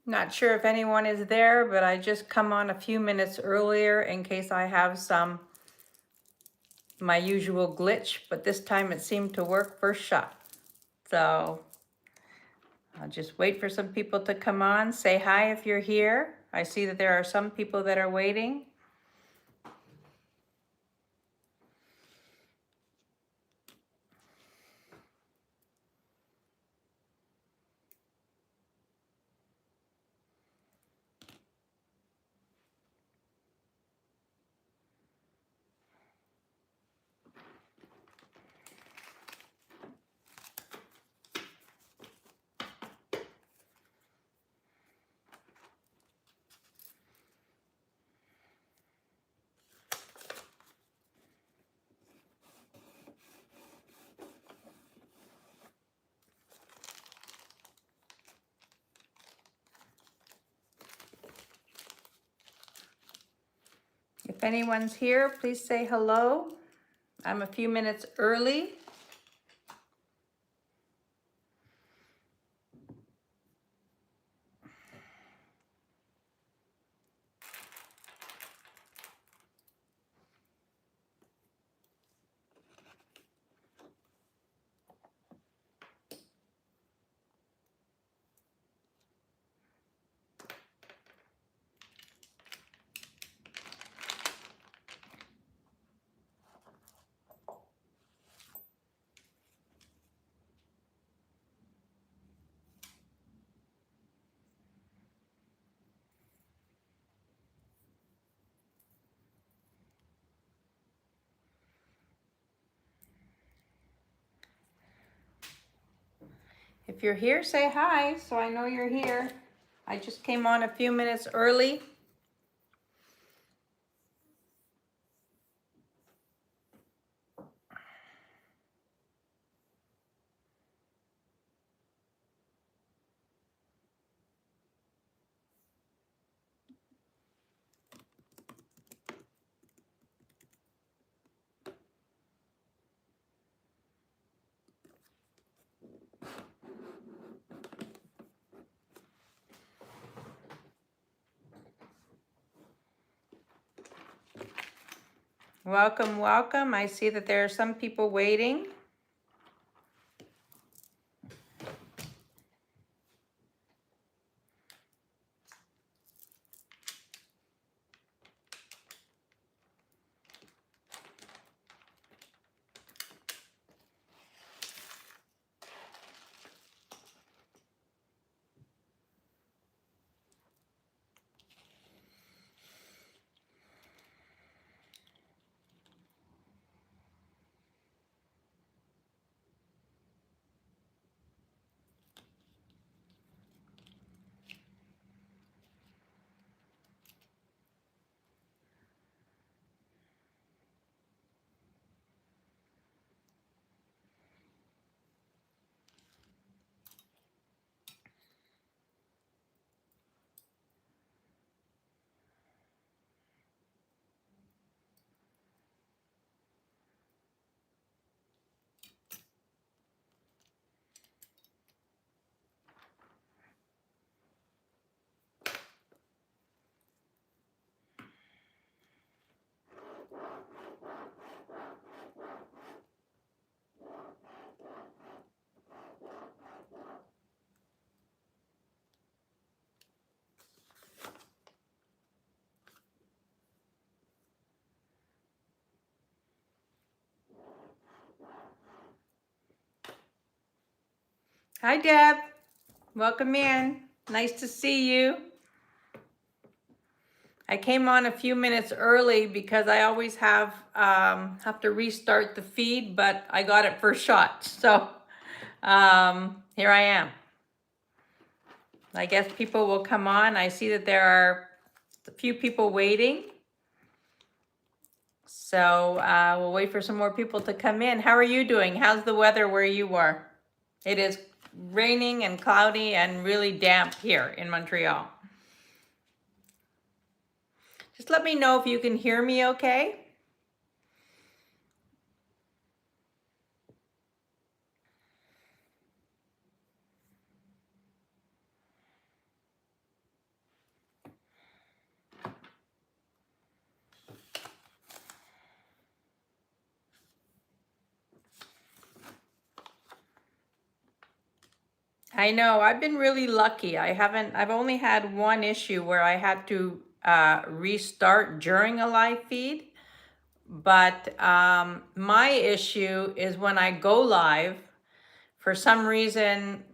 Not sure if anyone is there, but I just come on a few minutes earlier in case I have my usual glitch, but this time it seemed to work first shot. So I'll just wait for some people to come on. Say hi if you're here. I see that there are some people that are waiting. If anyone's here, please say hello. I'm a few minutes early. If you're here, say hi so I know you're here. I just came on a few minutes early. Welcome, welcome. I see that there are some people waiting. Hi, Deb. Welcome in. Nice to see you. I came on a few minutes early because I always have to restart the feed, but I got it first shot. So here I am. I guess people will come on. I see that there are a few people waiting. So we'll wait for some more people to come in. How are you doing? How's the weather where you are? It is raining and cloudy and really damp here in Montreal. Just let me know if you can hear me okay. I know, I've been really lucky. I've only had one issue where I had to restart during a live feed. But my issue is when I go live, for some reason,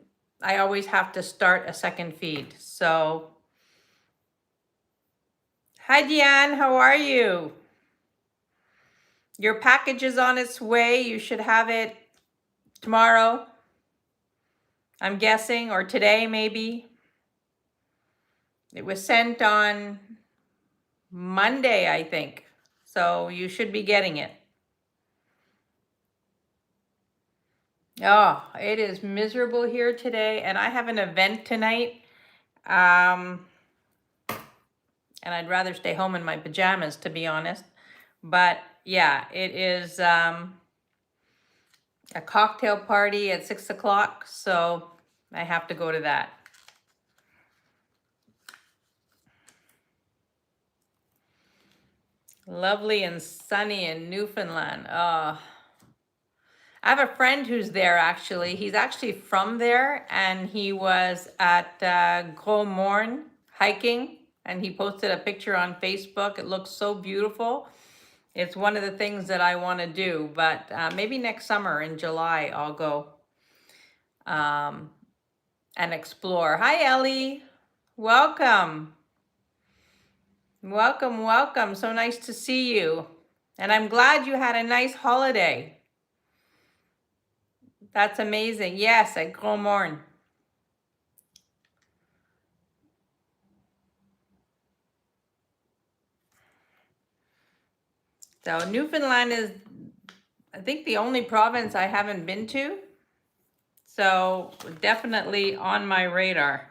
I always have to start a second feed. So, hi Deanne, how are you? Your package is on its way. You should have it tomorrow, I'm guessing, or today maybe. It was sent on Monday, I think. So you should be getting it. Oh, it is miserable here today, and I have an event tonight. And I'd rather stay home in my pajamas, to be honest. But yeah, it is a cocktail party at 6 o'clock, so I have to go to that. Lovely and sunny in Newfoundland. I have a friend who's there actually. He's actually from there, and he was at Gros Morne hiking, and he posted a picture on Facebook. It looks so beautiful. It's one of the things that I want to do, but maybe next summer in July I'll go and explore. Hi, Ellie. Welcome. Welcome, welcome. So nice to see you. And I'm glad you had a nice holiday. That's amazing. Yes, at Gros Morne. So Newfoundland is, I think, the only province I haven't been to. So definitely on my radar.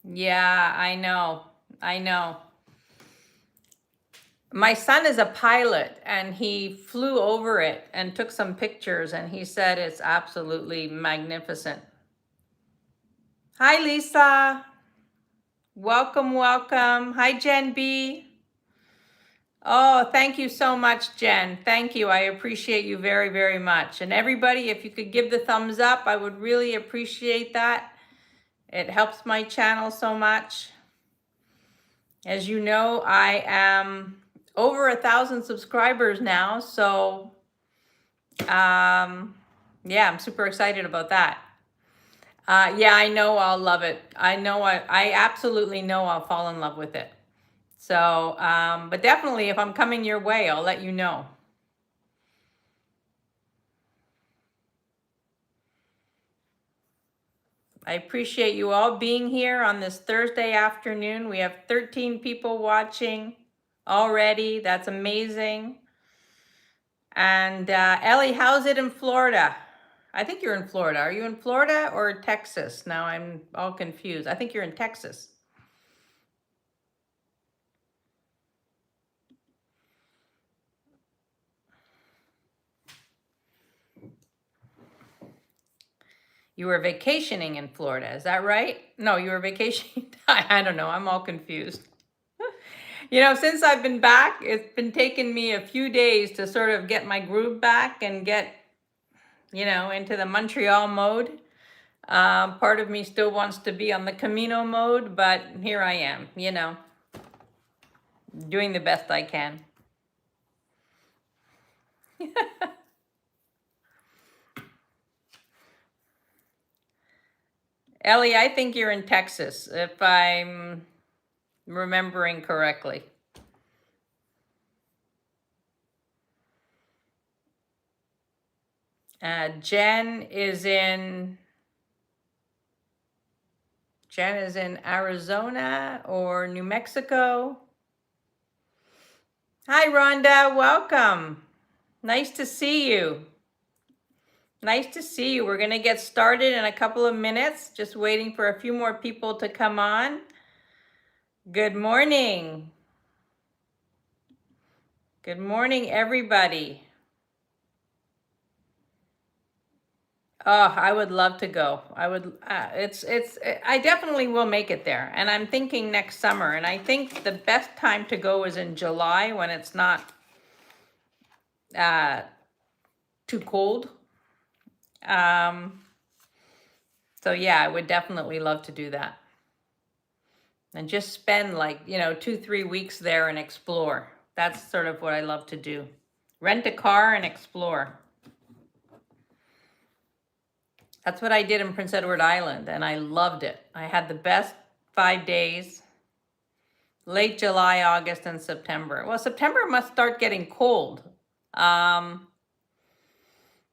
Yeah, I know. I know. My son is a pilot, and he flew over it and took some pictures, and he said it's absolutely magnificent. Hi, Lisa. Welcome, welcome. Hi, Jen B. Oh, thank you so much, Jen. Thank you. I appreciate you very, very much. And everybody, if you could give the thumbs up, I would really appreciate that. It helps my channel so much. As you know, I am over 1,000 subscribers now, so yeah, I'm super excited about that. Yeah, I know I'll love it. I absolutely know I'll fall in love with it. So, but definitely if I'm coming your way, I'll let you know. I appreciate you all being here on this Thursday afternoon. We have 13 people watching already. That's amazing. And Ellie, how's it in Florida? I think you're in Florida. Are you in Florida or Texas? Now I'm all confused. I think you're in Texas. You were vacationing in Florida, is that right? No, you were vacationing. I don't know. I'm all confused. You know, since I've been back, it's been taking me a few days to sort of get my groove back and get, you know, into the Montreal mode. Part of me still wants to be on the Camino mode, but here I am, you know, doing the best I can. Ellie, I think you're in Texas, if I'm remembering correctly. Jen is in Arizona or New Mexico. Hi, Rhonda. Welcome. Nice to see you. Nice to see you. We're going to get started in a couple of minutes. Just waiting for a few more people to come on. Good morning. Good morning, everybody. Oh, I would love to go. I would, I definitely will make it there. And I'm thinking next summer. And I think the best time to go is in July when it's not too cold. So yeah, I would definitely love to do that. And just spend like, 2, 3 weeks there and explore. That's sort of what I love to do. Rent a car and explore. That's what I did in Prince Edward Island, and I loved it. I had the best 5 days, late July, August, and September. Well, September must start getting cold. I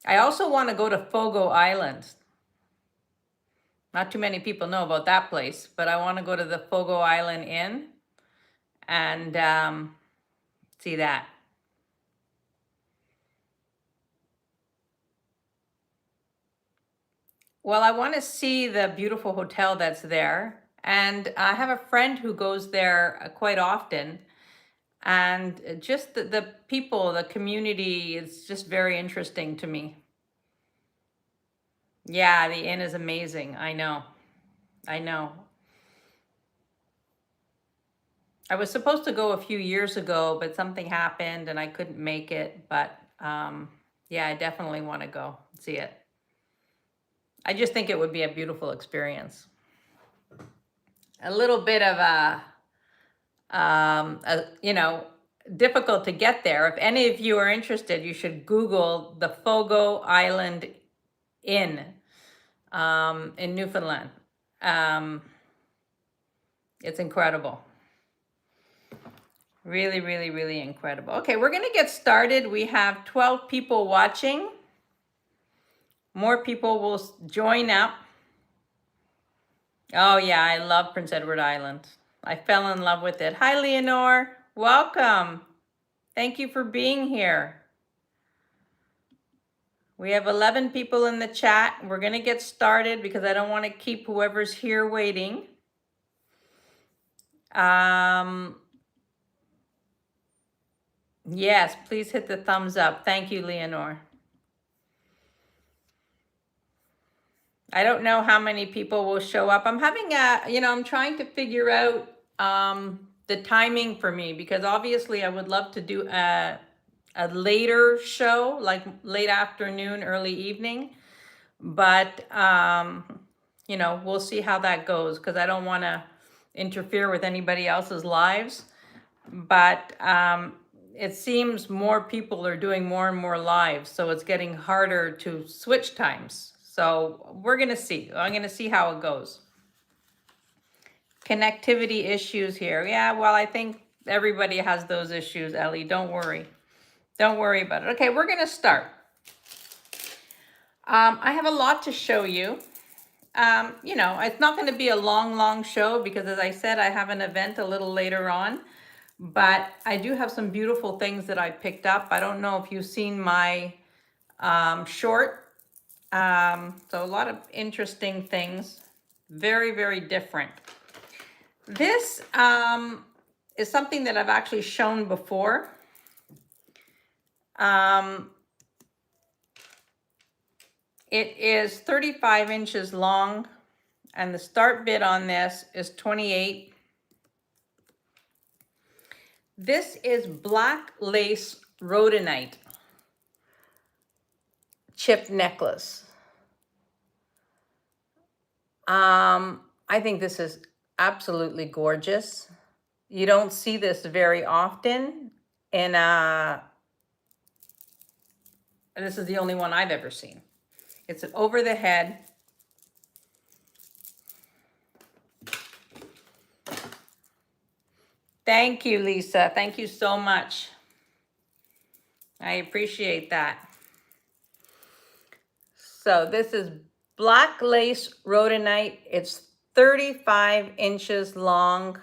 also want to go to Fogo Island. Not too many people know about that place, but I want to go to the Fogo Island Inn and see that. Well, I want to see the beautiful hotel that's there. And I have a friend who goes there quite often. And just the people, the community is just very interesting to me. Yeah, the inn is amazing. I know. I know. I was supposed to go a few years ago, but something happened and I couldn't make it. But yeah, I definitely want to go see it. I just think it would be a beautiful experience. A little bit of difficult to get there. If any of you are interested, you should Google the Fogo Island Inn in Newfoundland. It's incredible. Really, really, really incredible. Okay, we're going to get started. We have 12 people watching. More people will join up. Oh, yeah, I love Prince Edward Island. I fell in love with it. Hi, Leonore. Welcome. Thank you for being here. We have 11 people in the chat. We're going to get started because I don't want to keep whoever's here waiting. Yes, please hit the thumbs up. Thank you, Leonore. I don't know how many people will show up. I'm having I'm trying to figure out the timing for me because obviously I would love to do a later show, like late afternoon, early evening. But, we'll see how that goes because I don't want to interfere with anybody else's lives. But it seems more people are doing more and more lives, so it's getting harder to switch times. So we're going to see. I'm going to see how it goes. Connectivity issues here. Yeah, well, I think everybody has those issues, Ellie. Don't worry. Don't worry about it. Okay, we're going to start. I have a lot to show you. It's not going to be a long show because, as I said, I have an event a little later on. But I do have some beautiful things that I picked up. I don't know if you've seen my short. So a lot of interesting things. Very, very different. This is something that I've actually shown before. It is 35 inches long, and the start bid on this is 28. This is black lace rhodonite chip necklace. I think this is absolutely gorgeous. You don't see this very often this is the only one I've ever seen. It's an over the head. Thank you, Lisa. Thank you so much. I appreciate that. So this is black lace rhodonite. It's 35 inches long.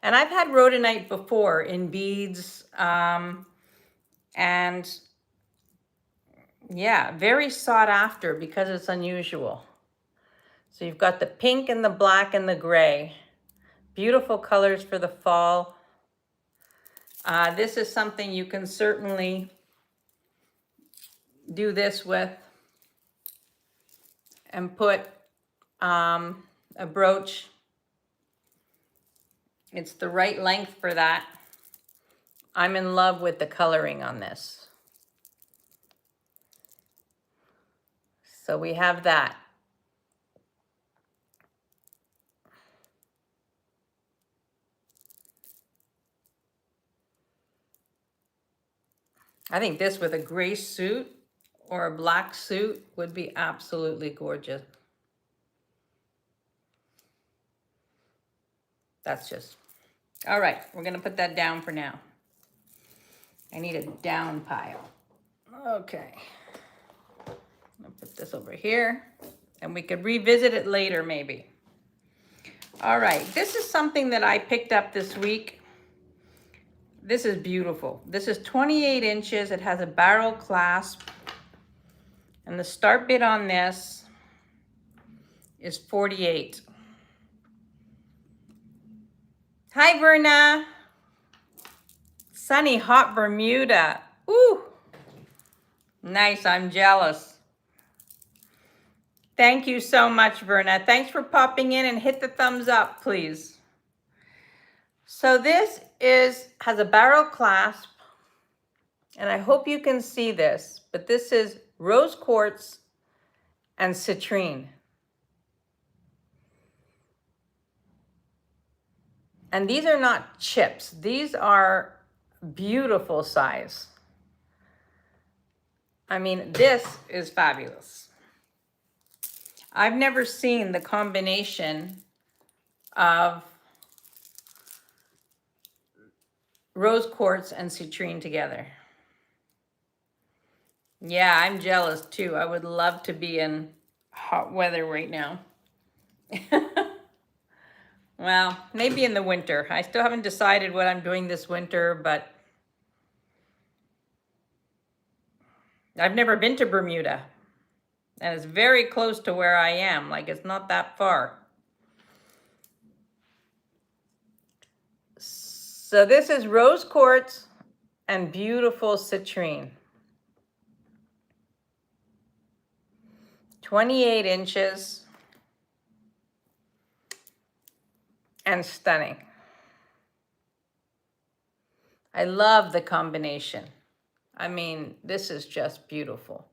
And I've had rhodonite before in beads. And yeah, very sought after because it's unusual. So you've got the pink and the black and the gray. Beautiful colors for the fall. This is something you can certainly do this with and put a brooch. It's the right length for that. I'm in love with the coloring on this. So we have that. I think this with a gray suit or a black suit would be absolutely gorgeous. That's just, all right, we're gonna put that down for now. I need a down pile. Okay. I'll put this over here and we could revisit it later maybe. All right, this is something that I picked up this week. This is beautiful. This is 28 inches. It has a barrel clasp. And the start bid on this is 48. Hi, Verna. Sunny, hot Bermuda. Ooh. Nice, I'm jealous. Thank you so much, Verna. Thanks for popping in, and hit the thumbs up, please. So this has a barrel clasp, and I hope you can see this, but this is rose quartz and citrine. And these are not chips. These are beautiful size. I mean, this is fabulous. I've never seen the combination of rose quartz and citrine together. Yeah, I'm jealous too. I would love to be in hot weather right now. Well, maybe in the winter. I still haven't decided what I'm doing this winter, but I've never been to Bermuda. And it's very close to where I am. Like, it's not that far. So this is rose quartz and beautiful citrine. 28 inches. And stunning. I love the combination. I mean, this is just beautiful.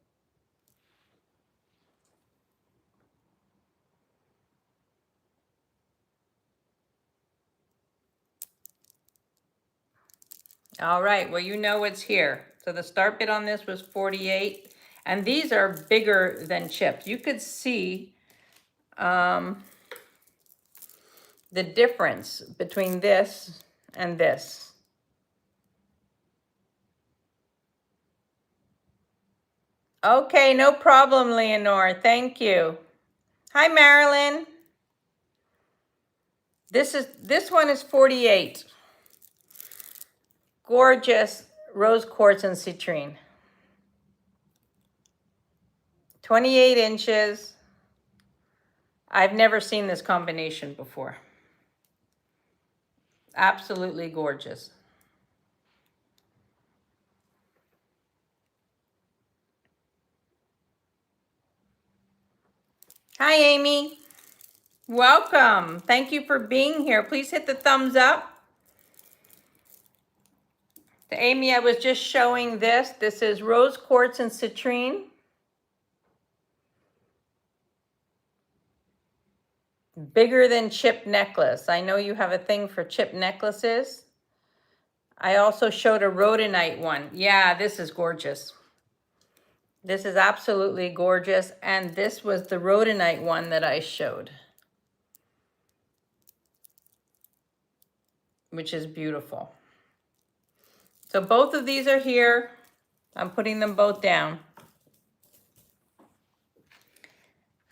All right, well, you know what's here. So the start bid on this was 48, and these are bigger than chips. You could see the difference between this and this. Okay, no problem, Leonore. Thank you. Hi, Marilyn. This one is 48. Gorgeous rose quartz and citrine. 28 inches. I've never seen this combination before. Absolutely gorgeous. Hi, Amy. Welcome. Thank you for being here. Please hit the thumbs up. To Amy, I was just showing this. This is rose quartz and citrine. Bigger than chip necklace. I know you have a thing for chip necklaces. I also showed a rhodonite one. Yeah, this is gorgeous. This is absolutely gorgeous. And this was the rhodonite one that I showed, which is beautiful. So both of these are here. I'm putting them both down.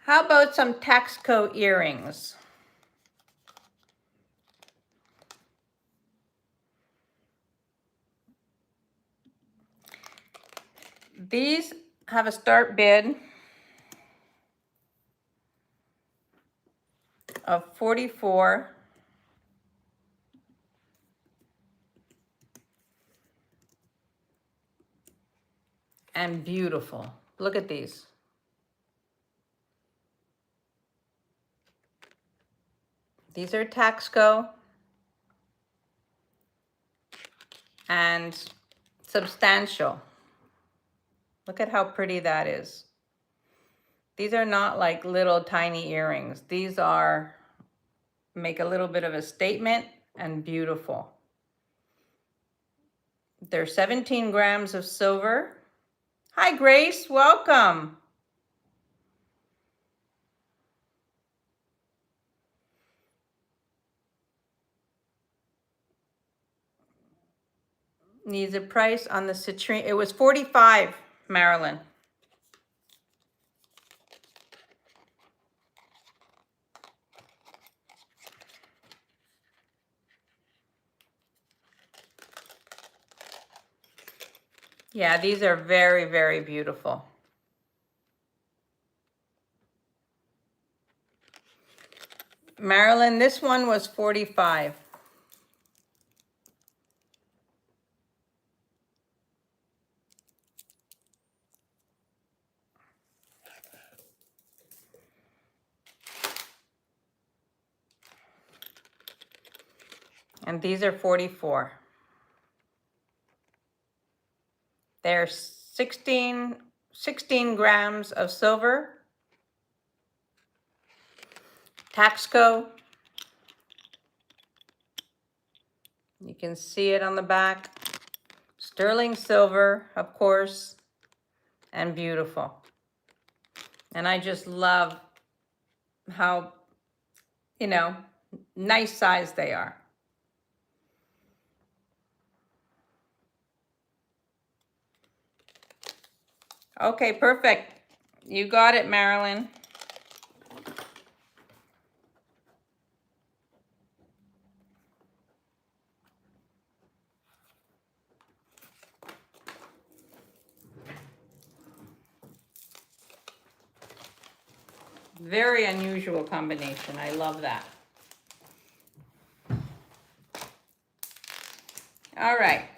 How about some Taxco earrings? These have a start bid of 44. And beautiful. Look at these. These are Taxco and substantial. Look at how pretty that is. These are not like little tiny earrings. These are, make a little bit of a statement and beautiful. They're 17 grams of silver. Hi, Grace, welcome. Needs a price on the citrine. It was 45, Marilyn. Yeah, these are very, very beautiful. Marilyn, this one was 45. And these are 44. They're 16 grams of silver. Taxco. You can see it on the back. Sterling silver, of course, and beautiful. And I just love how, you know, nice size they are. Okay, perfect. You got it, Marilyn. Very unusual combination. I love that. All right.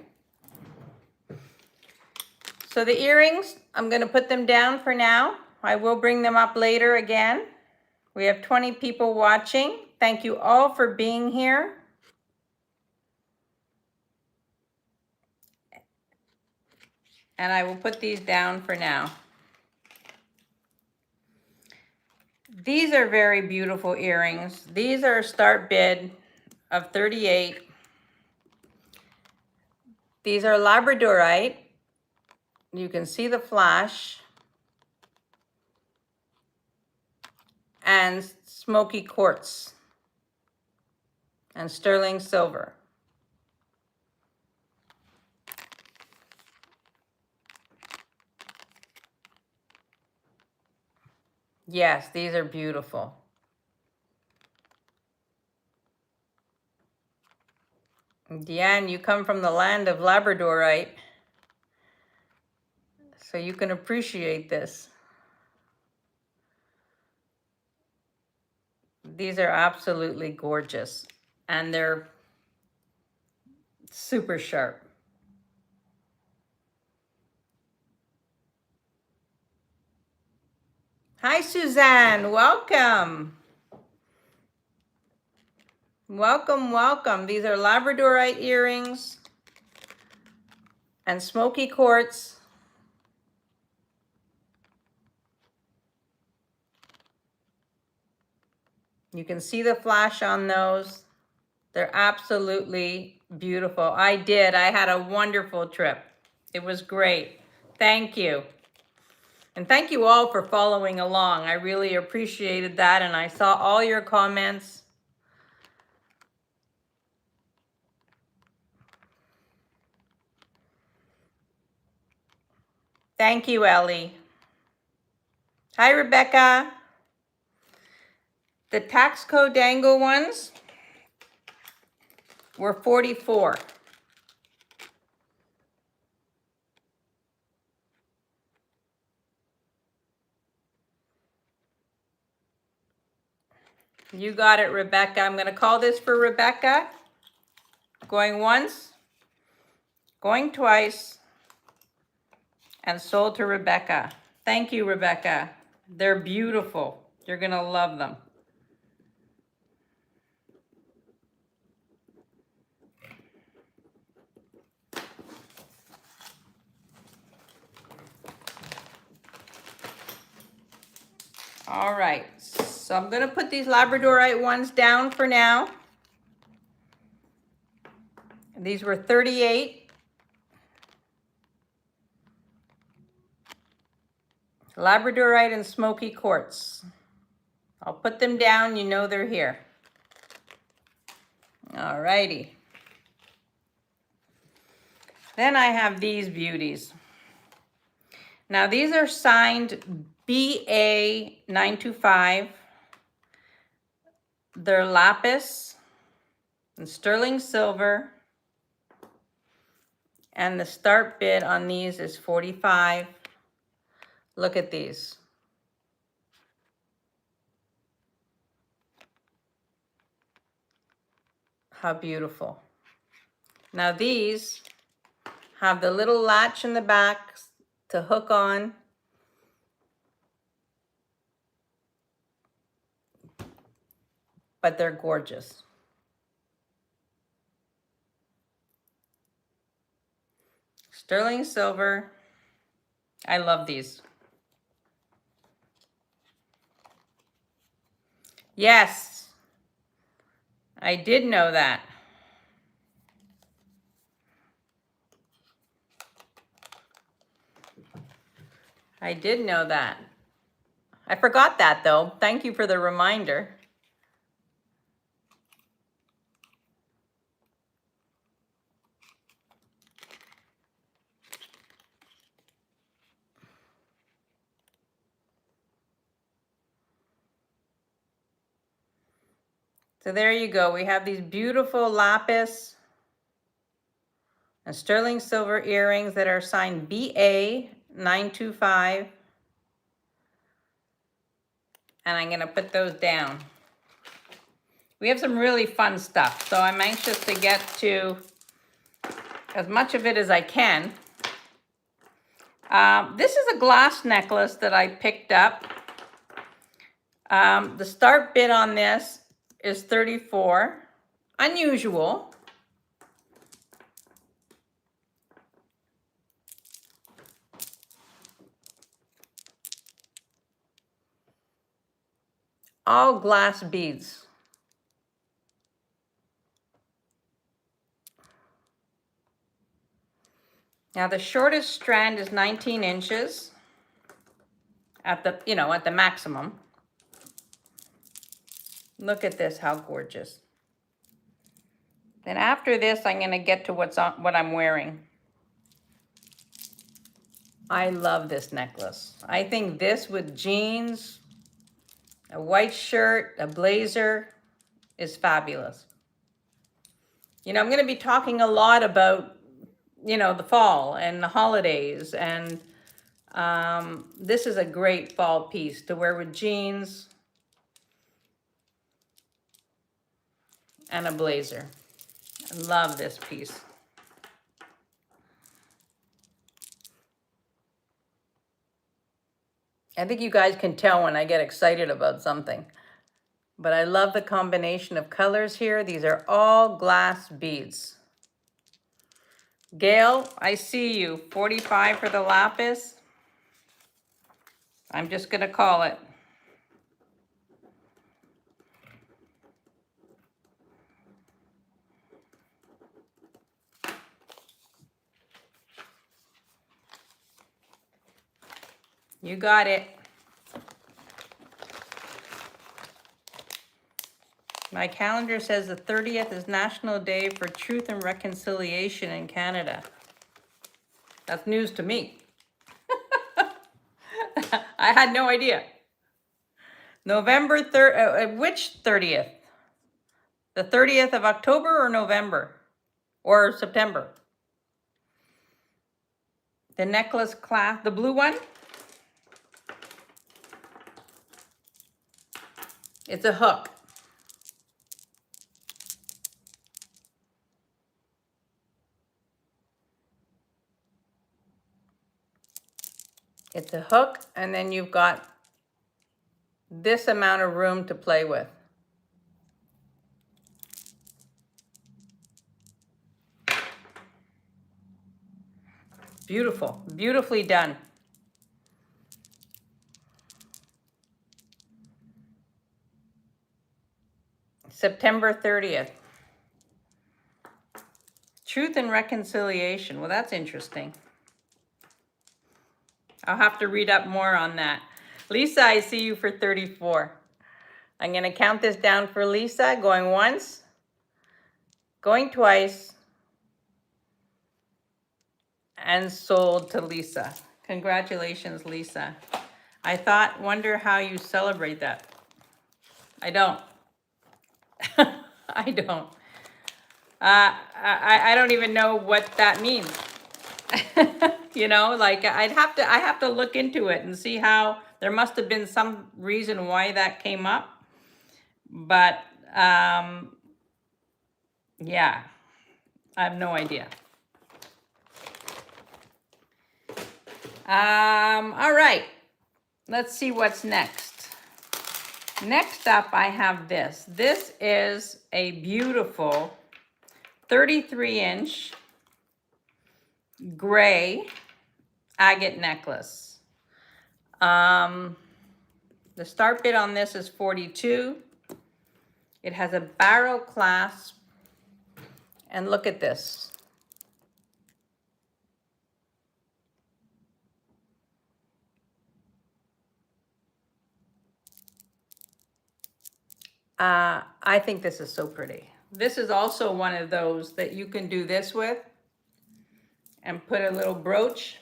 So the earrings, I'm going to put them down for now. I will bring them up later again. We have 20 people watching. Thank you all for being here. And I will put these down for now. These are very beautiful earrings. These are a start bid of 38. These are Labradorite. You can see the flash. And smoky quartz. And sterling silver. Yes, these are beautiful. Deanne, you come from the land of Labradorite, so you can appreciate this. These are absolutely gorgeous, and they're super sharp. Hi, Suzanne, welcome. Welcome, welcome. These are Labradorite earrings and smoky quartz. You can see the flash on those. They're absolutely beautiful. I had a wonderful trip. It was great. Thank you. And thank you all for following along. I really appreciated that, and I saw all your comments. Thank you, Ellie. Hi, Rebecca. The Taxco dangle ones were 44. You got it, Rebecca. I'm going to call this for Rebecca. Going once, going twice, and sold to Rebecca. Thank you, Rebecca. They're beautiful. You're going to love them. All right, so I'm gonna put these Labradorite ones down for now. These were 38. Labradorite and smoky quartz. I'll put them down, you know they're here. All righty. Then I have these beauties. Now these are signed BA925. They're lapis and sterling silver. And the start bid on these is 45. Look at these. How beautiful. Now these have the little latch in the back to hook on. But they're gorgeous. Sterling silver. I love these. Yes, I did know that. I did know that. I forgot that though. Thank you for the reminder. So there you go. We have these beautiful lapis and sterling silver earrings that are signed BA925. And I'm gonna put those down. We have some really fun stuff, so I'm anxious to get to as much of it as I can. This is a glass necklace that I picked up. The start bid on this is 34. Unusual. All glass beads. Now the shortest strand is 19 inches at the, at the maximum. Look at this, how gorgeous. Then after this, I'm gonna get to what I'm wearing. I love this necklace. I think this with jeans, a white shirt, a blazer is fabulous. I'm gonna be talking a lot about, the fall and the holidays, and this is a great fall piece to wear with jeans and a blazer. I love this piece. I think you guys can tell when I get excited about something. But I love the combination of colors here. These are all glass beads. Gail, I see you. 45 for the lapis. I'm just gonna call it. You got it. My calendar says the 30th is National Day for Truth and Reconciliation in Canada. That's news to me. I had no idea. November 3rd, which 30th? The 30th of October or November? Or September? The necklace clasp, the blue one? It's a hook. It's a hook, and then you've got this amount of room to play with. Beautiful, beautifully done. September 30th. Truth and Reconciliation. Well, that's interesting. I'll have to read up more on that. Lisa, I see you for 34. I'm going to count this down for Lisa. Going once, going twice, and sold to Lisa. Congratulations, Lisa. Wonder how you celebrate that. I don't. I don't. I don't even know what that means. You know, like I have to look into it and see how there must have been some reason why that came up. But yeah, I have no idea. All right, let's see what's next. Next up, I have this. This is a beautiful 33-inch gray agate necklace. The start bid on this is $42. It has a barrel clasp, and look at this. I think this is so pretty. This is also one of those that you can do this with and put a little brooch.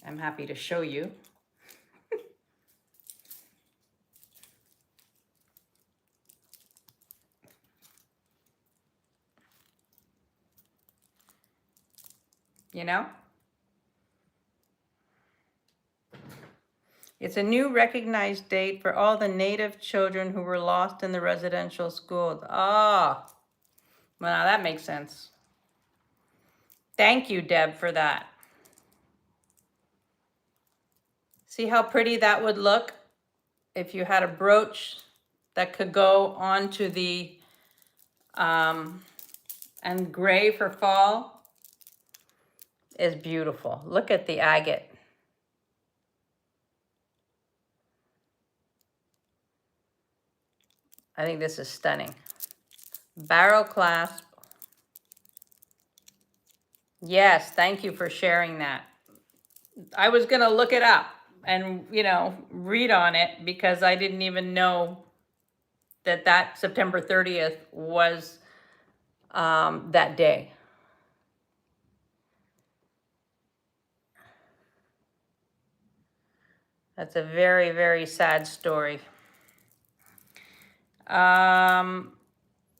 I'm happy to show you. You know? It's a new recognized date for all the Native children who were lost in the residential schools. Ah, oh, well, that makes sense. Thank you, Deb, for that. See how pretty that would look if you had a brooch that could go onto the, and gray for fall is beautiful. Look at the agate. I think this is stunning. Barrel clasp. Yes, thank you for sharing that. I was going to look it up and, you know, read on it because I didn't even know that September 30th was that day. That's a very, very sad story.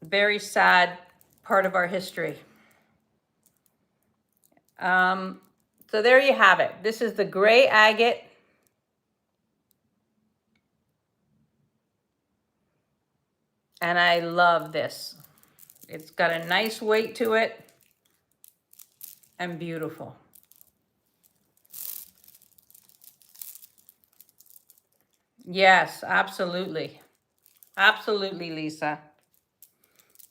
Very sad part of our history. So there you have it. This is the gray agate. And I love this. It's got a nice weight to it and beautiful. Yes, absolutely. Absolutely, Lisa.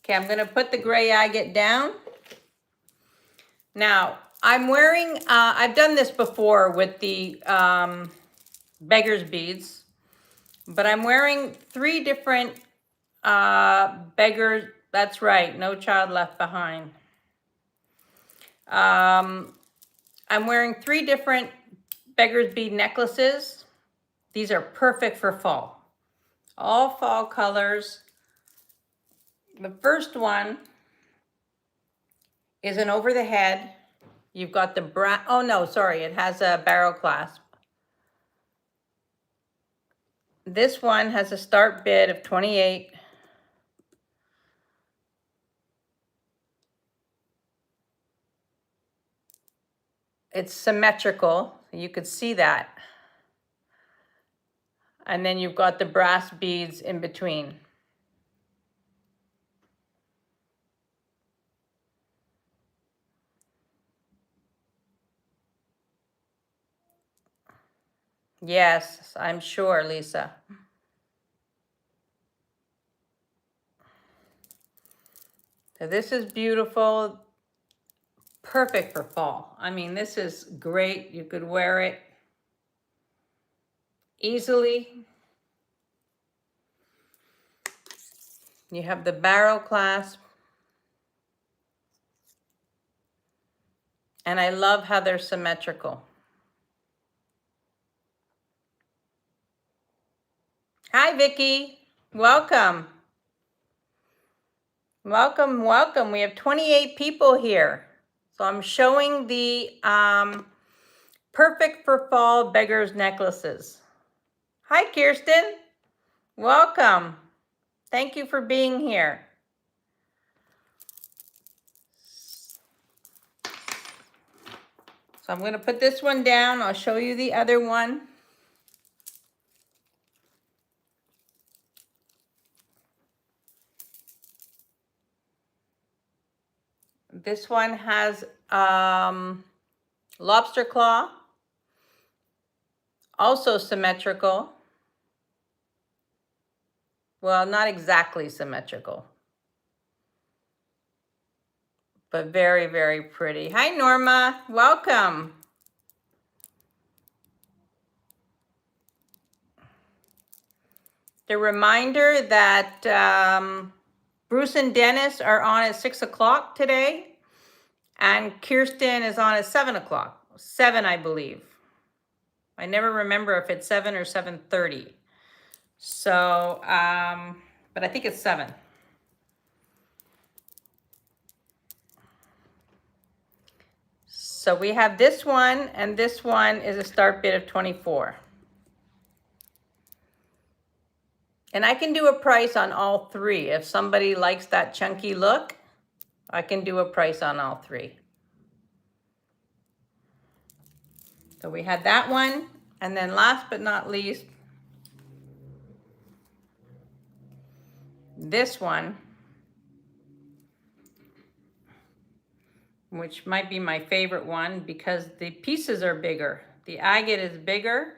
Okay, I'm going to put the gray agate down. Now, I'm wearing, I've done this before with the beggar's beads, but I'm wearing 3 different beggars. That's right, No Child Left Behind. I'm wearing 3 different beggar's bead necklaces. These are perfect for fall. All fall colors. The first one is an over the head. You've got the oh no, sorry, it has a barrel clasp. This one has a start bid of 28. It's symmetrical, you could see that. And then you've got the brass beads in between. Yes, I'm sure, Lisa. So this is beautiful, perfect for fall. I mean, this is great. You could wear it easily. You have the barrel clasp. And I love how they're symmetrical. Hi, Vicki. Welcome. Welcome, welcome. We have 28 people here. So I'm showing the Perfect for Fall Beggars Necklaces. Hi, Kirsten. Welcome. Thank you for being here. So I'm going to put this one down. I'll show you the other one. This one has lobster claw, also symmetrical. Well, not exactly symmetrical, but very, very pretty. Hi, Norma. Welcome. The reminder that Bruce and Dennis are on at 6 o'clock today, and Kirsten is on at 7 o'clock. 7, I believe. I never remember if it's 7 or 7:30. So, but I think it's 7. So we have this one, and this one is a start bid of 24. And I can do a price on all 3. If somebody likes that chunky look, I can do a price on all 3. So we had that one. And then last but not least, this one, which might be my favorite one because the pieces are bigger. The agate is bigger,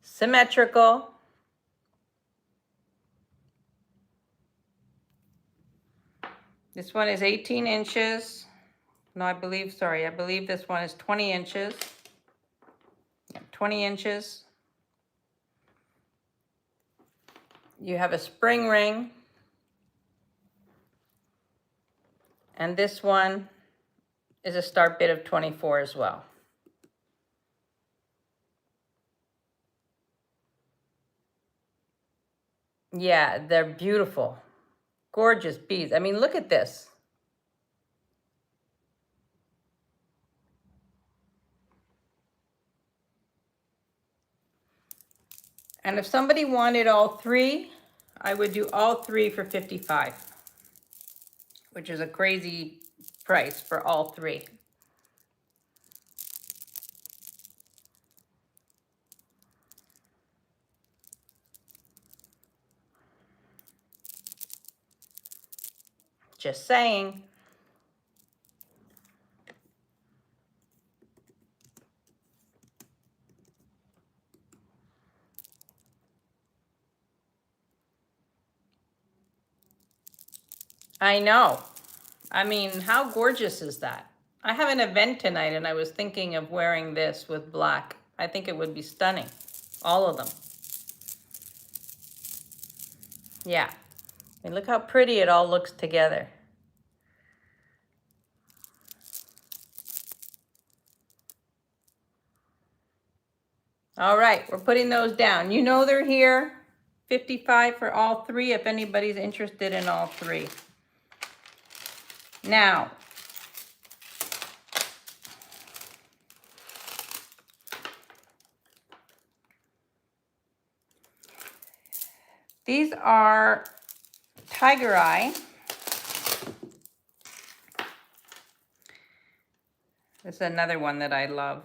symmetrical. This one is 18 inches. No, I believe this one is 20 inches. 20 inches. You have a spring ring. And this one is a start bid of 24 as well. Yeah, they're beautiful. Gorgeous beads. I mean, look at this. And if somebody wanted all 3, I would do all 3 for 55, which is a crazy price for all 3. Just saying. I know. I mean, how gorgeous is that? I have an event tonight and I was thinking of wearing this with black. I think it would be stunning. All of them. Yeah. And look how pretty it all looks together. All right, we're putting those down. You know they're here. 55 for all 3 if anybody's interested in all 3. Now, these are Tiger Eye. This is another one that I love.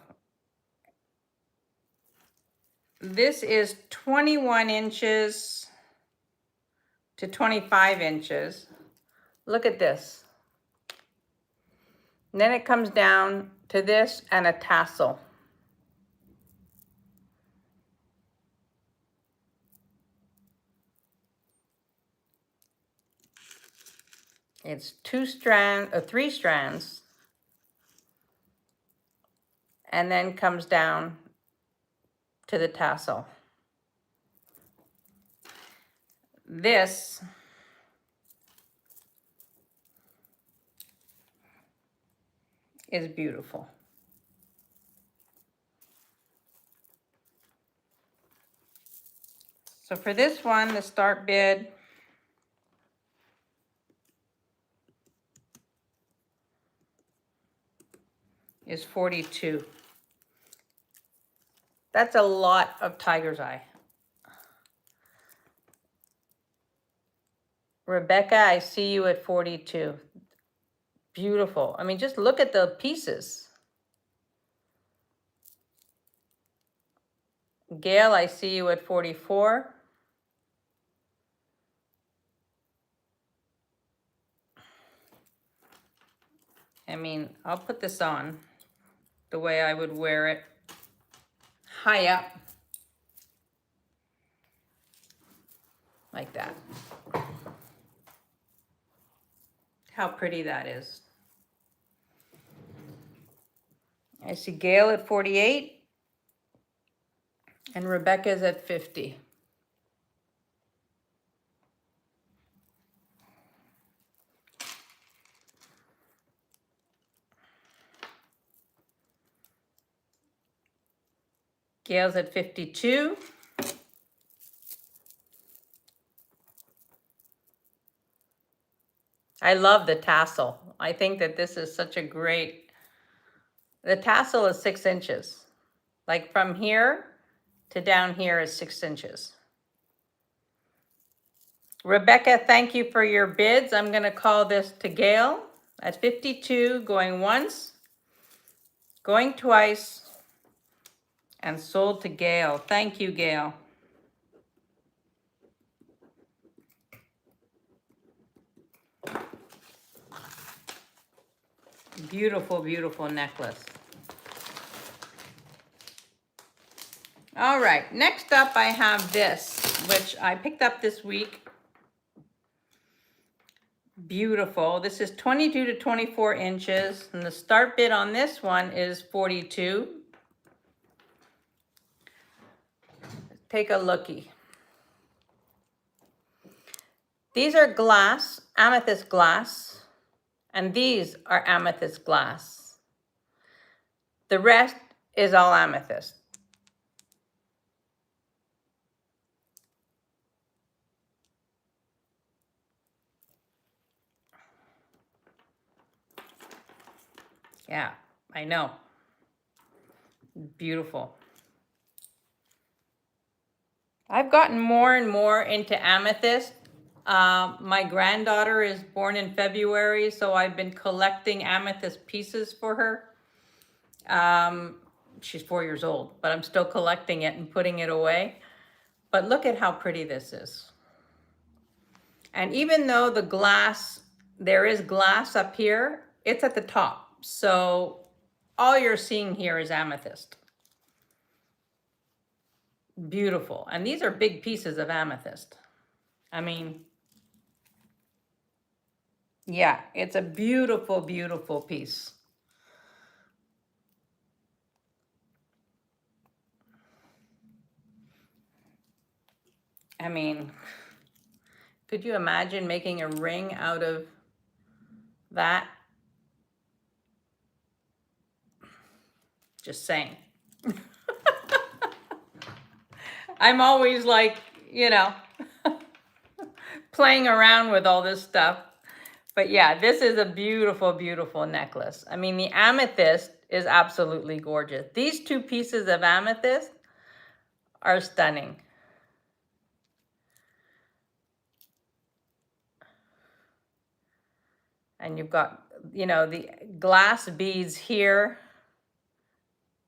This is 21 inches to 25 inches. Look at this. And then it comes down to this and a tassel. It's 3 strands, and then comes down to the tassel. This is beautiful. So for this one, the start bid is 42. That's a lot of tiger's eye. Rebecca, I see you at 42. Beautiful. I mean, just look at the pieces. Gail, I see you at 44. I mean, I'll put this on the way I would wear it. High up. Like that. How pretty that is. I see Gail at 48 and Rebecca's at 50. Gail's at 52. I love the tassel. I think that this is such a great, the tassel is 6 inches. Like from here to down here is 6 inches. Rebecca, thank you for your bids. I'm gonna call this to Gail at 52, going once, going twice, and sold to Gail. Thank you, Gail. Beautiful, beautiful necklace. All right, next up I have this, which I picked up this week. Beautiful. This is 22 to 24 inches, and the start bid on this one is 42. Take a looky. These are glass, amethyst glass, and these are amethyst glass. The rest is all amethyst. Yeah, I know. Beautiful. I've gotten more and more into amethyst. My granddaughter is born in February, so I've been collecting amethyst pieces for her. She's 4 years old, but I'm still collecting it and putting it away. But look at how pretty this is. And even though the glass, there is glass up here, it's at the top. So all you're seeing here is amethyst. Beautiful. And these are big pieces of amethyst. I mean, yeah, it's a beautiful, beautiful piece. I mean, could you imagine making a ring out of that? Just saying. I'm always like, you know, playing around with all this stuff. But yeah, this is a beautiful, beautiful necklace. I mean, the amethyst is absolutely gorgeous. These two pieces of amethyst are stunning. And you've got, you know, the glass beads here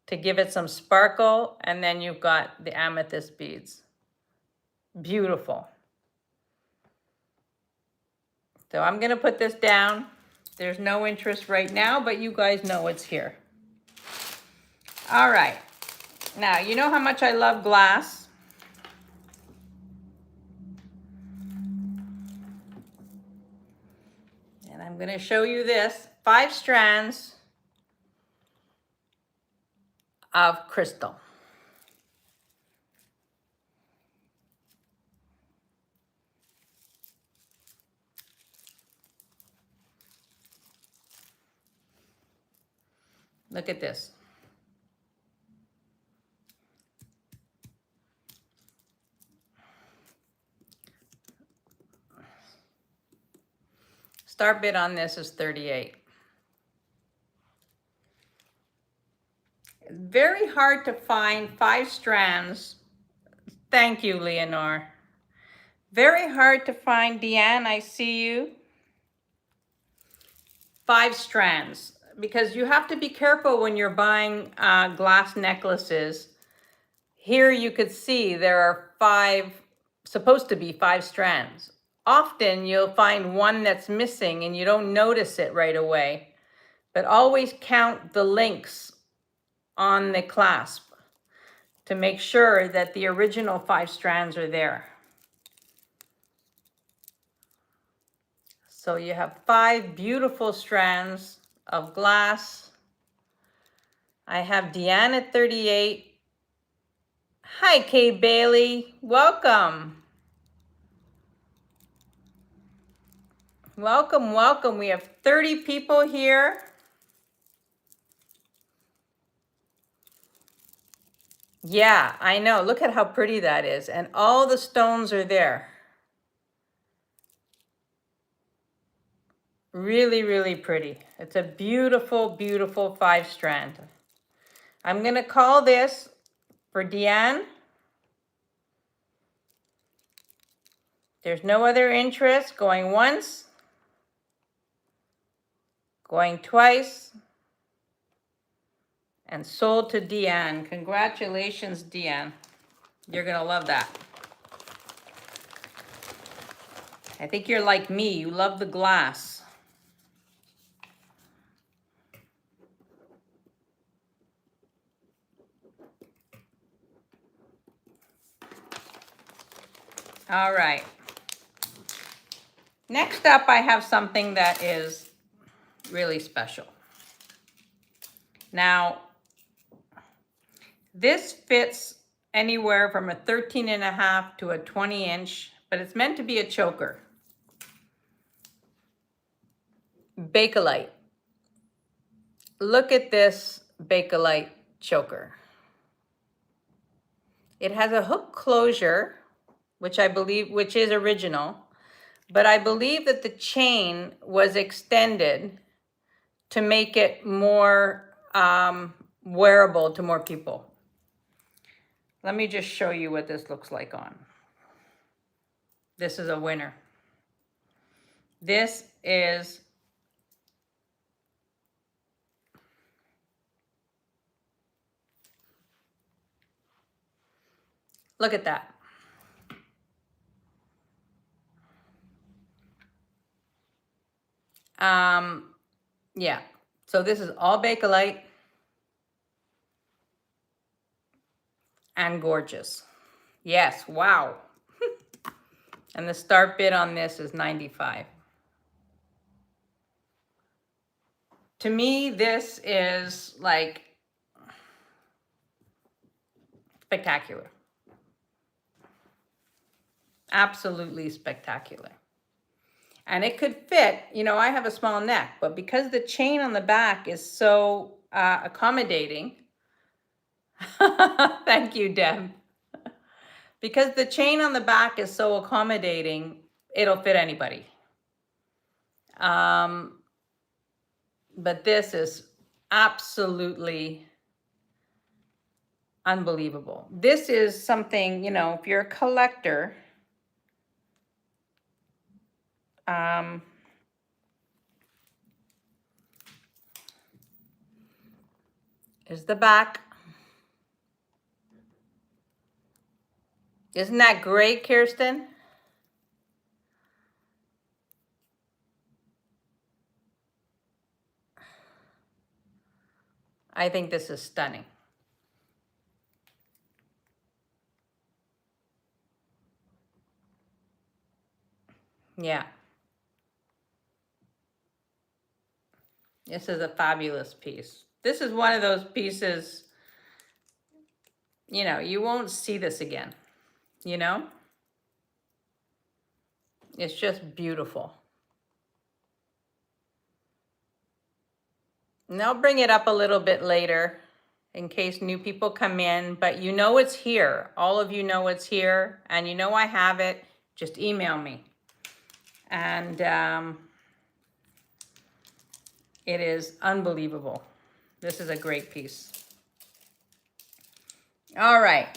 to give it some sparkle, and then you've got the amethyst beads. Beautiful. So I'm gonna put this down. There's no interest right now, but you guys know it's here. All right, now you know how much I love glass. And I'm gonna show you this, 5 strands of crystal. Look at this. Start bid on this is 38. Very hard to find 5 strands. Thank you, Leonore. Very hard to find, Deanne, I see you. 5 strands, because you have to be careful when you're buying glass necklaces. Here you could see there are 5, supposed to be 5 strands. Often you'll find one that's missing and you don't notice it right away, but always count the links on the clasp to make sure that the original 5 strands are there. So you have 5 beautiful strands of glass. I have Deanne at 38. Hi, Kay Bailey. Welcome. Welcome, welcome. We have 30 people here. Yeah, I know. Look at how pretty that is. And all the stones are there. Really, really pretty. It's a beautiful, beautiful 5 strand. I'm going to call this for Deanne. There's no other interest. Going once. Going twice. And sold to Deanne. Congratulations, Deanne. You're going to love that. I think you're like me. You love the glass. All right. Next up, I have something that is really special. Now, this fits anywhere from a 13.5 to a 20-inch, but it's meant to be a choker. Bakelite. Look at this Bakelite choker. It has a hook closure, which is original, but I believe that the chain was extended to make it more wearable to more people. Let me just show you what this looks like on. This is a winner. This is look at that. Yeah, so this is all Bakelite and gorgeous. Yes, wow. And the start bid on this is 95. To me, this is like spectacular. Absolutely spectacular. And it could fit, you know, I have a small neck, but because the chain on the back is so accommodating, thank you, Deb. Because the chain on the back is so accommodating, it'll fit anybody. But this is absolutely unbelievable. This is something, you know, if you're a collector, is the back. Isn't that great, Kirsten? I think this is stunning. Yeah. This is a fabulous piece. This is one of those pieces, you know, you won't see this again, you know? It's just beautiful. And I'll bring it up a little bit later in case new people come in, but you know it's here. All of you know it's here, and you know I have it. Just email me. And it is unbelievable. This is a great piece. All right,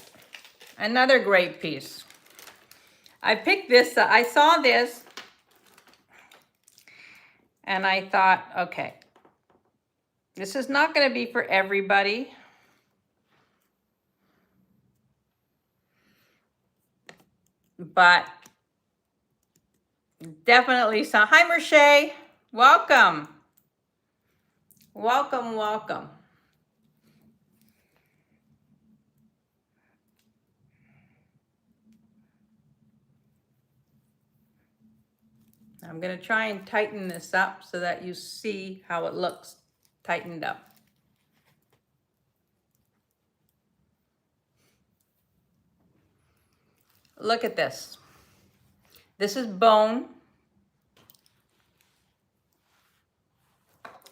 another great piece. I picked this, I saw this, and I thought, okay, this is not going to be for everybody. But definitely some. Hi, Merche. Welcome. Welcome, welcome. I'm going to try and tighten this up so that you see how it looks tightened up. Look at this. This is bone.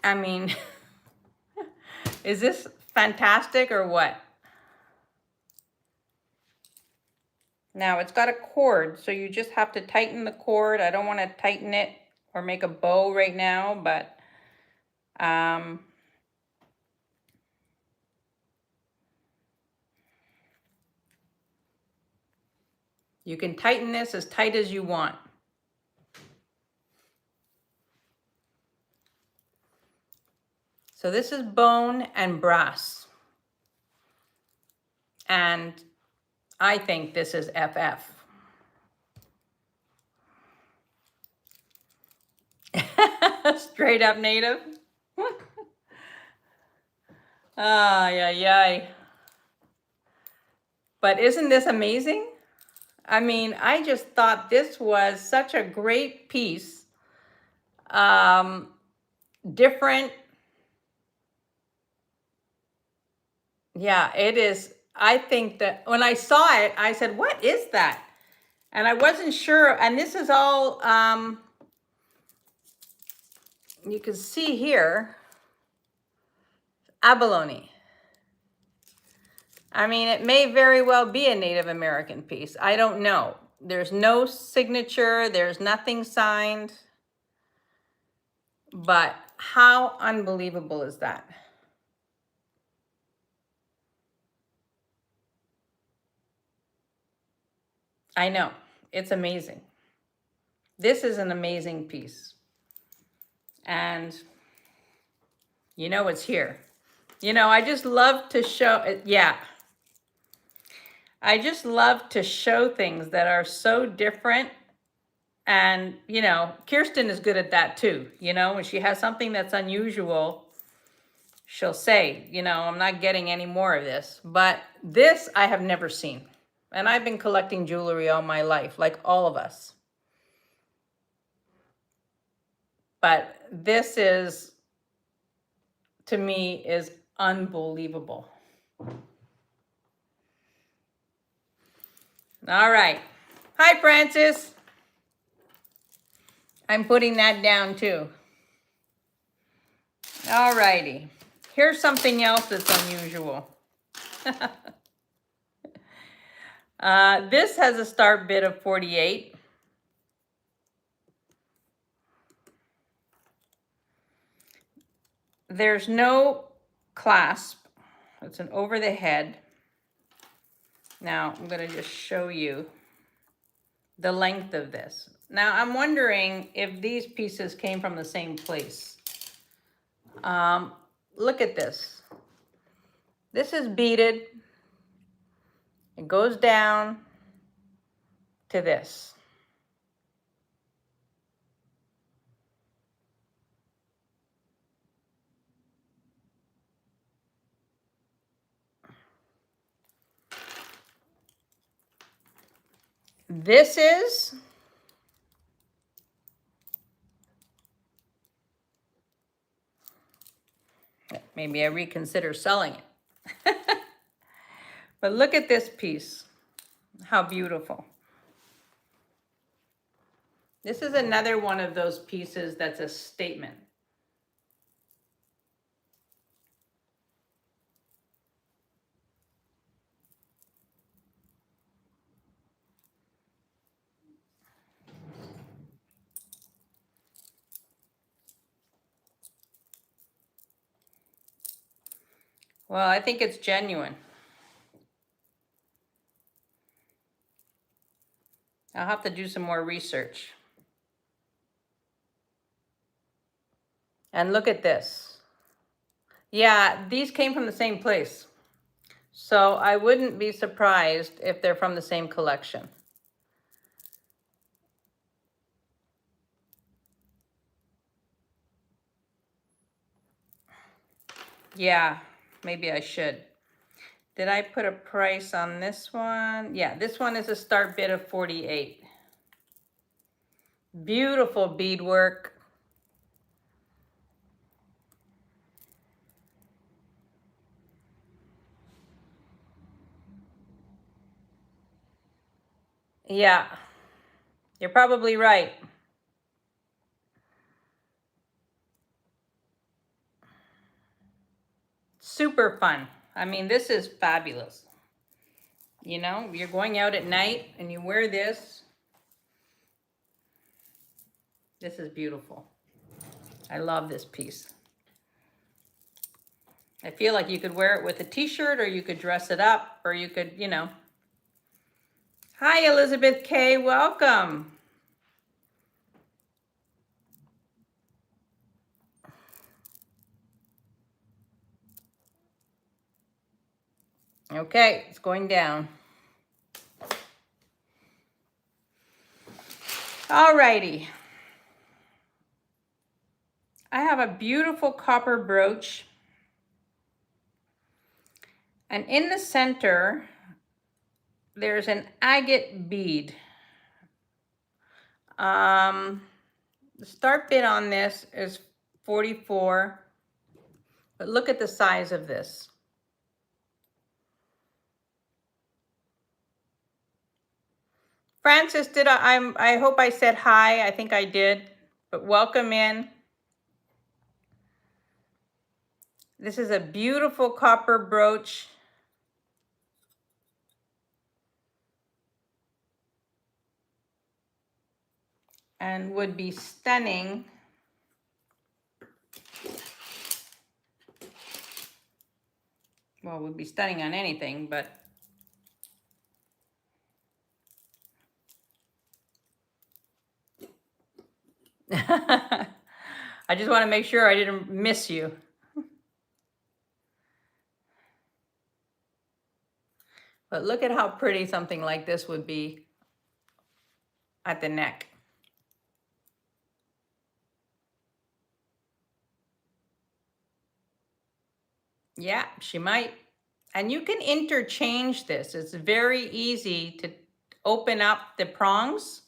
I mean, is this fantastic or what? Now it's got a cord, so you just have to tighten the cord. I don't want to tighten it or make a bow right now, but you can tighten this as tight as you want. So this is bone and brass. And I think this is FF. Straight up native. Ay, ay, ay. But isn't this amazing? I mean, I just thought this was such a great piece. Different. Yeah, it is. I think that when I saw it, I said, what is that? And I wasn't sure. And this is all, you can see here, abalone. I mean, it may very well be a Native American piece. I don't know. There's no signature. There's nothing signed. But how unbelievable is that? I know. It's amazing. This is an amazing piece. And you know it's here. You know, I just love to show, yeah. I just love to show things that are so different. And, you know, Kirsten is good at that too. You know, when she has something that's unusual, she'll say, you know, I'm not getting any more of this. But this I have never seen. And I've been collecting jewelry all my life, like all of us. But this is, to me, is unbelievable. All right. Hi, Francis. I'm putting that down too. All righty. Here's something else that's unusual. This has a start bid of 48. There's no clasp. It's an over the head. Now I'm going to just show you the length of this. Now I'm wondering if these pieces came from the same place. Look at this. This is beaded. It goes down to this. This is maybe I reconsider selling it. But look at this piece. How beautiful. This is another one of those pieces that's a statement. Well, I think it's genuine. I'll have to do some more research. And look at this. Yeah, these came from the same place. So I wouldn't be surprised if they're from the same collection. Yeah, maybe I should. Did I put a price on this one? Yeah, this one is a start bid of 48. Beautiful beadwork. Yeah, you're probably right. Super fun. I mean, this is fabulous. You know, you're going out at night and you wear this. This is beautiful. I love this piece. I feel like you could wear it with a t-shirt, or you could dress it up, or you could, you know. Hi, Elizabeth K. Welcome. Okay, it's going down. Alrighty. I have a beautiful copper brooch. And in the center, there's an agate bead. The start bid on this is 44. But look at the size of this. Francis, did I hope I said hi. I think I did. But welcome in. This is a beautiful copper brooch. And would be stunning. Well, would be stunning on anything, but I just want to make sure I didn't miss you. But look at how pretty something like this would be at the neck. Yeah, she might. And you can interchange this. It's very easy to open up the prongs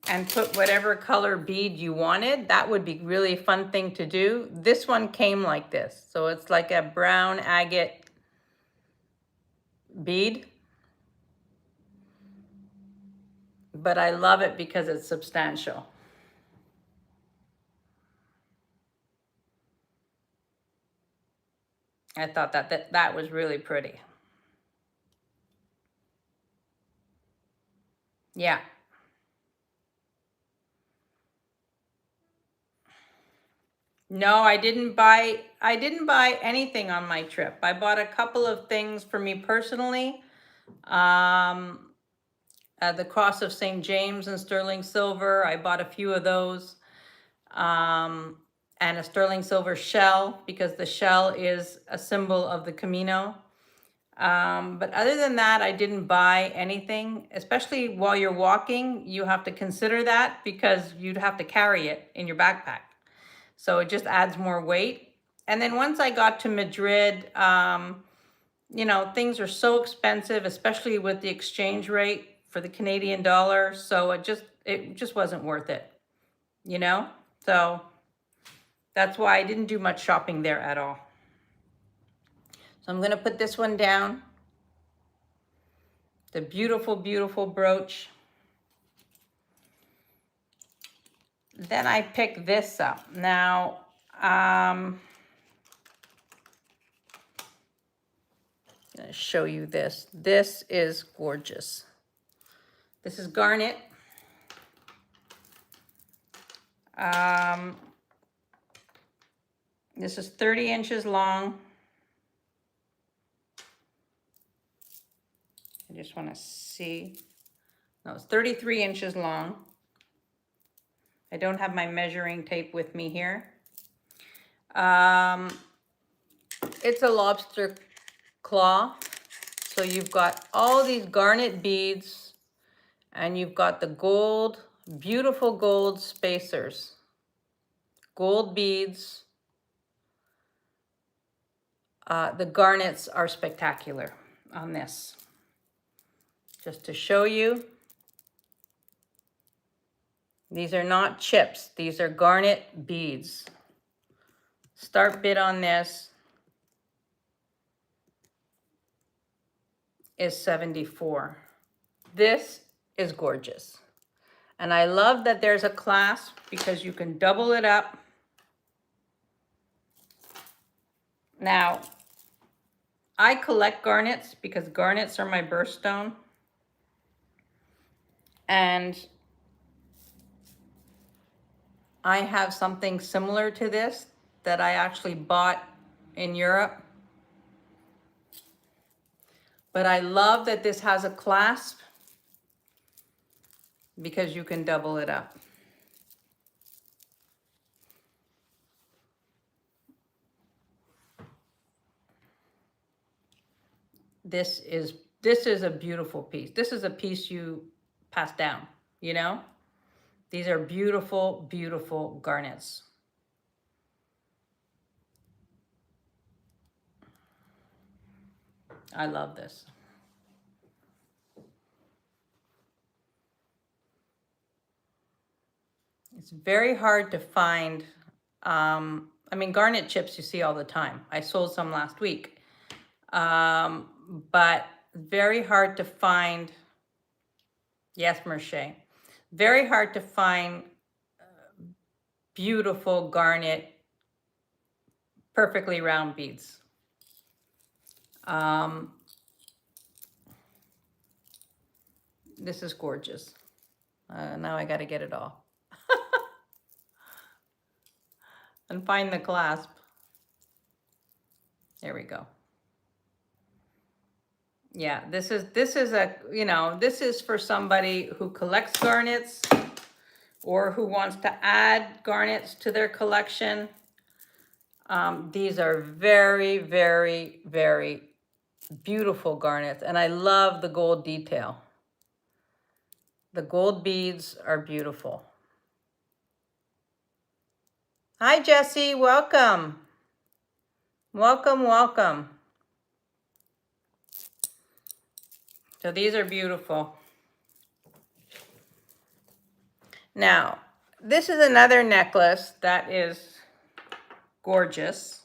and put whatever color bead you wanted. That would be really fun thing to do. This one came like this. So it's like a brown agate bead. But I love it because it's substantial. I thought that was really pretty. Yeah. No, I didn't buy anything on my trip. I bought a couple of things for me personally. The Cross of St. James and sterling silver. I bought a few of those. And a sterling silver shell, because the shell is a symbol of the Camino. But other than that, I didn't buy anything, especially while you're walking. You have to consider that because you'd have to carry it in your backpack. So it just adds more weight. And then once I got to Madrid, you know, things are so expensive, especially with the exchange rate for the Canadian dollar. So it just wasn't worth it, you know? So that's why I didn't do much shopping there at all. So I'm gonna put this one down. The beautiful, beautiful brooch. Then I pick this up. Now, I'm gonna show you this. This is gorgeous. This is garnet. This is 30 inches long. just want to see. No, it's 33 inches long. I don't have my measuring tape with me here. It's a lobster claw. So you've got all these garnet beads, and you've got the gold, beautiful gold spacers. Gold beads. The garnets are spectacular on this. Just to show you, these are not chips. These are garnet beads. Start bid on this is $74. This is gorgeous. And I love that there's a clasp because you can double it up. Now, I collect garnets because garnets are my birthstone. And I have something similar to this that I actually bought in Europe. But I love that this has a clasp because you can double it up. This is a beautiful piece. This is a piece you pass down, you know? These are beautiful, beautiful garnets. I love this. It's very hard to find. I mean, garnet chips you see all the time. I sold some last week. But very hard to find. Yes, Merche. Very hard to find beautiful garnet, perfectly round beads. This is gorgeous. Now I got to get it all. And find the clasp. There we go. Yeah, this is a, you know, this is for somebody who collects garnets or who wants to add garnets to their collection. These are very, very, very beautiful garnets, and I love the gold detail. The gold beads are beautiful. Hi, Jessie, welcome. Welcome, welcome. So these are beautiful. Now, this is another necklace that is gorgeous.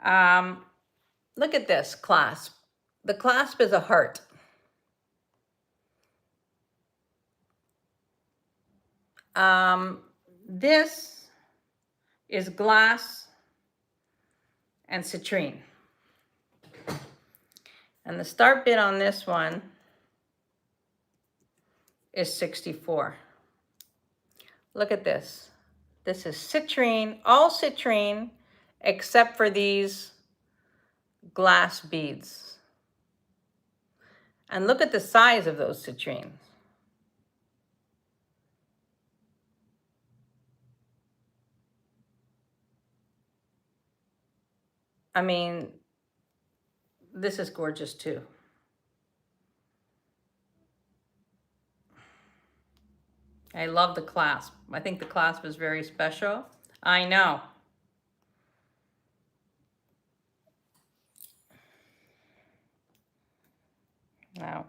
Look at this clasp. The clasp is a heart. This is glass and citrine. And the start bid on this one is $64. Look at this. This is citrine, all citrine, except for these glass beads. And look at the size of those citrines. I mean, this is gorgeous too. I love the clasp. I think the clasp is very special. I know. Now,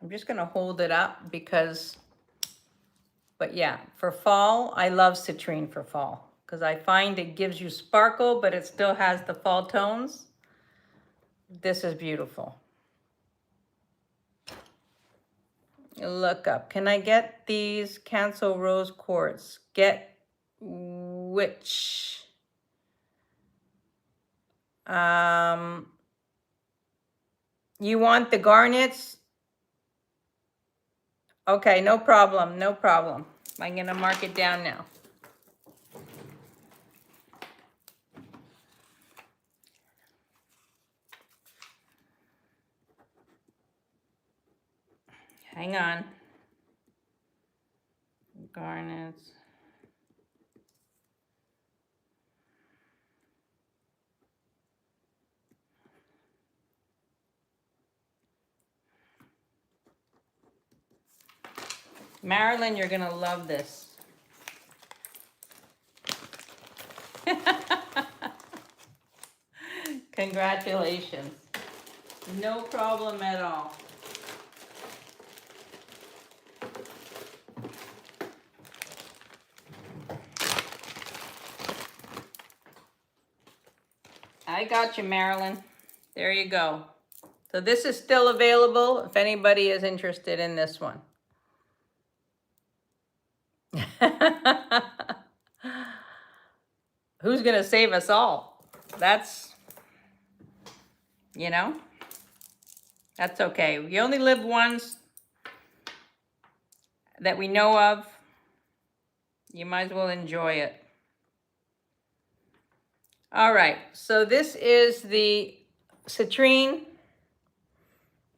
I'm just gonna hold it up because, but yeah, for fall, I love citrine for fall because I find it gives you sparkle, but it still has the fall tones. This is beautiful. Look up. Can I get these Cancel Rose quartz? Get which? You want the garnets? Okay, no problem, no problem. I'm gonna mark it down now. Hang on. Garnets. Marilyn, you're gonna love this. Congratulations. No problem at all. I got you, Marilyn. There you go. So this is still available if anybody is interested in this one. Who's gonna save us all? That's, you know, that's okay. We only live once that we know of. You might as well enjoy it. All right, so this is the citrine.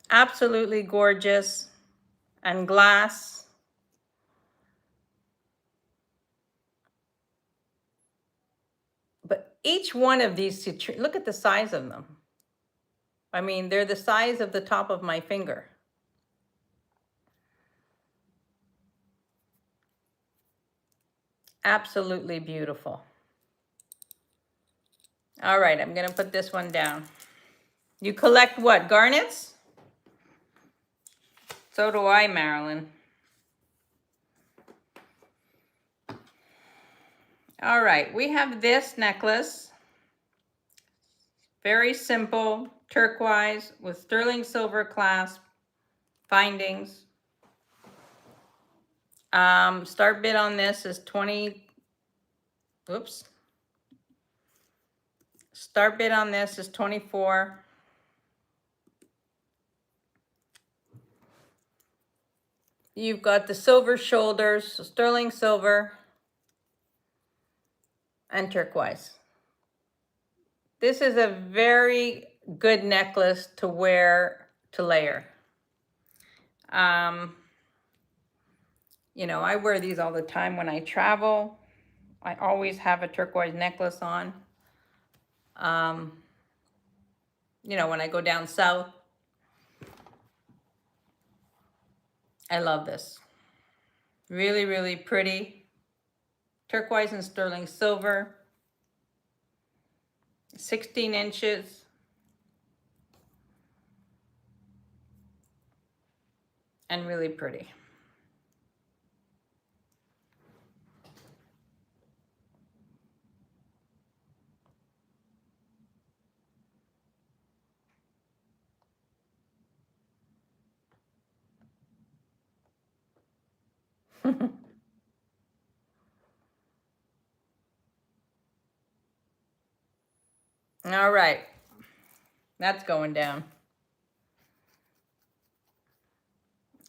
Absolutely gorgeous and glass. But each one of these citrine, look at the size of them. I mean, they're the size of the top of my finger. Absolutely beautiful. All right, I'm gonna put this one down. You collect what, garnets? So do I, Marilyn. All right, we have this necklace. Very simple, turquoise with sterling silver clasp, findings. Start bid on this is 20, oops. Start bid on this is 24. You've got the silver shoulders, so sterling silver, and turquoise. This is a very good necklace to wear to layer. You know, I wear these all the time when I travel. I always have a turquoise necklace on. You know, when I go down south. I love this. Really, really pretty. Turquoise and sterling silver. 16 inches. And really pretty. All right. That's going down.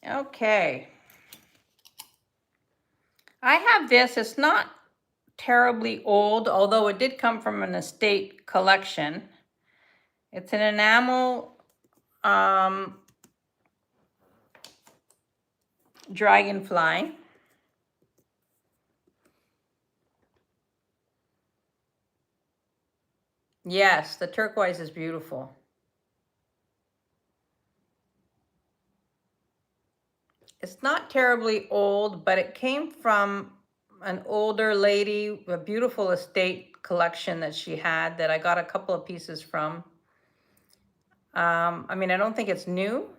Okay. I have this. It's not terribly old, although it did come from an estate collection. It's an enamel dragonfly. Yes, the turquoise is beautiful. It's not terribly old, but it came from an older lady, a beautiful estate collection that she had that I got a couple of pieces from. I mean, I don't think it's new,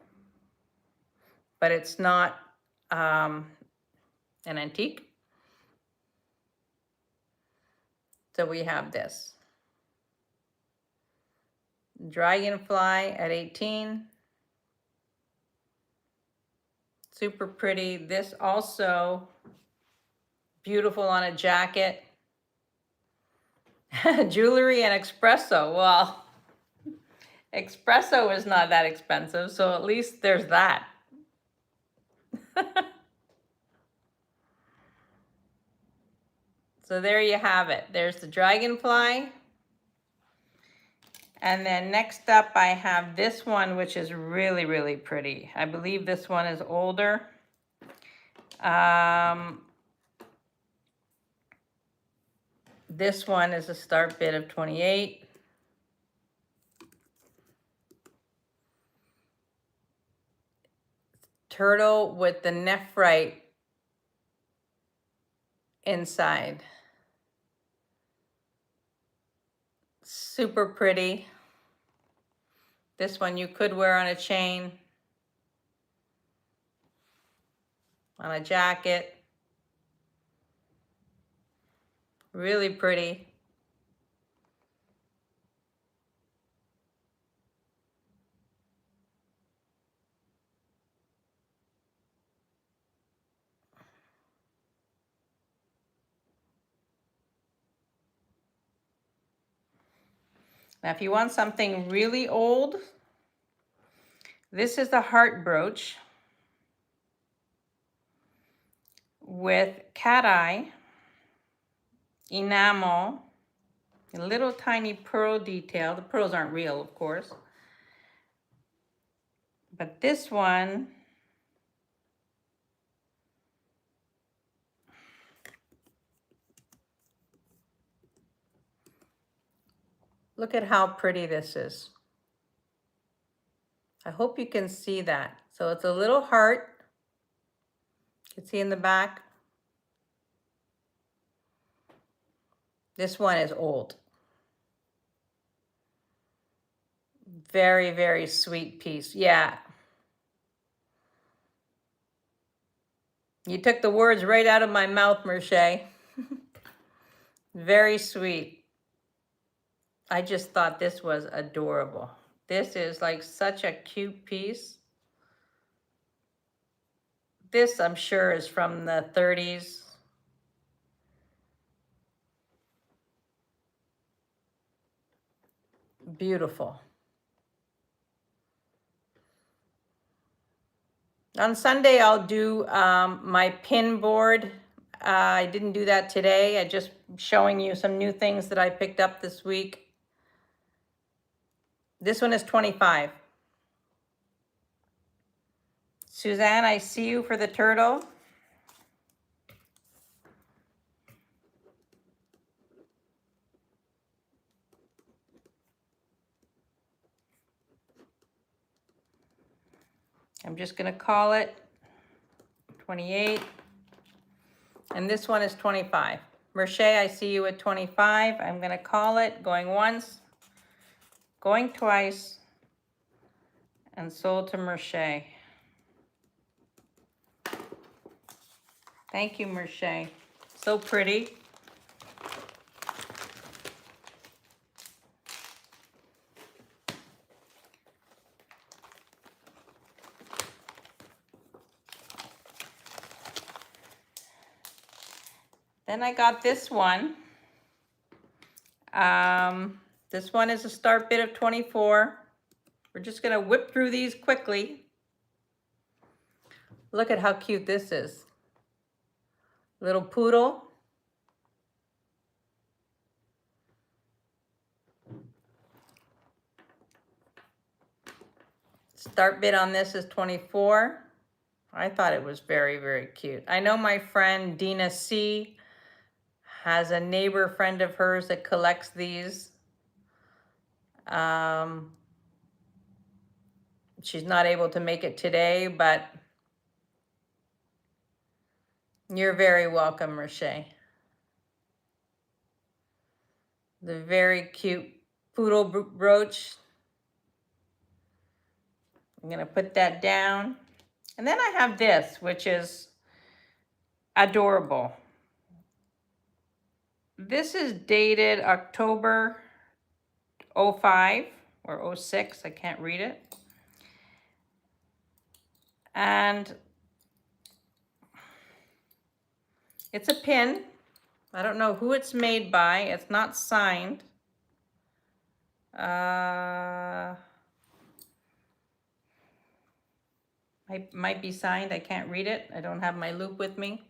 but it's not an antique. So we have this. Dragonfly at 18. Super pretty. This also beautiful on a jacket. Jewelry and espresso. Well, espresso is not that expensive, so at least there's that. So there you have it. There's the dragonfly. And then next up, I have this one, which is really, really pretty. I believe this one is older. This one is a start bid of 28. Turtle with the nephrite inside. Super pretty. This one you could wear on a chain, on a jacket. Really pretty. Now, if you want something really old, this is the heart brooch with cat eye, enamel, a little tiny pearl detail. The pearls aren't real, of course. But this one, look at how pretty this is. I hope you can see that. So it's a little heart. You can see in the back. This one is old. Very, very sweet piece. Yeah. You took the words right out of my mouth, Merche. Very sweet. I just thought this was adorable. This is like such a cute piece. This, I'm sure, is from the 30s. Beautiful. On Sunday, I'll do my pin board. I didn't do that today. I just showing you some new things that I picked up this week. This one is 25. Suzanne, I see you for the turtle. I'm just going to call it 28. And this one is 25. Merche, I see you at 25. I'm going to call it, going once, going twice, and sold to Merche. Thank you, Merche. So pretty. Then I got this one. This one is a start bid of 24. We're just gonna whip through these quickly. Look at how cute this is. Little poodle. Start bid on this is 24. I thought it was very, very cute. I know my friend Dina C has a neighbor friend of hers that collects these. She's not able to make it today, but you're very welcome, Merche. The very cute poodle brooch. I'm gonna put that down. And then I have this, which is adorable. This is dated October 05 or 06, I can't read it. And it's a pin. I don't know who it's made by. It's not signed. Might be signed. I can't read it. I don't have my loop with me.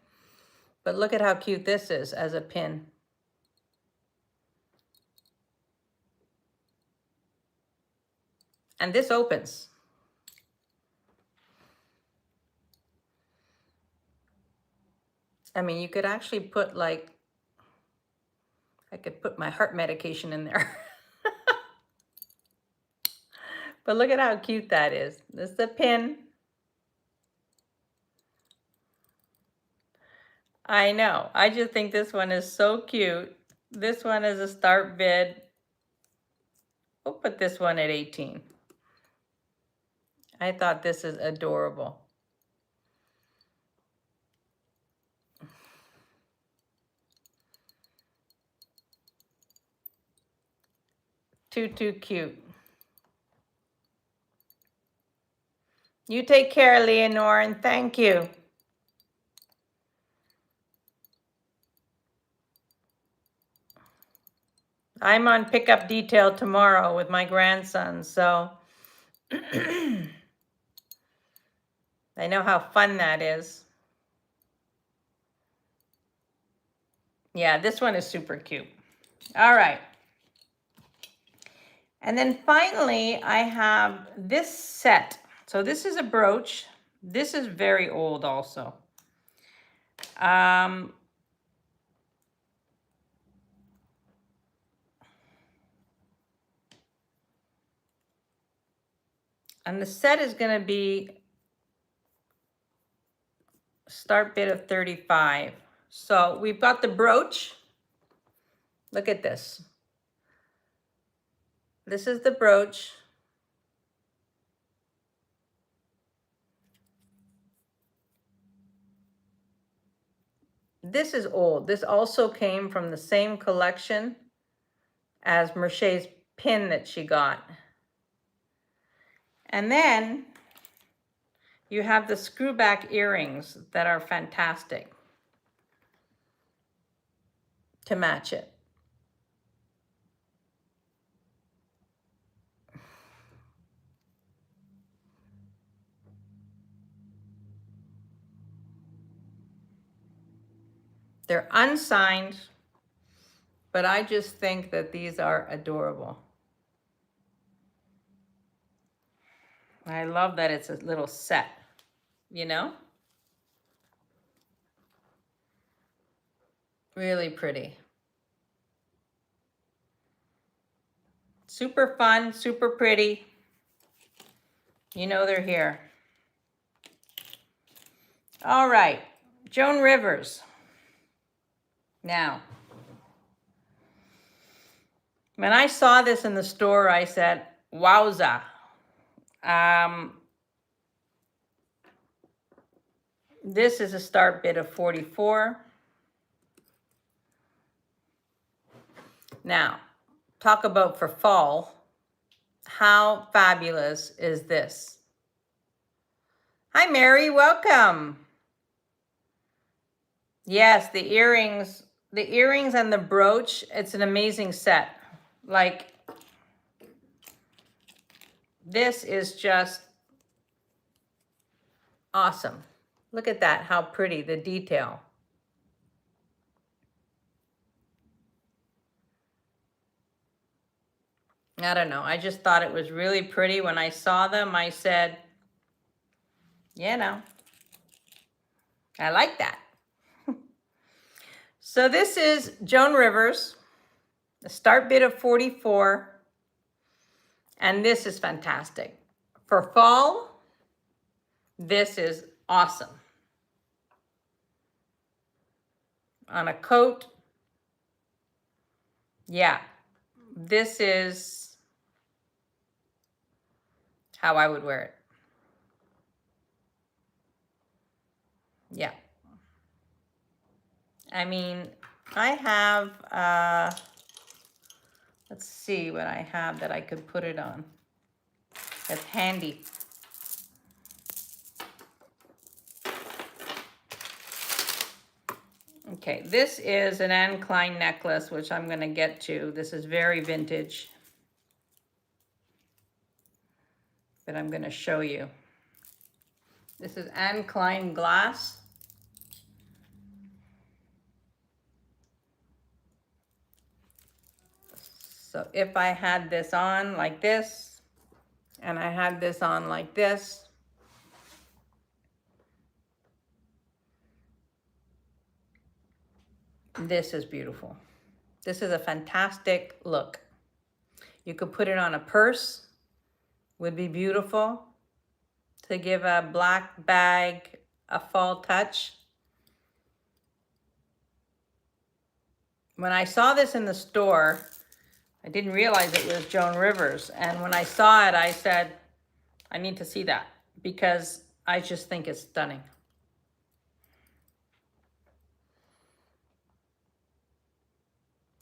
But look at how cute this is as a pin. And this opens. I mean, you could actually put like, I could put my heart medication in there. But look at how cute that is. This is the pin. I know. I just think this one is so cute. This one is a start bid. We'll put this one at 18. I thought this is adorable. Too cute. You take care, Leonore, and thank you. I'm on pickup detail tomorrow with my grandson, so I know how fun that is. Yeah, this one is super cute. All right. And then finally, I have this set. So this is a brooch. This is very old also. And the set is going to be start bid of 35. So we've got the brooch. Look at this. This is the brooch. This is old. This also came from the same collection as Merché's pin that she got. And then you have the screw back earrings that are fantastic to match it. They're unsigned, but I just think that these are adorable. I love that it's a little set, you know? Really pretty. Super fun, super pretty. You know they're here. All right, Joan Rivers. Now, when I saw this in the store, I said, wowza. This is a start bid of 44. Now, talk about for fall. How fabulous is this? Hi, Mary, welcome. Yes, the earrings and the brooch, it's an amazing set. Like, this is just awesome. Look at that, how pretty, the detail. I don't know, I just thought it was really pretty. When I saw them, I said, you know, I like that. So this is Joan Rivers, the start bid of 44, and this is fantastic. For fall, this is awesome. On a coat, yeah, this is how I would wear it. Yeah. I mean, I have, let's see what I have that I could put it on. That's handy. Okay, this is an Anne Klein necklace, which I'm going to get to. This is very vintage, but I'm going to show you. This is Anne Klein glass. So if I had this on like this, And I had this on like this. This is beautiful. This is a fantastic look. You could put it on a purse, would be beautiful to give a black bag a fall touch. When I saw this in the store, I didn't realize it was Joan Rivers. And when I saw it, I said, I need to see that because I just think it's stunning.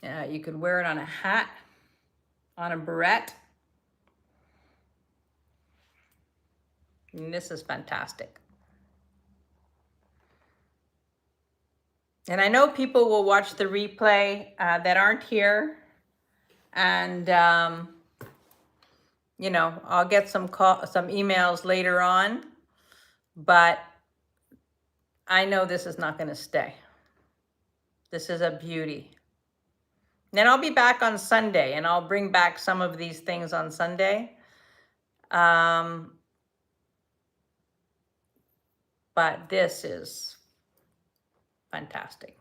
Yeah, you could wear it on a hat, on a beret. And this is fantastic. And I know people will watch the replay that aren't here. And, you know, I'll get some emails later on. But I know this is not going to stay. This is a beauty. Then I'll be back on Sunday, and I'll bring back some of these things on Sunday. But this is fantastic.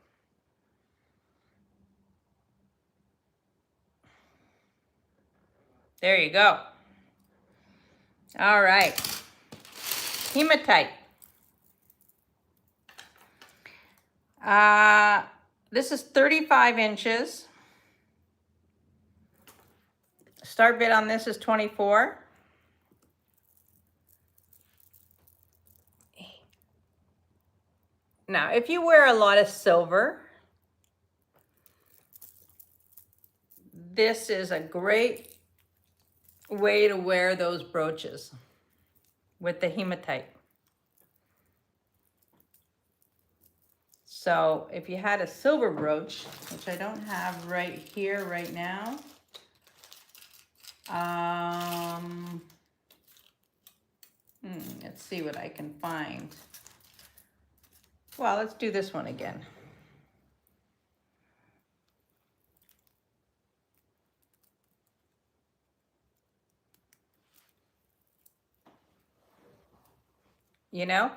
There you go. All right. Hematite. This is 35 inches. Start bid on this is 24. Now, if you wear a lot of silver, this is a great way to wear those brooches with the hematite. So if you had a silver brooch, which I don't have right here right now, let's see what I can find. Well, let's do this one again. You know,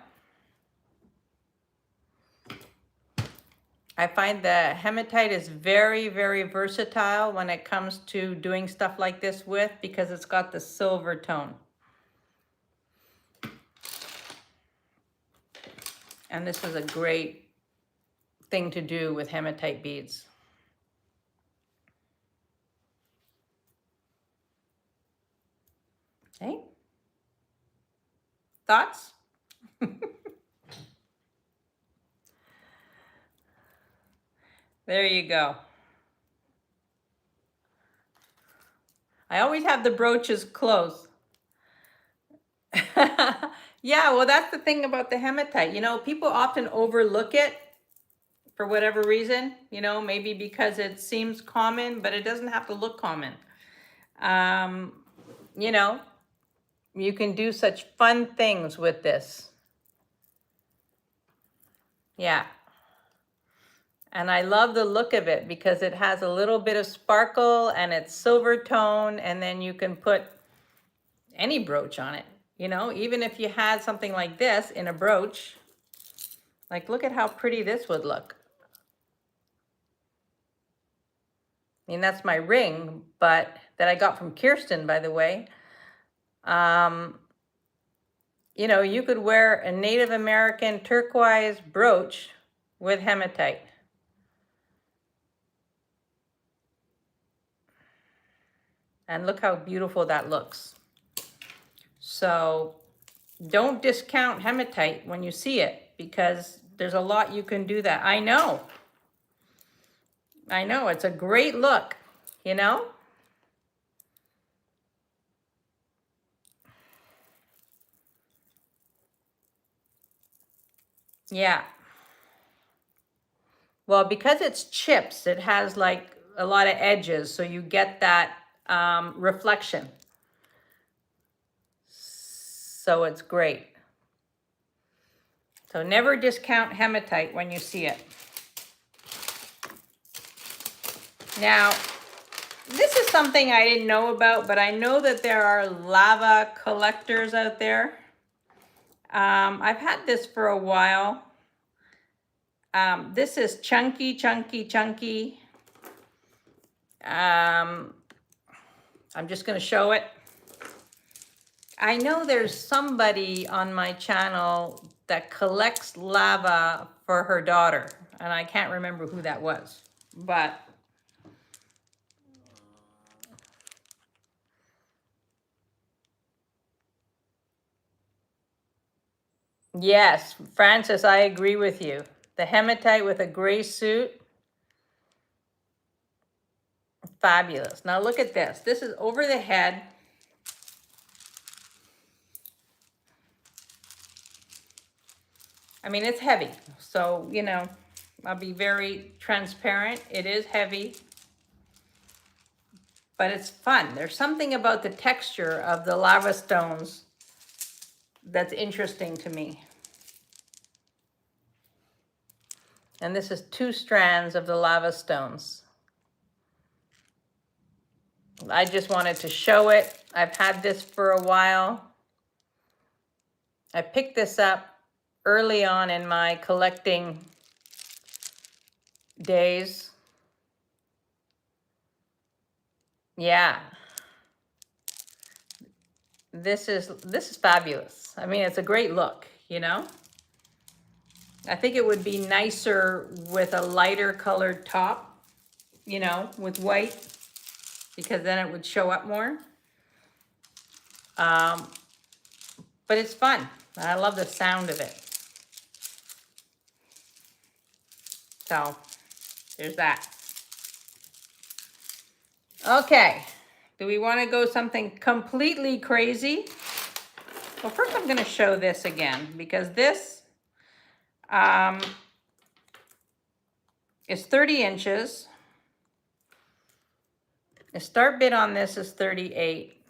I find the hematite is very, very versatile when it comes to doing stuff like this with, because it's got the silver tone. And this is a great thing to do with hematite beads. Okay. Thoughts? There you go. I always have the brooches close. Yeah, well, that's the thing about the hematite. You know, people often overlook it for whatever reason, you know, maybe because it seems common, but it doesn't have to look common. You know, you can do such fun things with this. Yeah. And I love the look of it because it has a little bit of sparkle and it's silver tone, and then you can put any brooch on it. You know, even if you had something like this in a brooch, like look at how pretty this would look. I mean, that's my ring, but that I got from Kirsten, by the way. You know, you could wear a Native American turquoise brooch with hematite. And look how beautiful that looks. So don't discount hematite when you see it, because there's a lot you can do that. I know, it's a great look, you know? Yeah. Well, because it's chips, it has like a lot of edges, so you get that reflection. So it's great. So never discount hematite when you see it. Now, This is something I didn't know about, but I know that there are lava collectors out there. I've had this for a while. This is chunky, chunky, chunky. I'm just going to show it. I know there's somebody on my channel that collects lava for her daughter, and I can't remember who that was, but yes, Francis, I agree with you. The hematite with a gray suit, fabulous. Now look at this. This is over the head. I mean, it's heavy, so, you know, I'll be very transparent. It is heavy, but it's fun. There's something about the texture of the lava stones that's interesting to me. And this is 2 strands of the lava stones. I just wanted to show it. I've had this for a while. I picked this up early on in my collecting days. Yeah. This is fabulous. I mean, it's a great look, you know? I think it would be nicer with a lighter colored top, you know, with white, because then it would show up more. But it's fun. I love the sound of it. So there's that. Okay, do we want to go something completely crazy? Well, first I'm going to show this again, because this is 30 inches. The start bid on this is 38.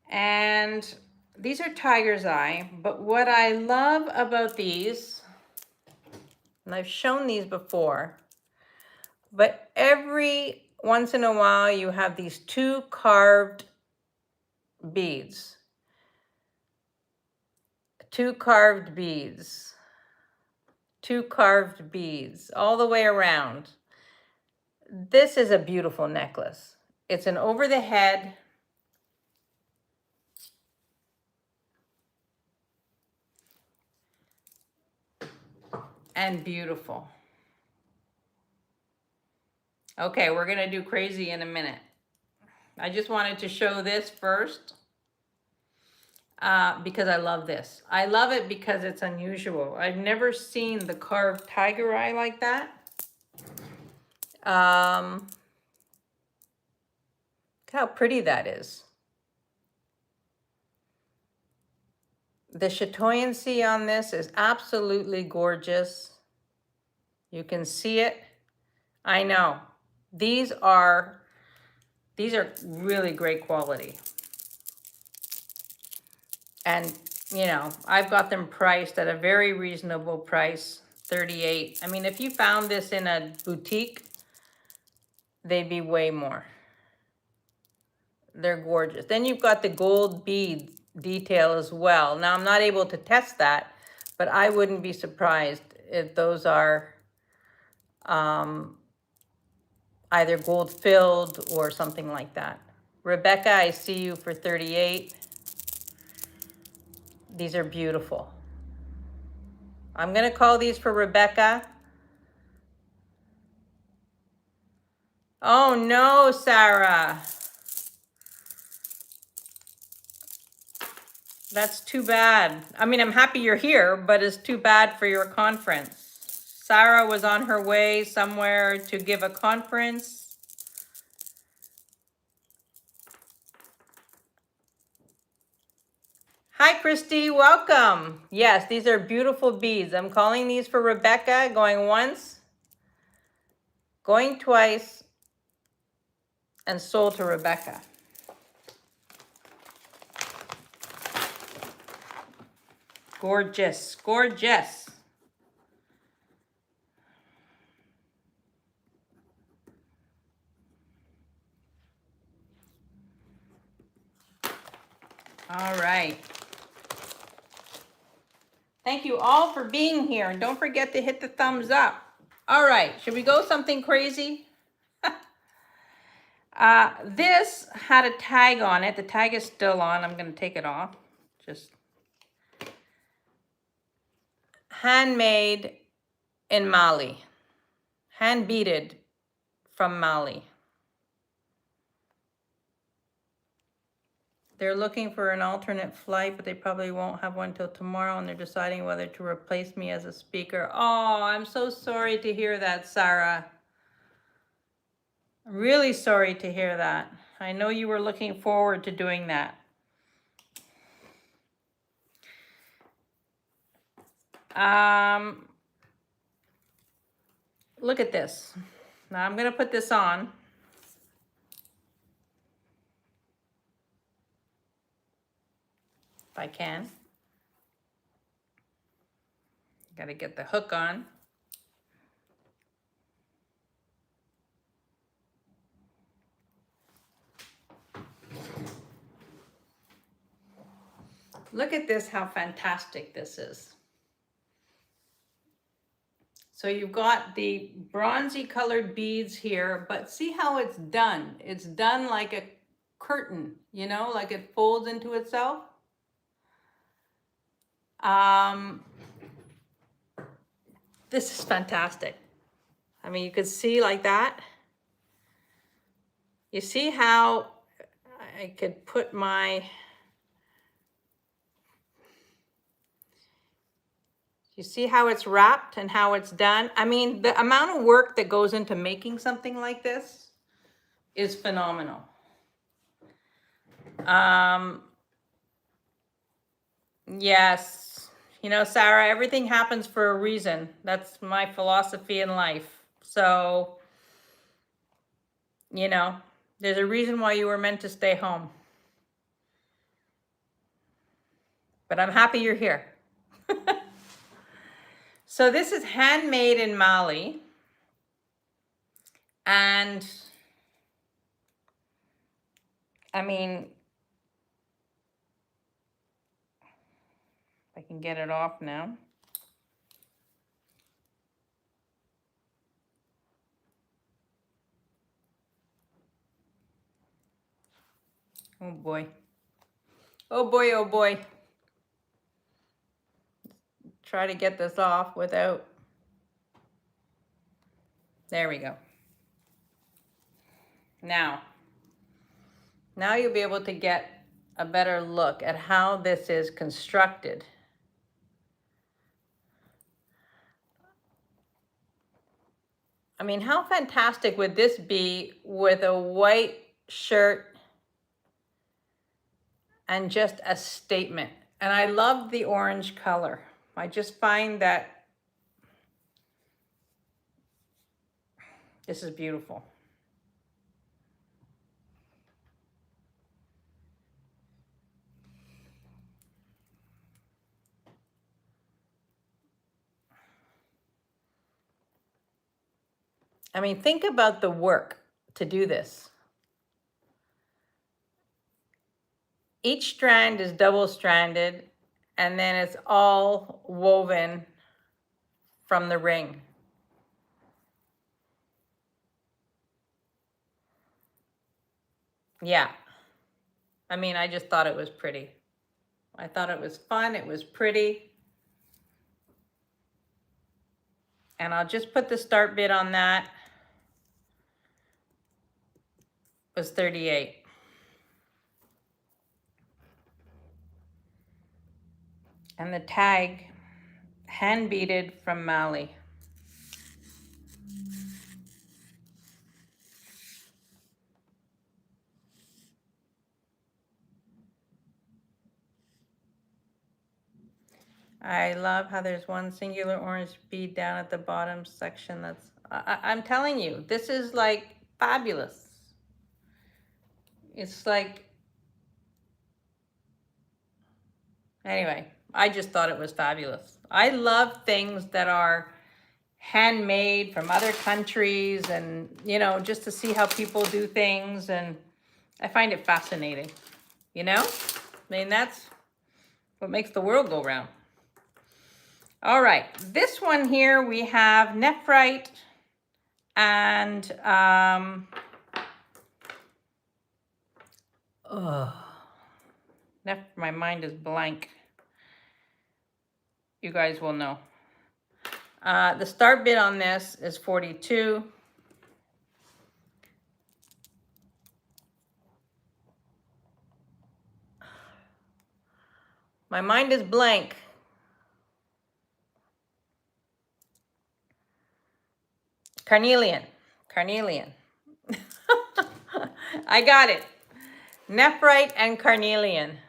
And these are Tiger's Eye, but what I love about these, and I've shown these before, but every once in a while you have these 2 carved beads. 2 carved beads. 2 carved beads all the way around. This is a beautiful necklace. It's an over the head. And beautiful. Okay, we're gonna do crazy in a minute. I just wanted to show this first because I love this. I love it because it's unusual. I've never seen the carved tiger eye like that. Look how pretty that is. The chatoyancy on this is absolutely gorgeous. You can see it. I know. These are really great quality. And, you know, I've got them priced at a very reasonable price, 38. I mean, if you found this in a boutique, they'd be way more. They're gorgeous. Then you've got the gold bead detail as well. Now, I'm not able to test that, but I wouldn't be surprised if those are either gold filled or something like that. Rebecca, I see you for 38. These are beautiful. I'm going to call these for Rebecca. Oh no, Sarah. That's too bad. I mean, I'm happy you're here, but it's too bad for your conference. Sarah was on her way somewhere to give a conference. Hi, Christy, welcome. Yes, these are beautiful beads. I'm calling these for Rebecca, going once, going twice, and sold to Rebecca. Gorgeous, gorgeous. Thank you all for being here. And don't forget to hit the thumbs up. All right, should we go something crazy? This had a tag on it. The tag is still on. I'm going to take it off. Just handmade in Mali. Hand beaded from Mali. They're looking for an alternate flight, but they probably won't have one till tomorrow, and they're deciding whether to replace me as a speaker. Oh, I'm so sorry to hear that, Sarah. I'm really sorry to hear that. I know you were looking forward to doing that. Look at this. Now I'm going to put this on. If I can. Got to get the hook on. Look at this, how fantastic this is. So you've got the bronzy colored beads here, but see how it's done. It's done like a curtain, you know, like it folds into itself. This is fantastic. I mean, you could see like that. You see how I could put my, you see how it's wrapped and how it's done? I mean, the amount of work that goes into making something like this is phenomenal. Yes, you know, Sarah, everything happens for a reason. That's my philosophy in life. So, you know, there's a reason why you were meant to stay home. But I'm happy you're here. So this is handmade in Mali. And I mean, I can get it off now. Oh boy. Oh boy, oh boy. Try to get this off without. There we go. Now you'll be able to get a better look at how this is constructed. I mean, how fantastic would this be with a white shirt and just a statement? And I love the orange color. I just find that this is beautiful. I mean, think about the work to do this. Each strand is double-stranded, and then it's all woven from the ring. Yeah. I mean, I just thought it was pretty. I thought it was fun. It was pretty. And I'll just put the start bid on that. It was 38. And the tag, hand beaded from Mali. I love how there's one singular orange bead down at the bottom section. That's, I'm telling you, this is like fabulous. It's like, anyway, I just thought it was fabulous. I love things that are handmade from other countries, and, you know, just to see how people do things. And I find it fascinating, you know? I mean, that's what makes the world go round. All right, this one here we have nephrite and my mind is blank. You guys will know. The start bid on this is 42. My mind is blank. Carnelian. I got it. Nephrite and carnelian.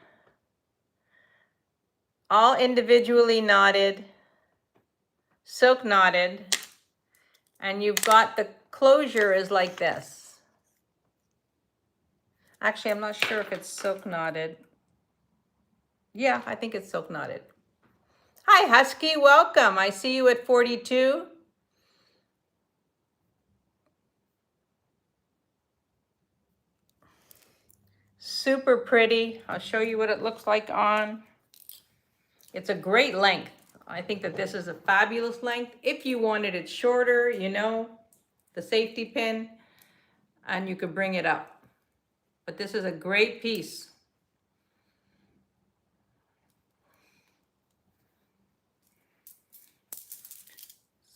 All individually knotted, silk knotted, and you've got the closure is like this. Actually, I'm not sure if it's silk knotted. Yeah, I think it's silk knotted. Hi, Husky, welcome. I see you at 42. Super pretty. I'll show you what it looks like on. It's a great length. I think that this is a fabulous length. If you wanted it shorter, you know, the safety pin, and you could bring it up. But this is a great piece.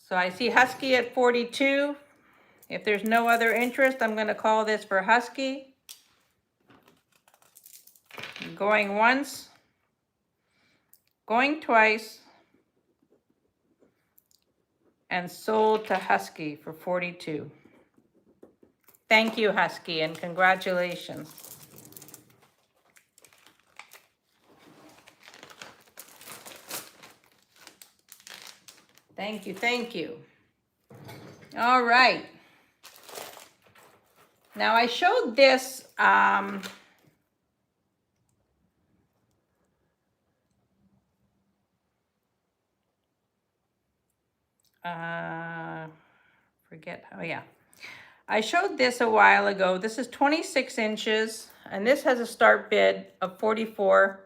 So I see Husky at 42. If there's no other interest, I'm gonna call this for Husky. Going once, going twice, and sold to Husky for 42. Thank you, Husky, and congratulations. Thank you, thank you. All right. Now I showed this, oh yeah. I showed this a while ago. This is 26 inches, and this has a start bid of 44.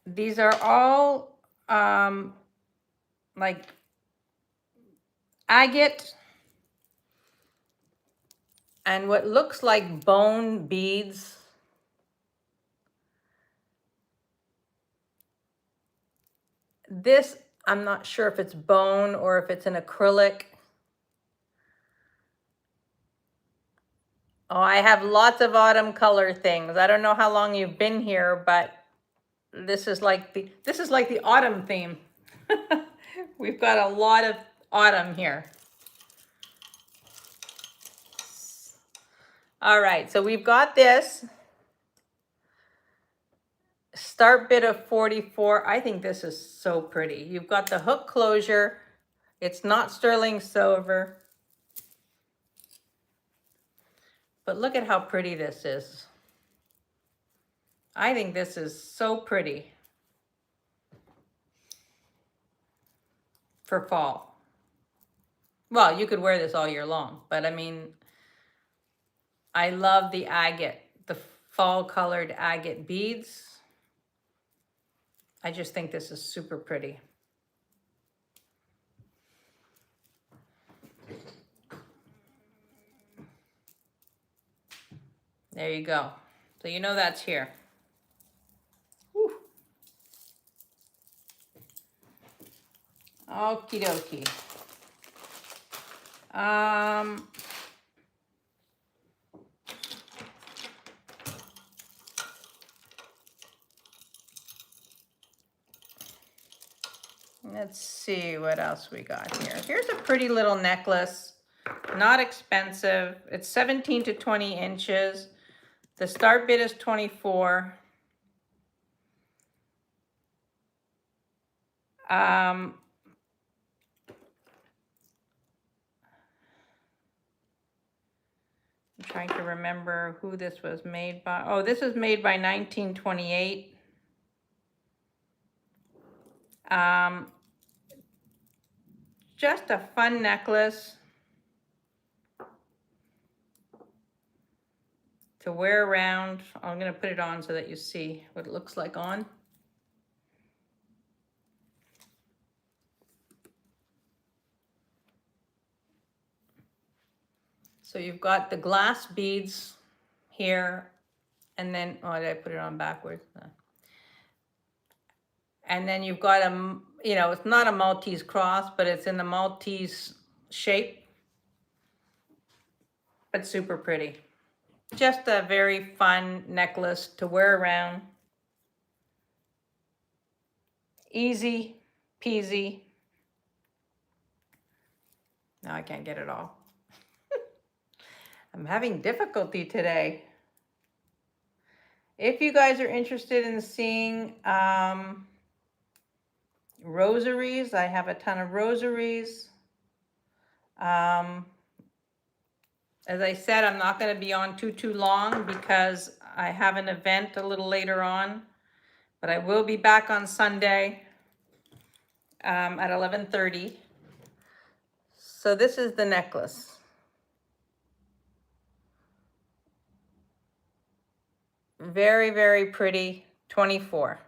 These are all like agate and what looks like bone beads. This, I'm not sure if it's bone or if it's an acrylic. Oh, I have lots of autumn color things. I don't know how long you've been here, but this is like the autumn theme. We've got a lot of autumn here. All right, so we've got this start bid of 44. I think this is so pretty. You've got the hook closure. It's not sterling silver. But look at how pretty this is. I think this is so pretty for fall. Well, you could wear this all year long, but I mean, I love the agate, the fall colored agate beads. I just think this is super pretty. There you go. So you know that's here. Whew. Okie dokie. Let's see what else we got here. Here's a pretty little necklace, not expensive. It's 17 to 20 inches. The start bid is 24. I'm trying to remember who this was made by. Oh, this was made by 1928. Just a fun necklace. to wear around. I'm going to put it on so that you see what it looks like on. So you've got the glass beads here, and then, oh, did I put it on backwards? And then you've got a, you know, it's not a Maltese cross, but it's in the Maltese shape, but super pretty. Just a very fun necklace to wear around. Easy peasy. Now I can't get it all. I'm having difficulty today. If you guys are interested in seeing rosaries, I have a ton of rosaries. As I said, I'm not going to be on too long because I have an event a little later on, but I will be back on Sunday at 11:30. So this is the necklace. Very, very pretty, 24.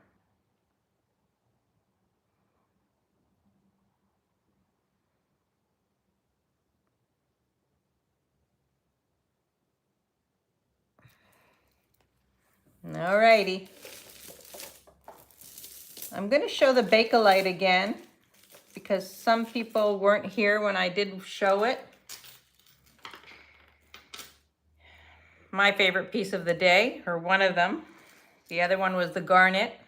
Alrighty. I'm going to show the Bakelite again because some people weren't here when I did show it. My favorite piece of the day, or one of them. The other one was the garnet.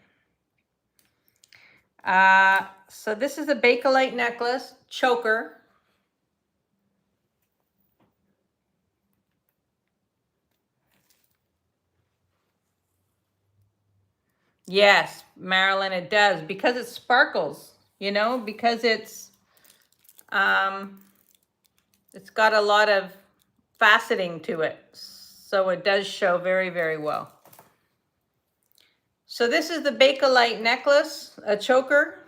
So this is a Bakelite necklace, choker. Yes, Marilyn, it does, because it sparkles, you know, because it's got a lot of faceting to it. So it does show very, very well. So this is the Bakelite necklace, a choker.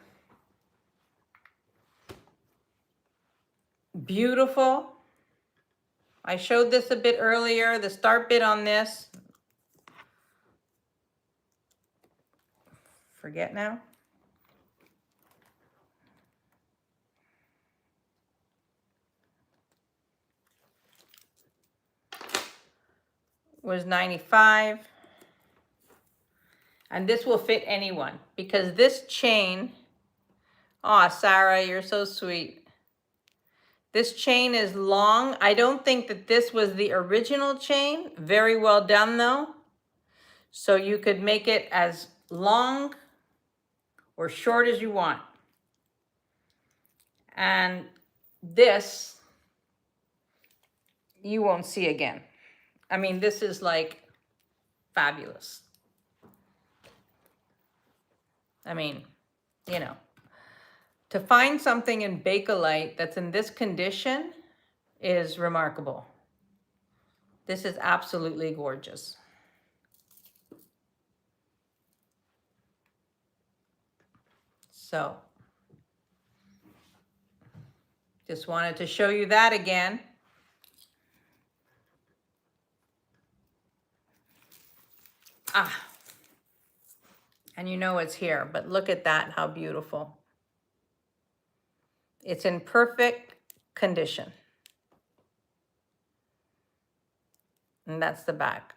Beautiful. I showed this a bit earlier, the start bit on this. Forget now. Was 95. And this will fit anyone because this chain, oh, Sarah, you're so sweet. This chain is long. I don't think that this was the original chain. Very well done though. So you could make it as long or short as you want. And this, you won't see again. I mean, this is like fabulous. I mean, you know, to find something in Bakelite that's in this condition is remarkable. This is absolutely gorgeous. So, just wanted to show you that again. And you know it's here, but look at that, how beautiful. It's in perfect condition. And that's the back.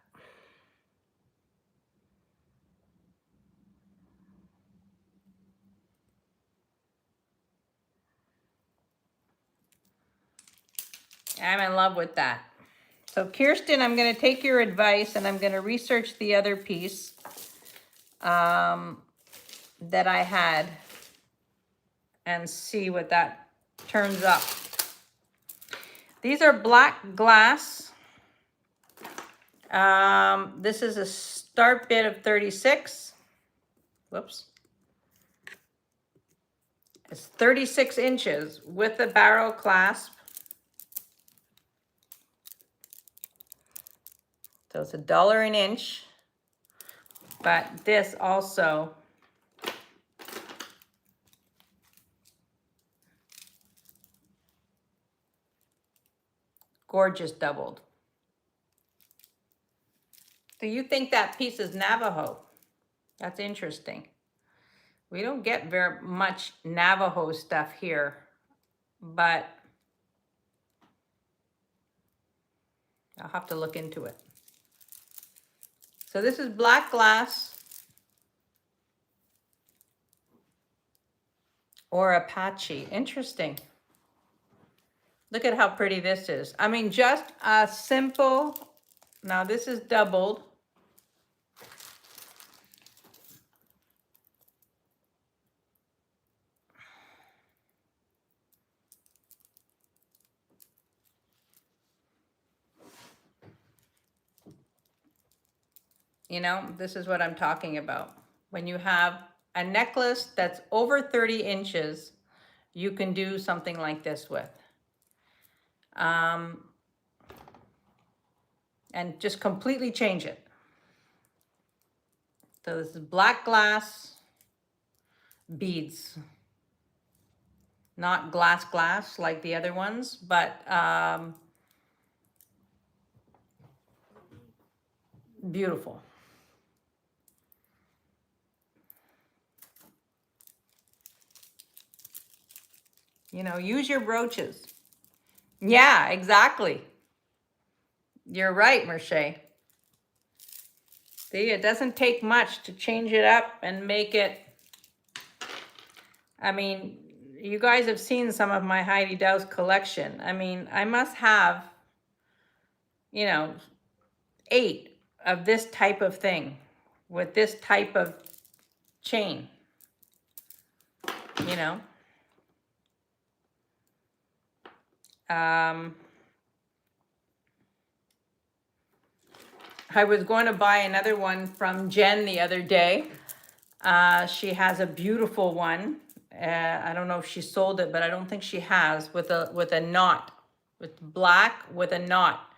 I'm in love with that. So Kirsten, I'm going to take your advice and I'm going to research the other piece that I had and see what that turns up. These are black glass. This is a start bit of 36. Whoops. It's 36 inches with a barrel clasp. So it's $1 an inch, but this also gorgeous doubled. Do you think that piece is Navajo? That's interesting. We don't get very much Navajo stuff here, but I'll have to look into it. So this is black glass or Apache. Interesting. Look at how pretty this is. I mean, just a simple, now this is doubled. You know, this is what I'm talking about. When you have a necklace that's over 30 inches, you can do something like this with. And just completely change it. So this is black glass beads. Not glass like the other ones, but beautiful. You know, use your brooches. Yeah, exactly. You're right, Merche. See, it doesn't take much to change it up and make it. I mean, you guys have seen some of my Heidi Daus collection. I mean, I must have, you know, 8 of this type of thing with this type of chain, you know. I was going to buy another one from Jen the other day. She has a beautiful one. I don't know if she sold it, but I don't think she has, with a knot, with black with a knot.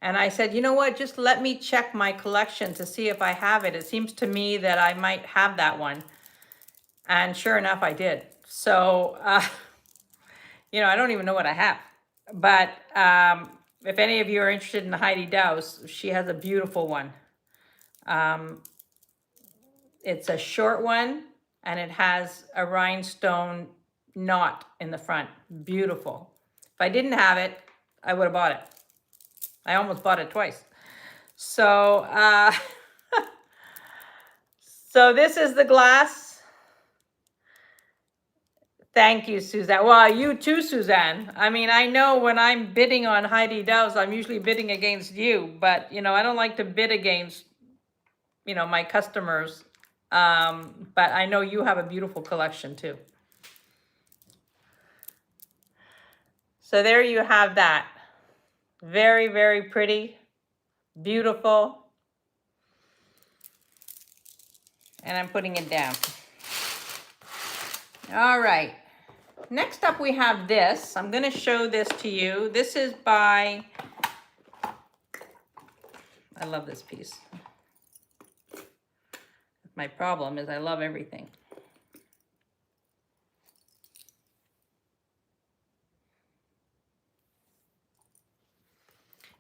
And I said, you know what, just let me check my collection to see if I have it. It seems to me that I might have that one. And sure enough, I did. So, you know, I don't even know what I have. But if any of you are interested in Heidi Daus, she has a beautiful one. It's a short one, and it has a rhinestone knot in the front. Beautiful. If I didn't have it, I would have bought it. I almost bought it twice. So, so this is the glass. Thank you, Suzanne. Well, you too, Suzanne. I mean, I know when I'm bidding on Heidi Daus, I'm usually bidding against you, but, you know, I don't like to bid against, you know, my customers. But I know you have a beautiful collection too. So there you have that. Very, very pretty, beautiful. And I'm putting it down. All right. Next up we have this. I'm going to show this to you. This is by, I love this piece. My problem is I love everything.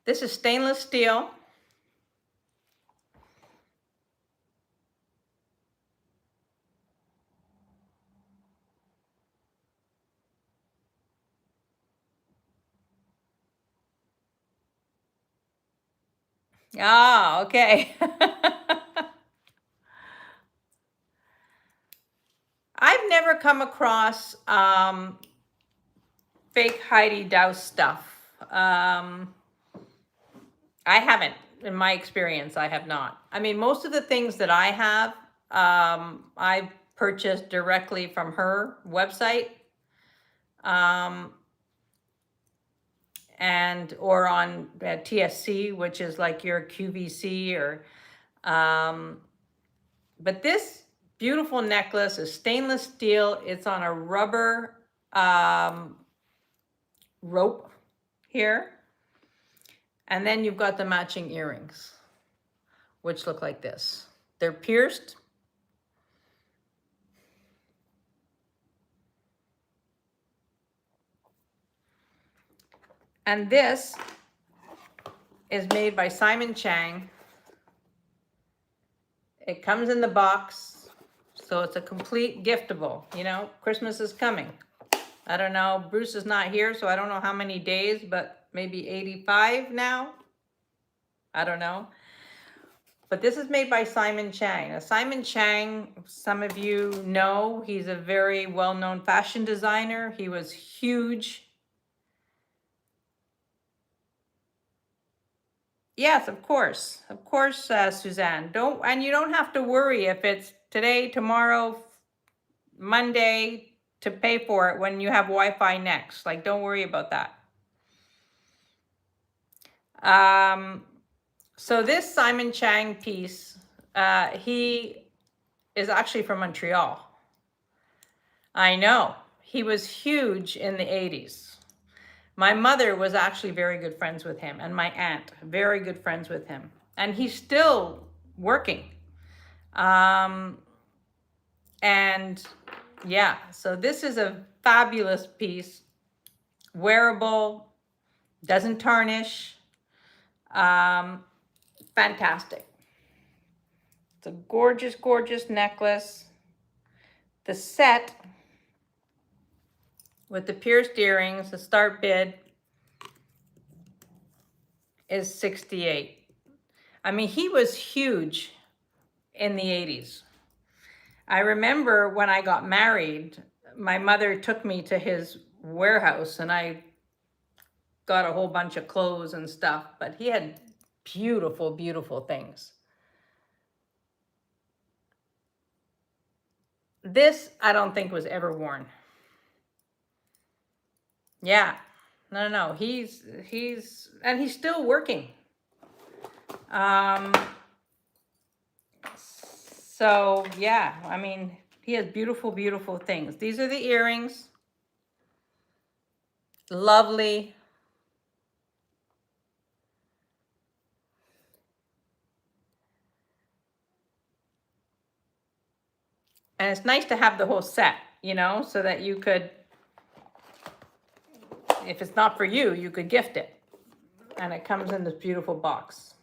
This is stainless steel. Ah, okay. I've never come across fake Heidi Daus stuff. I haven't, in my experience, I have not. I mean, most of the things that I have, I purchased directly from her website, and or on TSC, which is like your QVC, or but this beautiful necklace is stainless steel. It's on a rubber rope here. And then you've got the matching earrings, which look like this. They're pierced. And this is made by Simon Chang. It comes in the box, so it's a complete giftable. You know, Christmas is coming. I don't know, Bruce is not here, so I don't know how many days, but maybe 85 now. I don't know. But this is made by Simon Chang. Now, Simon Chang, some of you know, he's a very well-known fashion designer. He was huge. Yes, of course, Suzanne. And you don't have to worry if it's today, tomorrow, Monday to pay for it when you have Wi-Fi next. Like, don't worry about that. So this Simon Chang piece, he is actually from Montreal. I know. He was huge in the 80s. My mother was actually very good friends with him, and my aunt, very good friends with him. And he's still working. And yeah, so this is a fabulous piece, wearable, doesn't tarnish, fantastic. It's a gorgeous, gorgeous necklace. The set with the pierced earrings, the start bid is $68. I mean, he was huge in the 80s. I remember when I got married, my mother took me to his warehouse and I got a whole bunch of clothes and stuff, but he had beautiful, beautiful things. This, I don't think was ever worn. Yeah, no, he's still working. So yeah, I mean, he has beautiful, beautiful things. These are the earrings. Lovely. And it's nice to have the whole set, you know, so that you could, if it's not for you, you could gift it. And it comes in this beautiful box.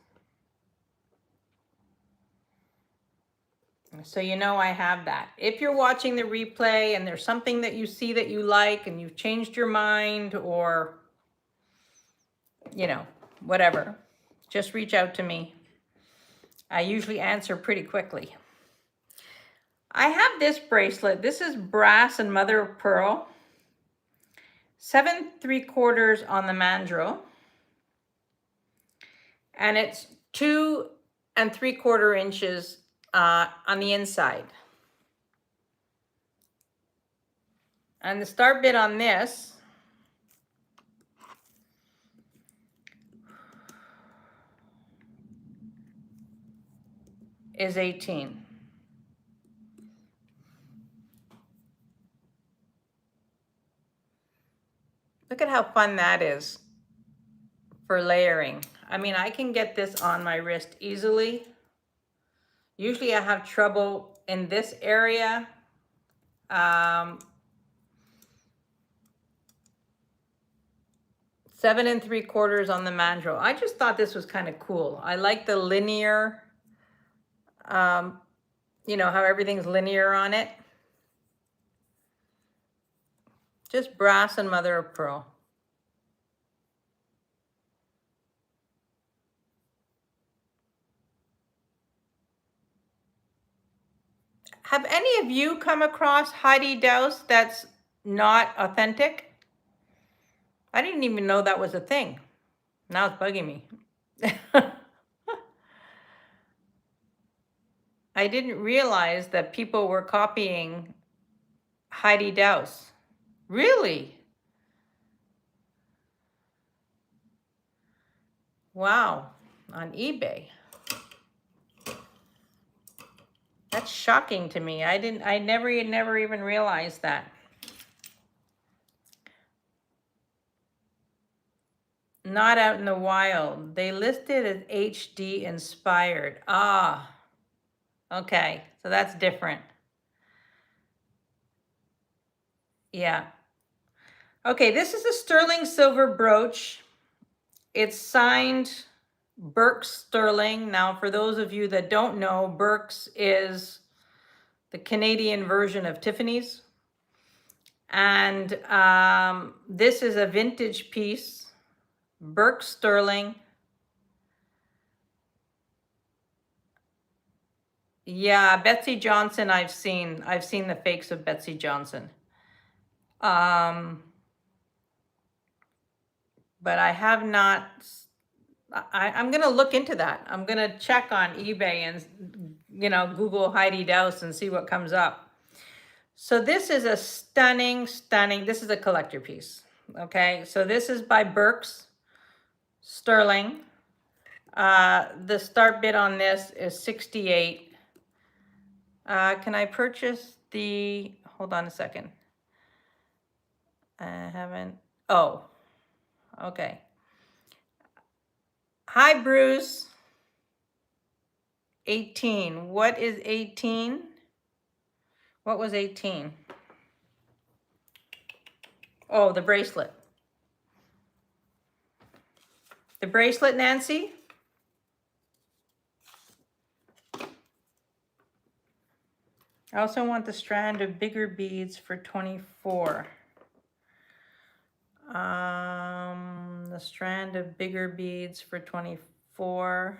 So you know I have that. If you're watching the replay and there's something that you see that you like and you've changed your mind or, you know, whatever, just reach out to me. I usually answer pretty quickly. I have this bracelet. This is brass and mother of pearl. 7 3/4 on the mandrel. And it's 2 3/4 inches on the inside. And the start bid on this is 18. Look at how fun that is for layering. I mean, I can get this on my wrist easily. Usually I have trouble in this area. 7 3/4 on the mandrel. I just thought this was kind of cool. I like the linear, you know, how everything's linear on it. Just brass and mother of pearl. Have any of you come across Heidi Daus that's not authentic? I didn't even know that was a thing. Now it's bugging me. I didn't realize that people were copying Heidi Daus. Really? Wow, on eBay. That's shocking to me. I never even realized that. Not out in the wild. They listed as HD inspired. Ah, okay, so that's different. Yeah. Okay, this is a sterling silver brooch. It's signed Burke's Sterling. Now, for those of you that don't know, Burke's is the Canadian version of Tiffany's. And this is a vintage piece, Burke's Sterling. Yeah, Betsey Johnson, I've seen the fakes of Betsey Johnson. But I have not, I'm gonna look into that. I'm gonna check on eBay and, you know, Google Heidi Daus and see what comes up. So this is a stunning, this is a collector piece. Okay, so this is by Burke's Sterling. The start bid on this is 68. Can I purchase the, hold on a second. I haven't, oh, okay. Hi, Bruce. 18, what is 18? What was 18? Oh, the bracelet. The bracelet, Nancy? I also want the strand of bigger beads for 24. The strand of bigger beads for 24.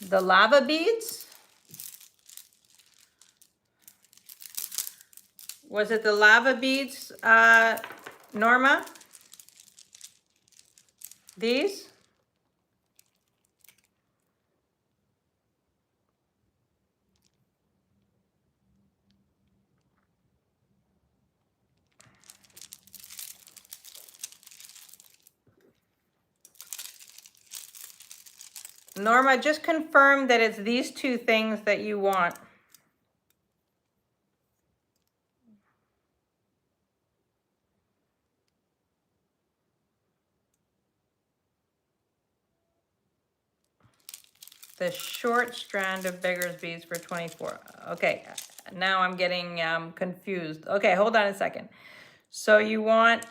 The lava beads? Was it the lava beads, Norma? These? Norma, just confirm that it's these two things that you want. The short strand of beggar's beads for 24. Okay, now I'm getting confused. Okay, hold on a second. So you want,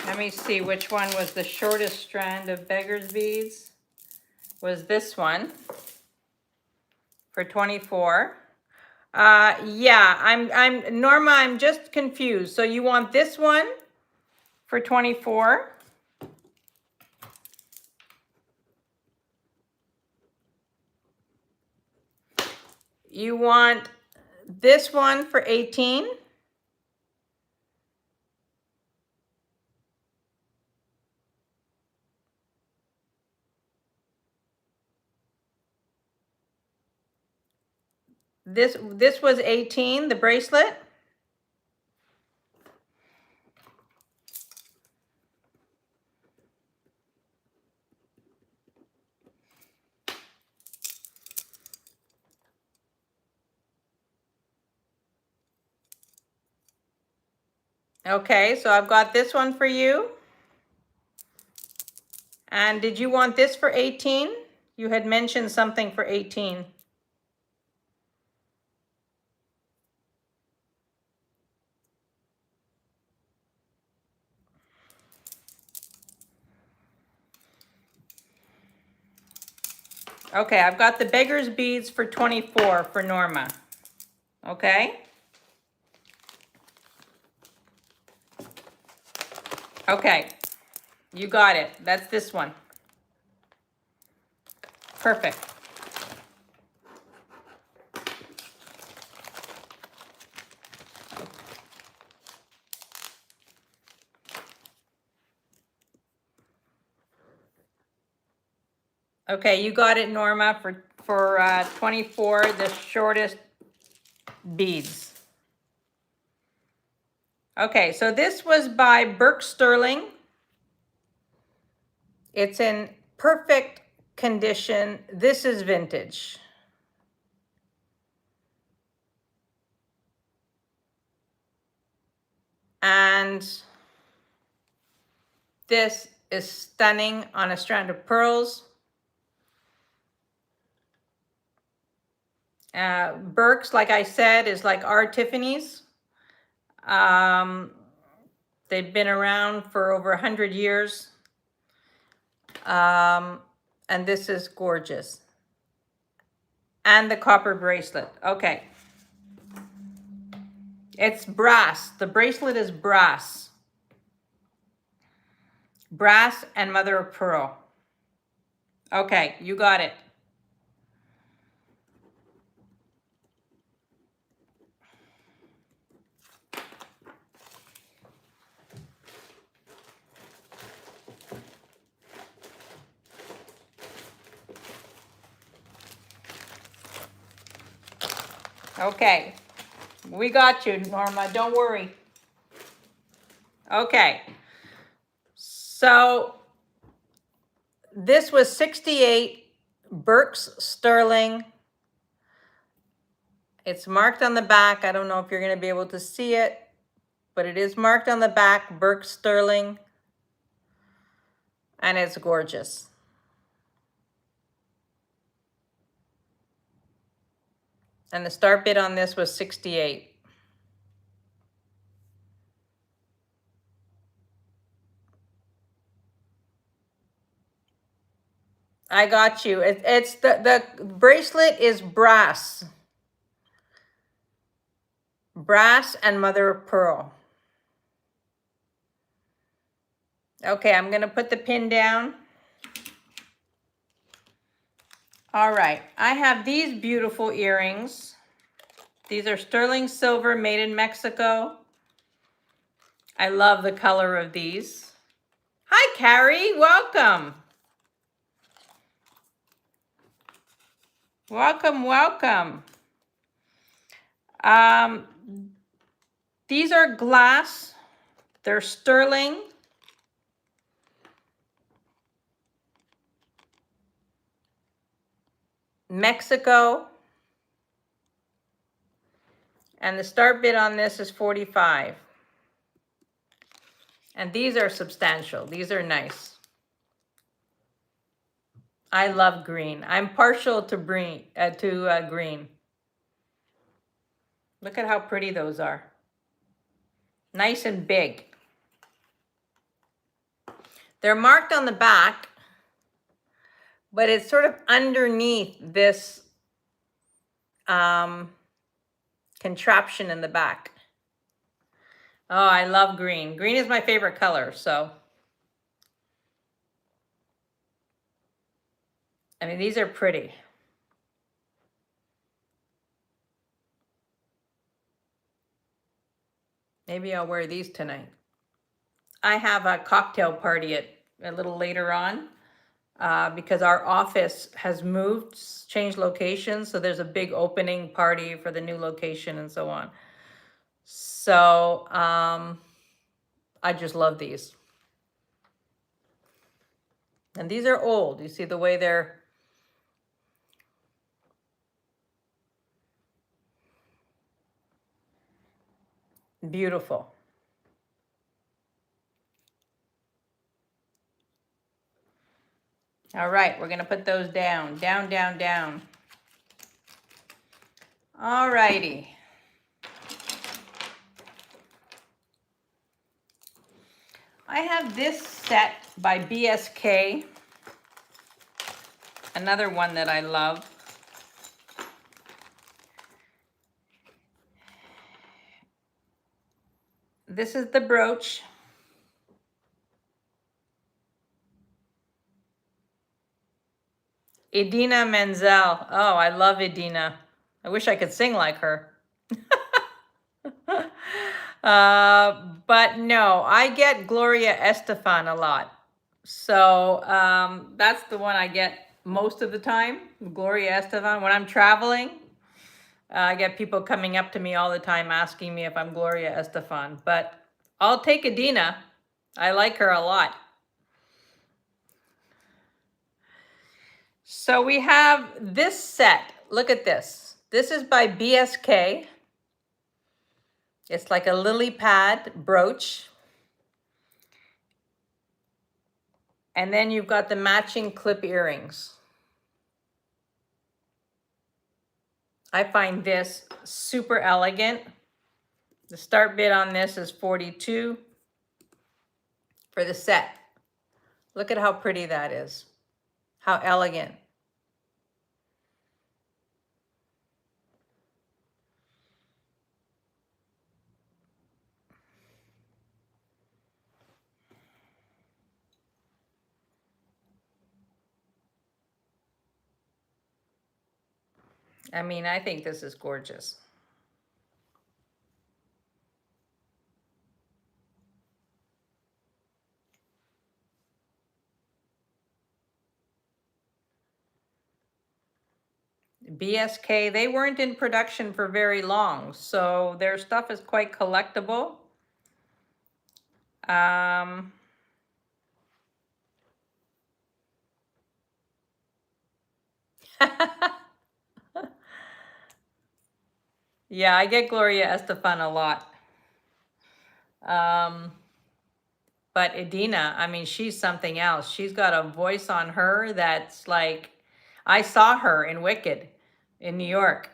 let me see, which one was the shortest strand of beggar's beads? Was this one for 24. Yeah, I'm Norma, I'm just confused. So you want this one for 24? You want this one for 18? This was 18, the bracelet? Okay, so I've got this one for you. And did you want this for 18? You had mentioned something for 18. Okay, I've got the beggar's beads for 24 for Norma. Okay? Okay, you got it. That's this one. Perfect. Okay, you got it, Norma, for 24, the shortest beads. Okay, so this was by Burke Sterling. It's in perfect condition. This is vintage. And this is stunning on a strand of pearls. Burke's, like I said, is like our Tiffany's. They've been around for over 100 years. And this is gorgeous. And the copper bracelet. Okay. It's brass. The bracelet is brass. Brass and mother of pearl. Okay, you got it. Okay, we got you, Norma. Don't worry. Okay, so this was 68 Burke's sterling. It's marked on the back. I don't know if you're going to be able to see it, but it is marked on the back, Burke's sterling, and it's gorgeous. And the start bid on this was 68. I got you. It's the bracelet is brass. Brass and mother of pearl. Okay, I'm going to put the pin down. All right, I have these beautiful earrings. These are sterling silver made in Mexico. I love the color of these. Hi, Carrie, welcome. Welcome, welcome. These are glass. They're sterling. Mexico. And the start bid on this is 45. And these are substantial. These are nice. I love green. I'm partial to green. Look at how pretty those are. Nice and big. They're marked on the back, but it's sort of underneath this contraption in the back. Oh, I love green. Green is my favorite color, so. I mean, these are pretty. Maybe I'll wear these tonight. I have a cocktail party a little later on because our office has moved, changed locations. So there's a big opening party for the new location and so on. So I just love these. And these are old. You see the way they're beautiful. All right, we're gonna put those down, down, down, down. All righty. I have this set by BSK, another one that I love. This is the brooch. Idina Menzel. Oh, I love Idina. I wish I could sing like her. But no, I get Gloria Estefan a lot. So that's the one I get most of the time, Gloria Estefan. When I'm traveling, I get people coming up to me all the time asking me if I'm Gloria Estefan. But I'll take Idina. I like her a lot. So we have this set. Look at this. This is by BSK. It's like a lily pad brooch. And then you've got the matching clip earrings. I find this super elegant. The start bid on this is $42 for the set. Look at how pretty that is. How elegant. I mean, I think this is gorgeous. BSK, they weren't in production for very long, so their stuff is quite collectible. Yeah, I get Gloria Estefan a lot. But Idina, I mean, she's something else. She's got a voice on her that's like, I saw her in Wicked in New York,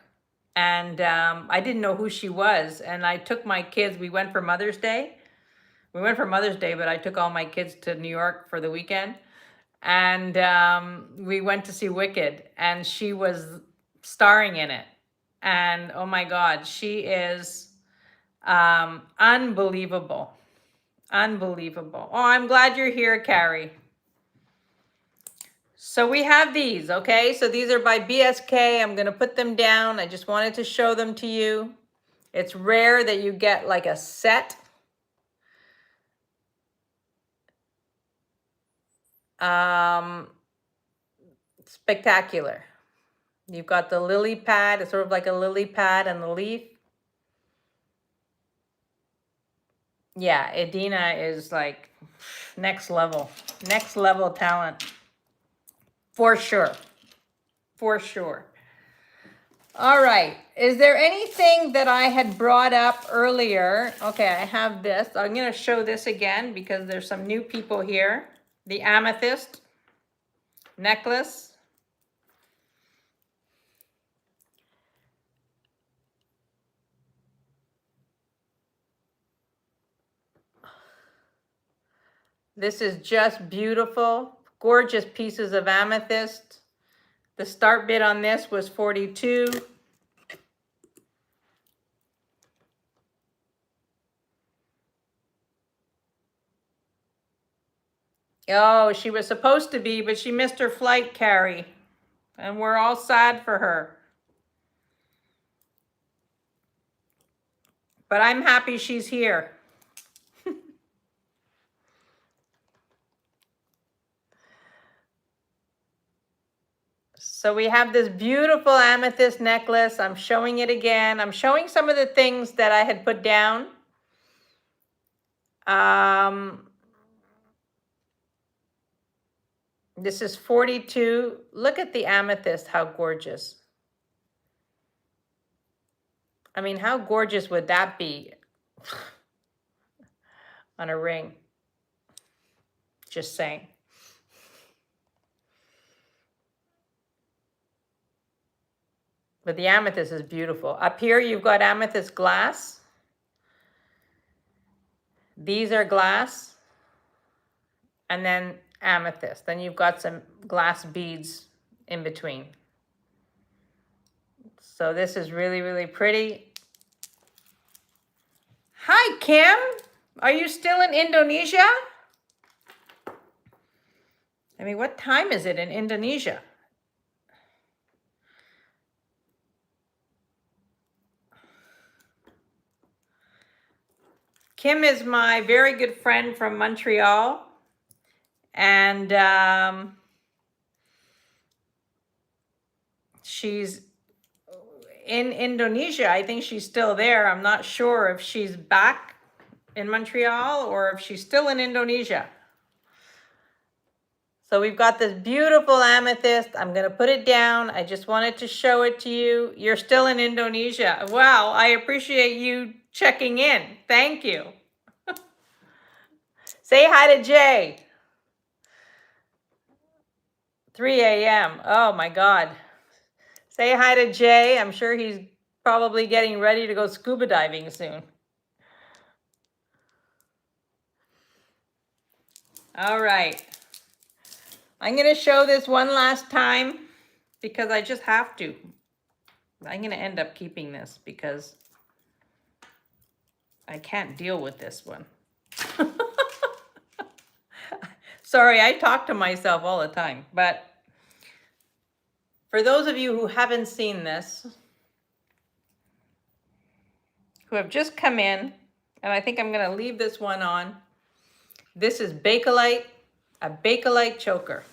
and I didn't know who she was. And I took my kids, we went for Mother's Day. We went for Mother's Day, but I took all my kids to New York for the weekend. And we went to see Wicked, and she was starring in it. And oh my God, she is unbelievable. Unbelievable. Oh, I'm glad you're here, Carrie. So we have these, okay? So these are by BSK. I'm going to put them down. I just wanted to show them to you. It's rare that you get like a set. Spectacular. You've got the lily pad. It's sort of like a lily pad and the leaf. Yeah, Idina is like next level talent. For sure. For sure. All right. Is there anything that I had brought up earlier? Okay, I have this. I'm going to show this again because there's some new people here. The amethyst necklace. This is just beautiful. Gorgeous pieces of amethyst. The start bid on this was $42. Oh, she was supposed to be, but she missed her flight, Carrie. And we're all sad for her. But I'm happy she's here. So we have this beautiful amethyst necklace. I'm showing it again. I'm showing some of the things that I had put down. This is 42. Look at the amethyst, how gorgeous. I mean, how gorgeous would that be on a ring? Just saying. But the amethyst is beautiful. Up here, you've got amethyst glass. These are glass. And then amethyst. Then you've got some glass beads in between. So this is really, really pretty. Hi, Kim. Are you still in Indonesia? I mean, what time is it in Indonesia? Kim is my very good friend from Montreal. And she's in Indonesia. I think she's still there. I'm not sure if she's back in Montreal or if she's still in Indonesia. So we've got this beautiful amethyst. I'm going to put it down. I just wanted to show it to you. You're still in Indonesia. Wow, I appreciate you checking in. Thank you. Say hi to Jay. 3 a.m. Oh my God. Say hi to Jay. I'm sure he's probably getting ready to go scuba diving soon. All right. I'm going to show this one last time because I just have to. I'm going to end up keeping this because I can't deal with this one. Sorry, I talk to myself all the time. But for those of you who haven't seen this, who have just come in, and I think I'm going to leave this one on. This is Bakelite, a Bakelite choker.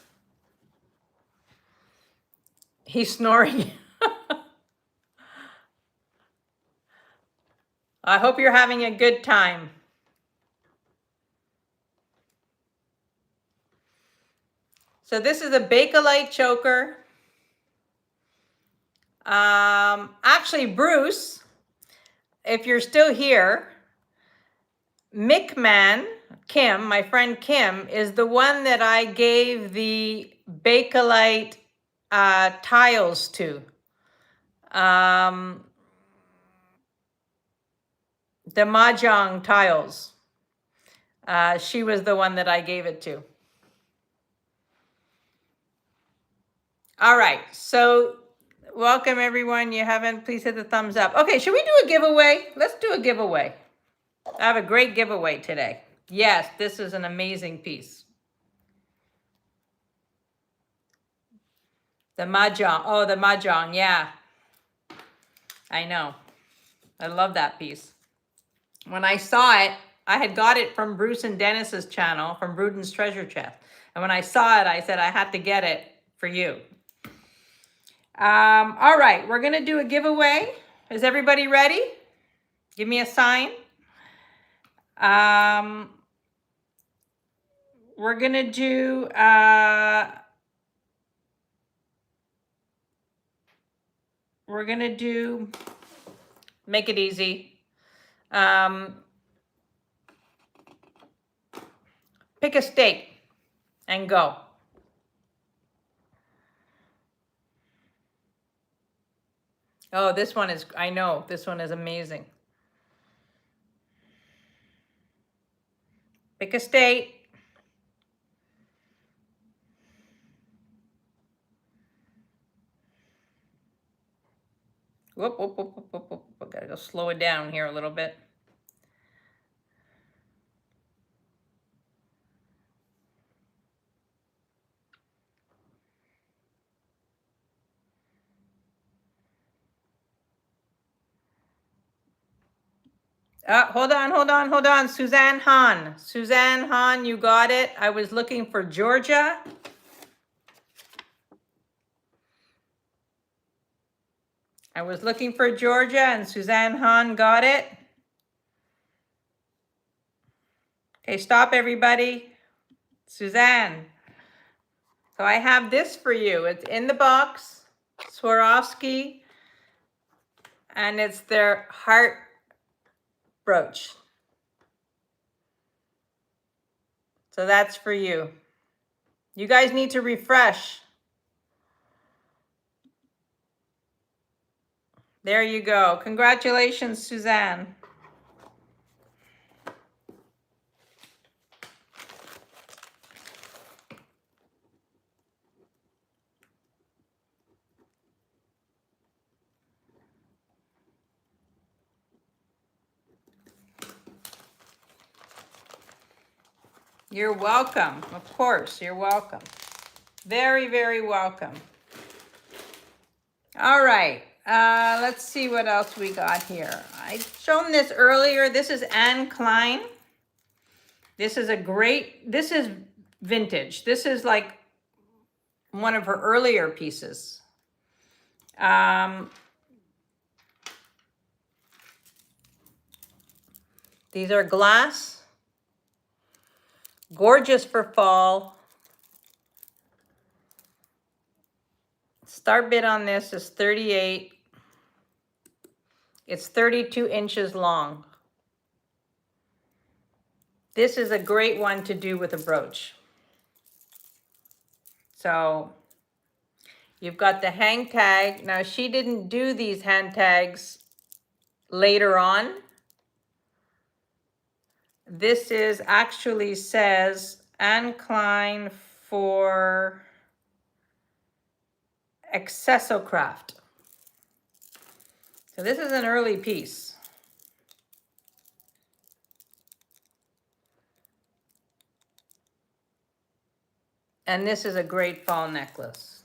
He's snoring. I hope you're having a good time. So this is a Bakelite choker. Actually, Bruce, if you're still here, Mickman, Kim, my friend Kim, is the one that I gave the Bakelite tiles to. The Mahjong tiles. She was the one that I gave it to. All right, so welcome everyone. You haven't, please hit the thumbs up. Okay, should we do a giveaway? Let's do a giveaway. I have a great giveaway today. Yes, this is an amazing piece. The Mahjong, oh, the Mahjong, yeah. I know, I love that piece. When I saw it, I had got it from Bruce and Dennis's channel, from Bruden's Treasure Chest. And when I saw it, I said I had to get it for you. All right, we're gonna do a giveaway. Is everybody ready? Give me a sign. We're gonna do make it easy. Pick a state and go. Oh, this one is, I know, this one is amazing. Pick a state. Whoop, whoop, whoop, whoop, whoop, whoop. I gotta go slow it down here a little bit. Hold on. Suzanne Han. Suzanne Han, you got it. I was looking for Georgia. I was looking for Georgia and Suzanne Han got it. Okay, stop everybody. Suzanne. So I have this for you. It's in the box. Swarovski. And it's their heart brooch. So that's for you. You guys need to refresh. There you go. Congratulations, Suzanne. You're welcome. Of course, you're welcome. Very, very welcome. All right. Let's see what else we got here. I've shown this earlier. This is Anne Klein. This is this is vintage. This is like one of her earlier pieces. These are glass. Gorgeous for fall. Start bid on this is 38. It's 32 inches long. This is a great one to do with a brooch. So you've got the hang tag. Now she didn't do these hand tags later on. This is actually says Anne Klein for Accessocraft. So this is an early piece. And this is a great fall necklace.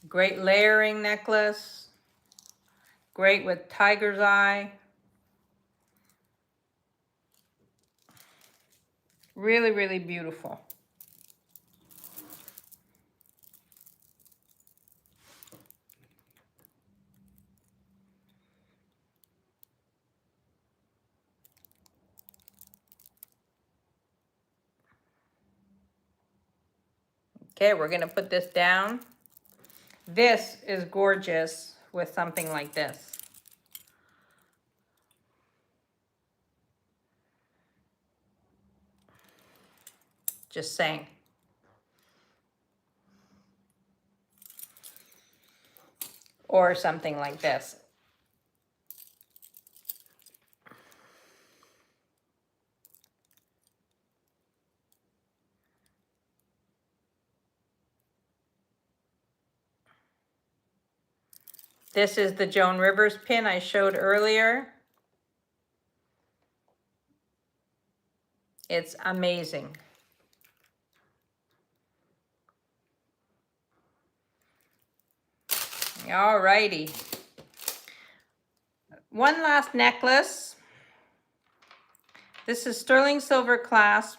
Great layering necklace. Great with tiger's eye. Really, really beautiful. Okay, we're gonna put this down. This is gorgeous with something like this. Just saying. Or something like this. This is the Joan Rivers pin I showed earlier. It's amazing. All righty. One last necklace. This is sterling silver clasp.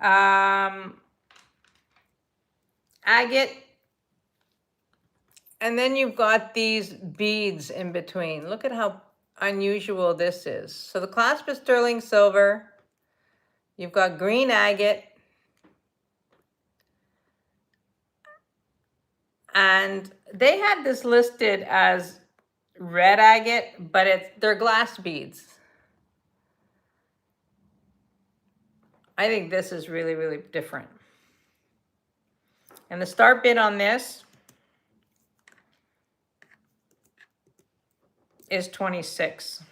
Agate. And then you've got these beads in between. Look at how unusual this is. So the clasp is sterling silver. You've got green agate. And they had this listed as red agate, but they're glass beads. I think this is really, really different. And the start bid on this is 26.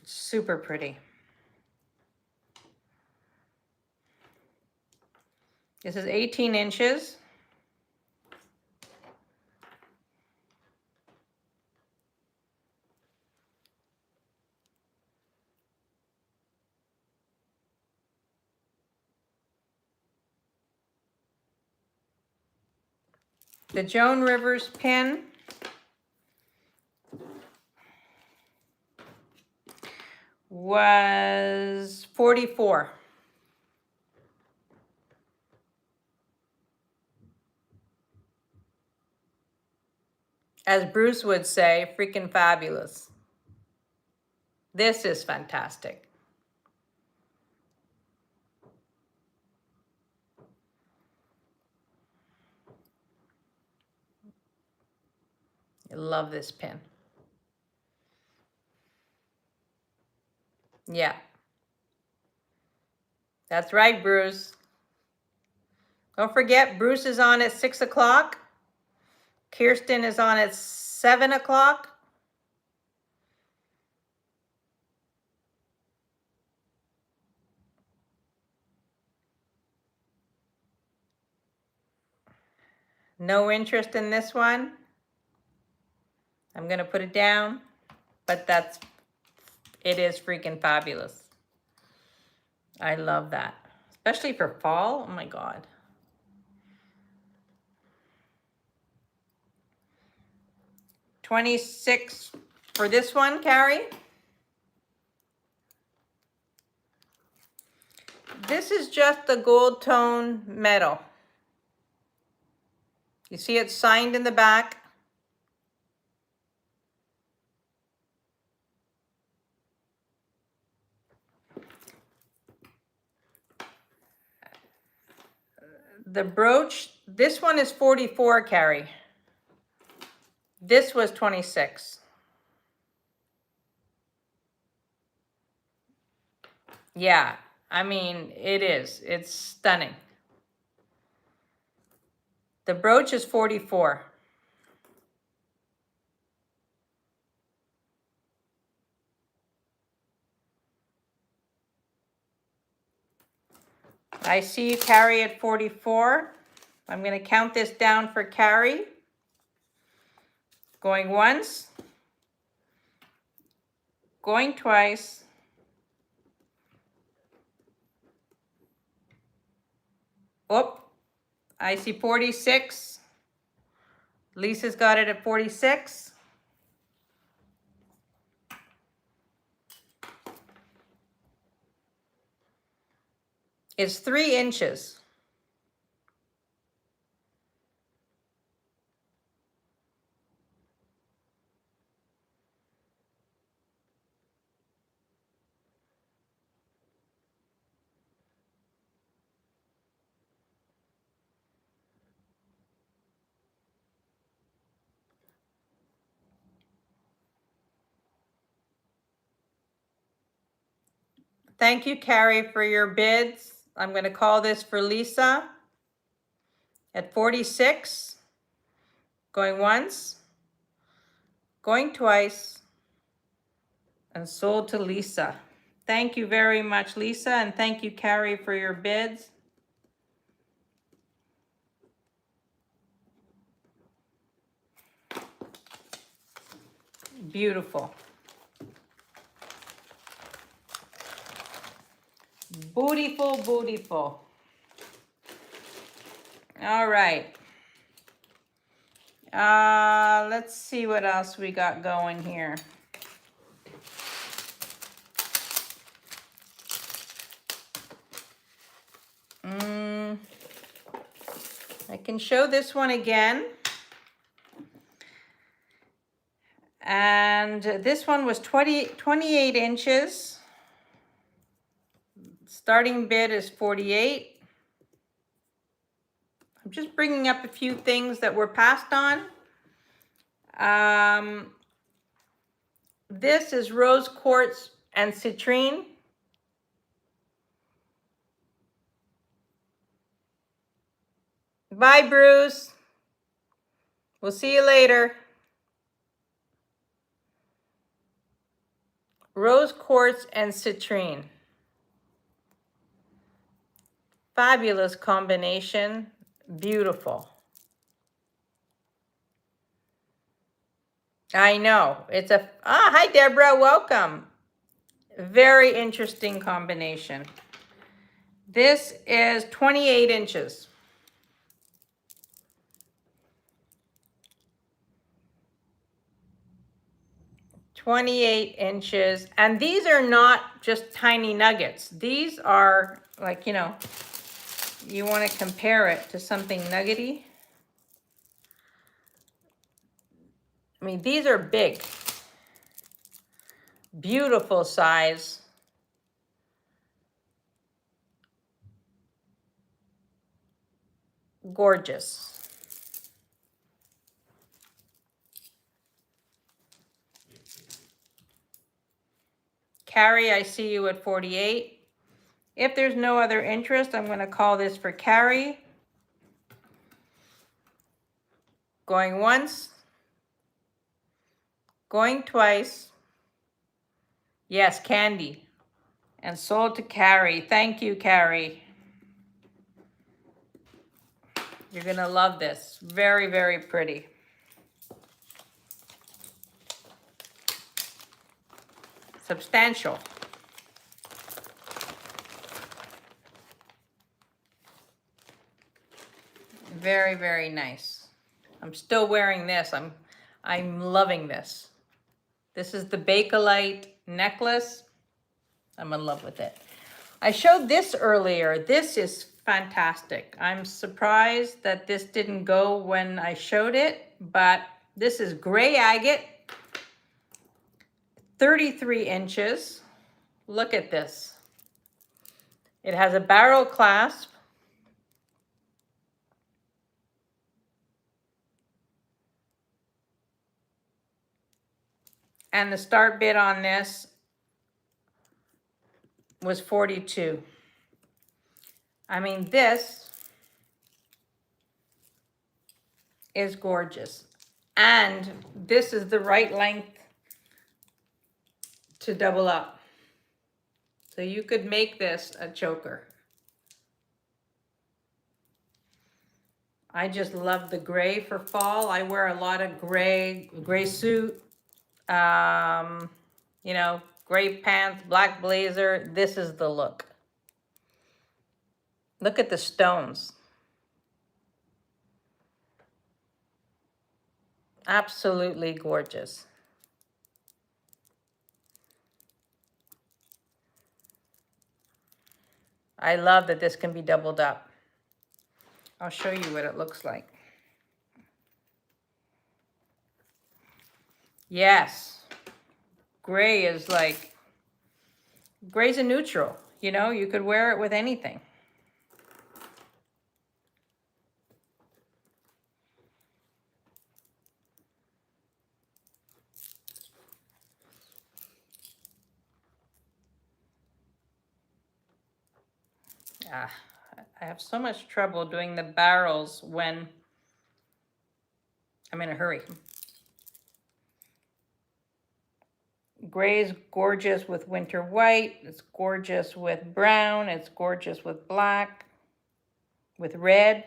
Super pretty. This is 18 inches. The Joan Rivers pin was 44. As Bruce would say, freaking fabulous. This is fantastic. I love this pin. Yeah. That's right, Bruce. Don't forget, Bruce is on at 6 o'clock. Kirsten is on at 7 o'clock. No interest in this one. I'm going to put it down, but it is freaking fabulous. I love that, especially for fall. Oh my God. $26 for this one, Carrie. This is just the gold tone metal. You see it's signed in the back. The brooch, this one is 44, Carrie. This was 26. Yeah, I mean, it is. It's stunning. The brooch is 44. I see you, Carrie, at 44. I'm going to count this down for Carrie. Going once. Going twice. Oh, I see 46. Lisa's got it at 46. It's 3 inches. Thank you, Carrie, for your bids. I'm going to call this for Lisa at 46. Going once. Going twice. And sold to Lisa. Thank you very much, Lisa, and thank you, Carrie, for your bids. Beautiful. Beautiful, beautiful. All right. Let's see what else we got going here. I can show this one again. And this one was 28 inches. Starting bid is 48. I'm just bringing up a few things that were passed on. This is rose quartz and citrine. Bye, Bruce. We'll see you later. Rose quartz and citrine. Fabulous combination. Beautiful. I know. It's a... hi, Deborah. Welcome. Very interesting combination. This is 28 inches. 28 inches. And these are not just tiny nuggets. These are like, you know, you want to compare it to something nuggety. I mean, these are big. Beautiful size. Gorgeous. Carrie, I see you at 48. If there's no other interest, I'm going to call this for Carrie. Going once. Going twice. Yes, Candy. And sold to Carrie. Thank you, Carrie. You're going to love this. Very, very pretty. Substantial. Very, very nice. I'm still wearing this. I'm loving this. This is the Bakelite necklace. I'm in love with it. I showed this earlier. This is fantastic. I'm surprised that this didn't go when I showed it, but this is gray agate, 33 inches. Look at this. It has a barrel clasp. And the start bid on this was 42. I mean, this is gorgeous. And this is the right length to double up. So you could make this a choker. I just love the gray for fall. I wear a lot of gray suit, you know, gray pants, black blazer. This is the look. Look at the stones. Absolutely gorgeous. I love that this can be doubled up. I'll show you what it looks like. Yes. Gray is like, gray's a neutral. You know, you could wear it with anything. I have so much trouble doing the barrels when I'm in a hurry. Gray is gorgeous with winter white. It's gorgeous with brown. It's gorgeous with black, with red.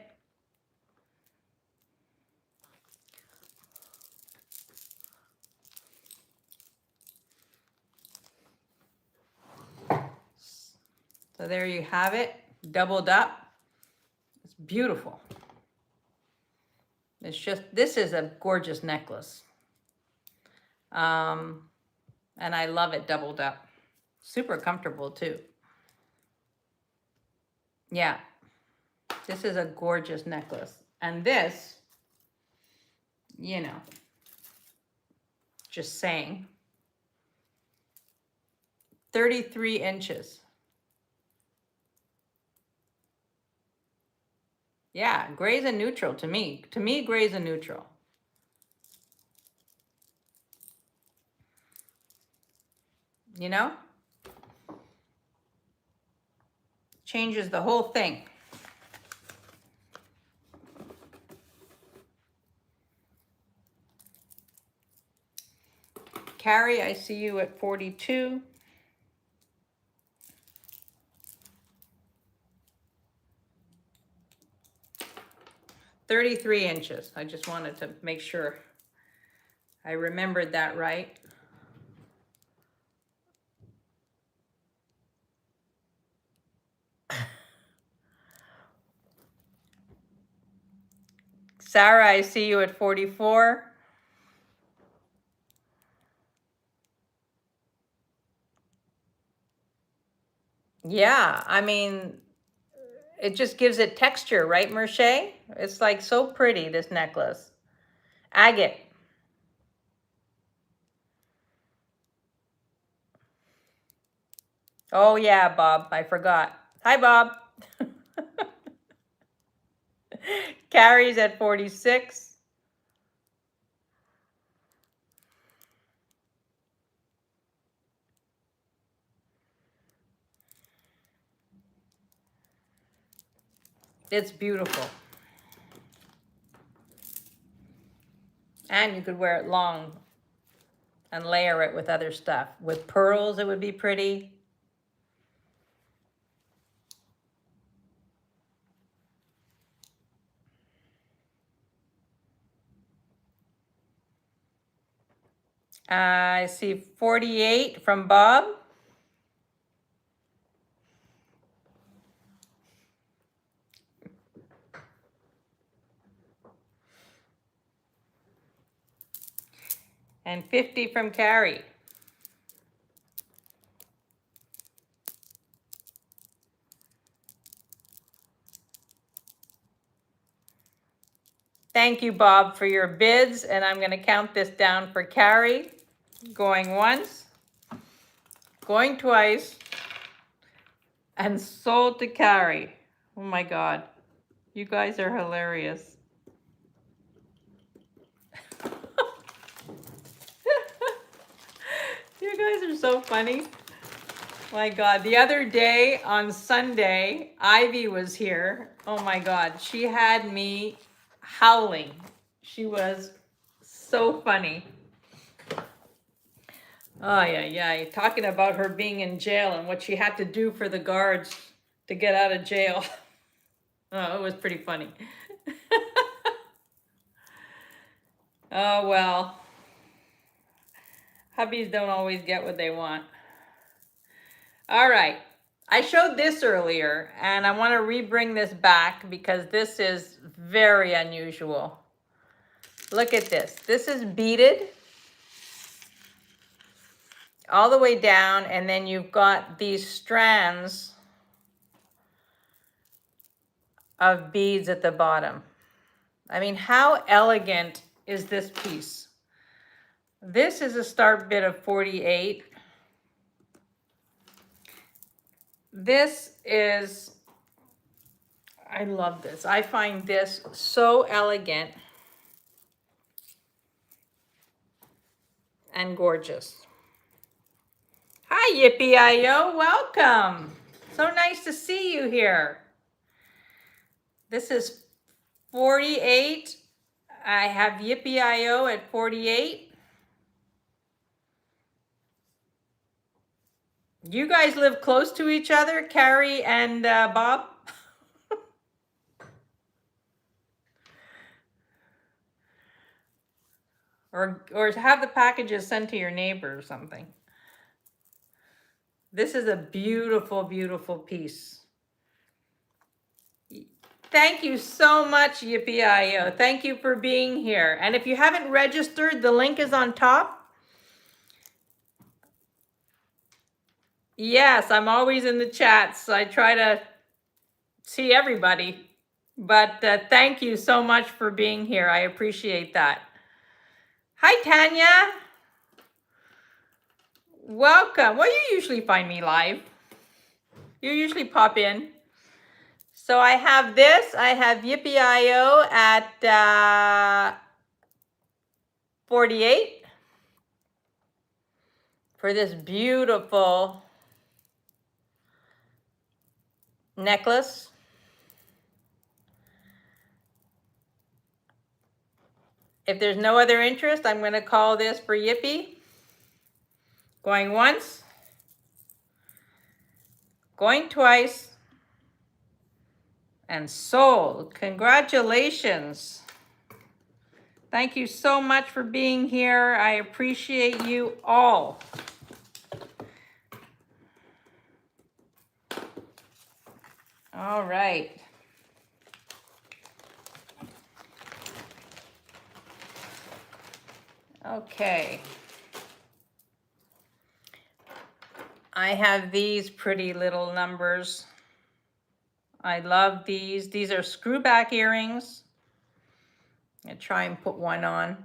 So there you have it, doubled up. It's beautiful. It's just, this is a gorgeous necklace. And I love it doubled up. Super comfortable too. Yeah, this is a gorgeous necklace. And this, you know, just saying, 33 inches. Yeah, gray's a neutral to me. To me, gray's a neutral. You know? Changes the whole thing. Carrie, I see you at 42. "33 inches. I just wanted to make sure I remembered that right. Sarah, I see you at 44. Yeah, I mean, it just gives it texture, right, Merche? It's like so pretty, this necklace. Agate. Oh yeah, Bob, I forgot. Hi, Bob. Carrie's at 46. It's beautiful. And you could wear it long and layer it with other stuff. With pearls, it would be pretty. I see 48 from Bob. And 50 from Carrie. Thank you, Bob, for your bids. And I'm going to count this down for Carrie. Going once, going twice, and sold to Carrie. Oh my God. You guys are hilarious. so funny. My God, the other day on Sunday, Ivy was here. Oh my God, she had me howling. She was so funny. Oh yeah, talking about her being in jail and what she had to do for the guards to get out of jail. Oh, it was pretty funny. Oh well, hubbies don't always get what they want. All right, I showed this earlier and I want to re-bring this back because this is very unusual. Look at this. This is beaded all the way down, and then you've got these strands of beads at the bottom. I mean, how elegant is this piece? This is a start bit of 48. This is, I love this. I find this so elegant and gorgeous. Hi, Yippee-I-O, welcome. So nice to see you here. This is 48. I have Yippee-I-O at 48. You guys live close to each other, Carrie and Bob? Or have the packages sent to your neighbor or something. This is a beautiful, beautiful piece. Thank you so much, Yippee-I-O. Thank you for being here. And if you haven't registered, the link is on top. Yes, I'm always in the chats. I try to see everybody. But thank you so much for being here. I appreciate that. Hi, Tanya. Welcome. Well, you usually find me live. You usually pop in. So I have this. I have Yippee-I-O at 48 for this beautiful necklace. If there's no other interest, I'm going to call this for Yippee. Going once, going twice, and sold. Congratulations. Thank you so much for being here. I appreciate you all. All right. Okay. I have these pretty little numbers. I love these. These are screwback earrings. I'll try and put one on.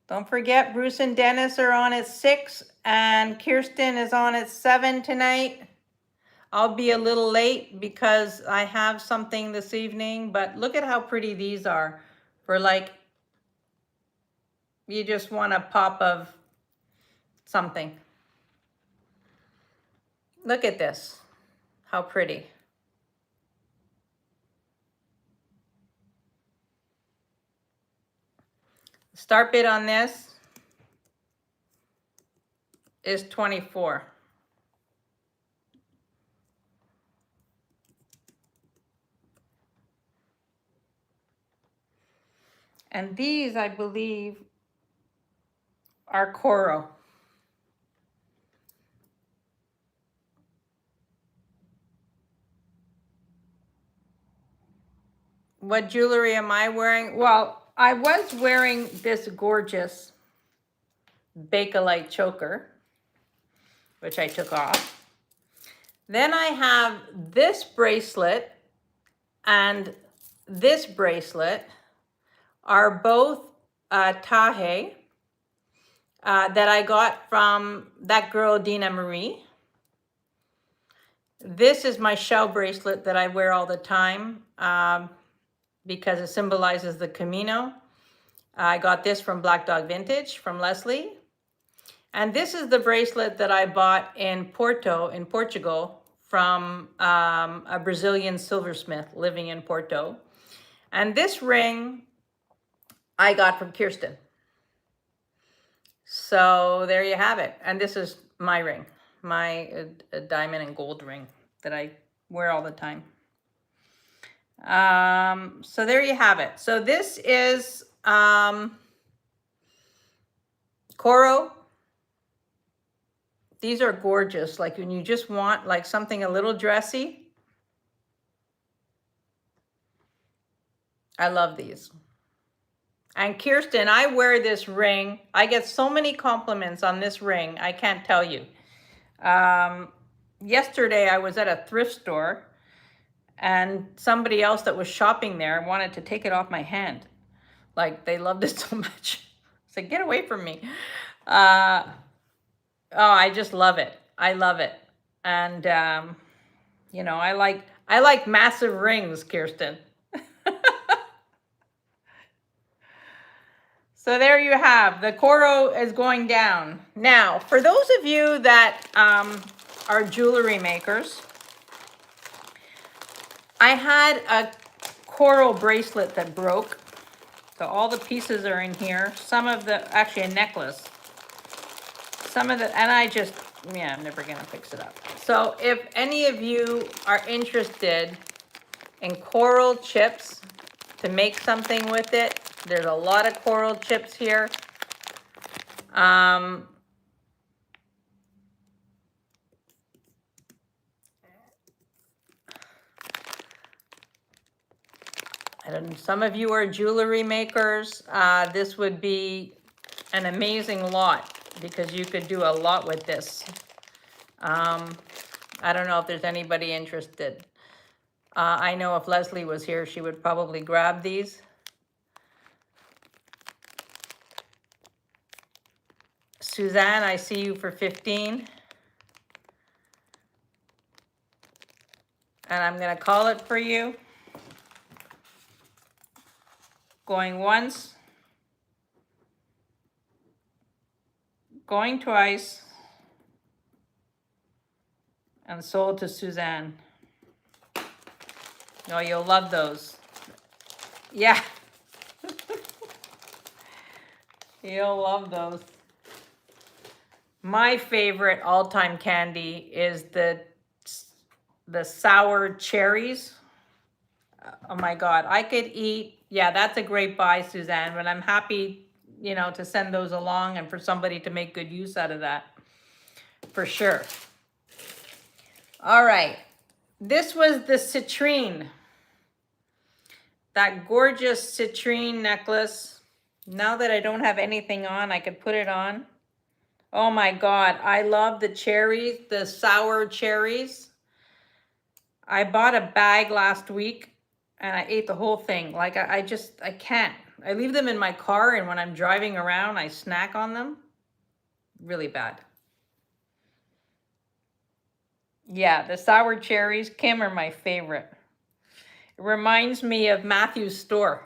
Don't forget, Bruce and Dennis are on at 6, and Kirsten is on at 7 tonight. I'll be a little late because I have something this evening, but look at how pretty these are for like, you just want a pop of something. Look at this, how pretty. Start bid on this is 24. And these, I believe, are coral. What jewelry am I wearing? Well, I was wearing this gorgeous Bakelite choker, which I took off. Then I have this bracelet and this bracelet are both Tahe that I got from that girl, Dina Marie. This is my shell bracelet that I wear all the time because it symbolizes the Camino. I got this from Black Dog Vintage from Leslie. And this is the bracelet that I bought in Porto, in Portugal, from a Brazilian silversmith living in Porto. And this ring I got from Kirsten. So there you have it. And this is my ring, my diamond and gold ring that I wear all the time. So there you have it. So this is coral. These are gorgeous. Like when you just want like something a little dressy. I love these. And Kirsten, I wear this ring. I get so many compliments on this ring. I can't tell you. Yesterday I was at a thrift store and somebody else that was shopping there wanted to take it off my hand. Like they loved it so much. I said, get away from me. Oh, I just love it. I love it. And, you know, I like massive rings, Kirsten. So there you have, the Coro is going down. Now, for those of you that are jewelry makers, I had a coral bracelet that broke. So all the pieces are in here. Some of the, actually a necklace. Some of the, and I just, yeah, I'm never gonna fix it up. So if any of you are interested in coral chips to make something with it, there's a lot of coral chips here. I don't, some of you are jewelry makers. This would be an amazing lot because you could do a lot with this. I don't know if there's anybody interested. I know if Leslie was here, she would probably grab these. Suzanne, I see you for 15. And I'm gonna call it for you. Going once. Going twice. And sold to Suzanne. Oh, you'll love those. Yeah. You'll love those. My favorite all-time candy is the sour cherries. Oh my God, I could eat, yeah, that's a great buy, Suzanne, but I'm happy, you know, to send those along and for somebody to make good use out of that, for sure. All right, this was the citrine. That gorgeous citrine necklace. Now that I don't have anything on, I could put it on. Oh my God, I love the cherries, the sour cherries. I bought a bag last week and I ate the whole thing. Like I can't. I leave them in my car and when I'm driving around, I snack on them. Really bad. Yeah, the sour cherries, Kim, are my favorite. It reminds me of Matthew's store.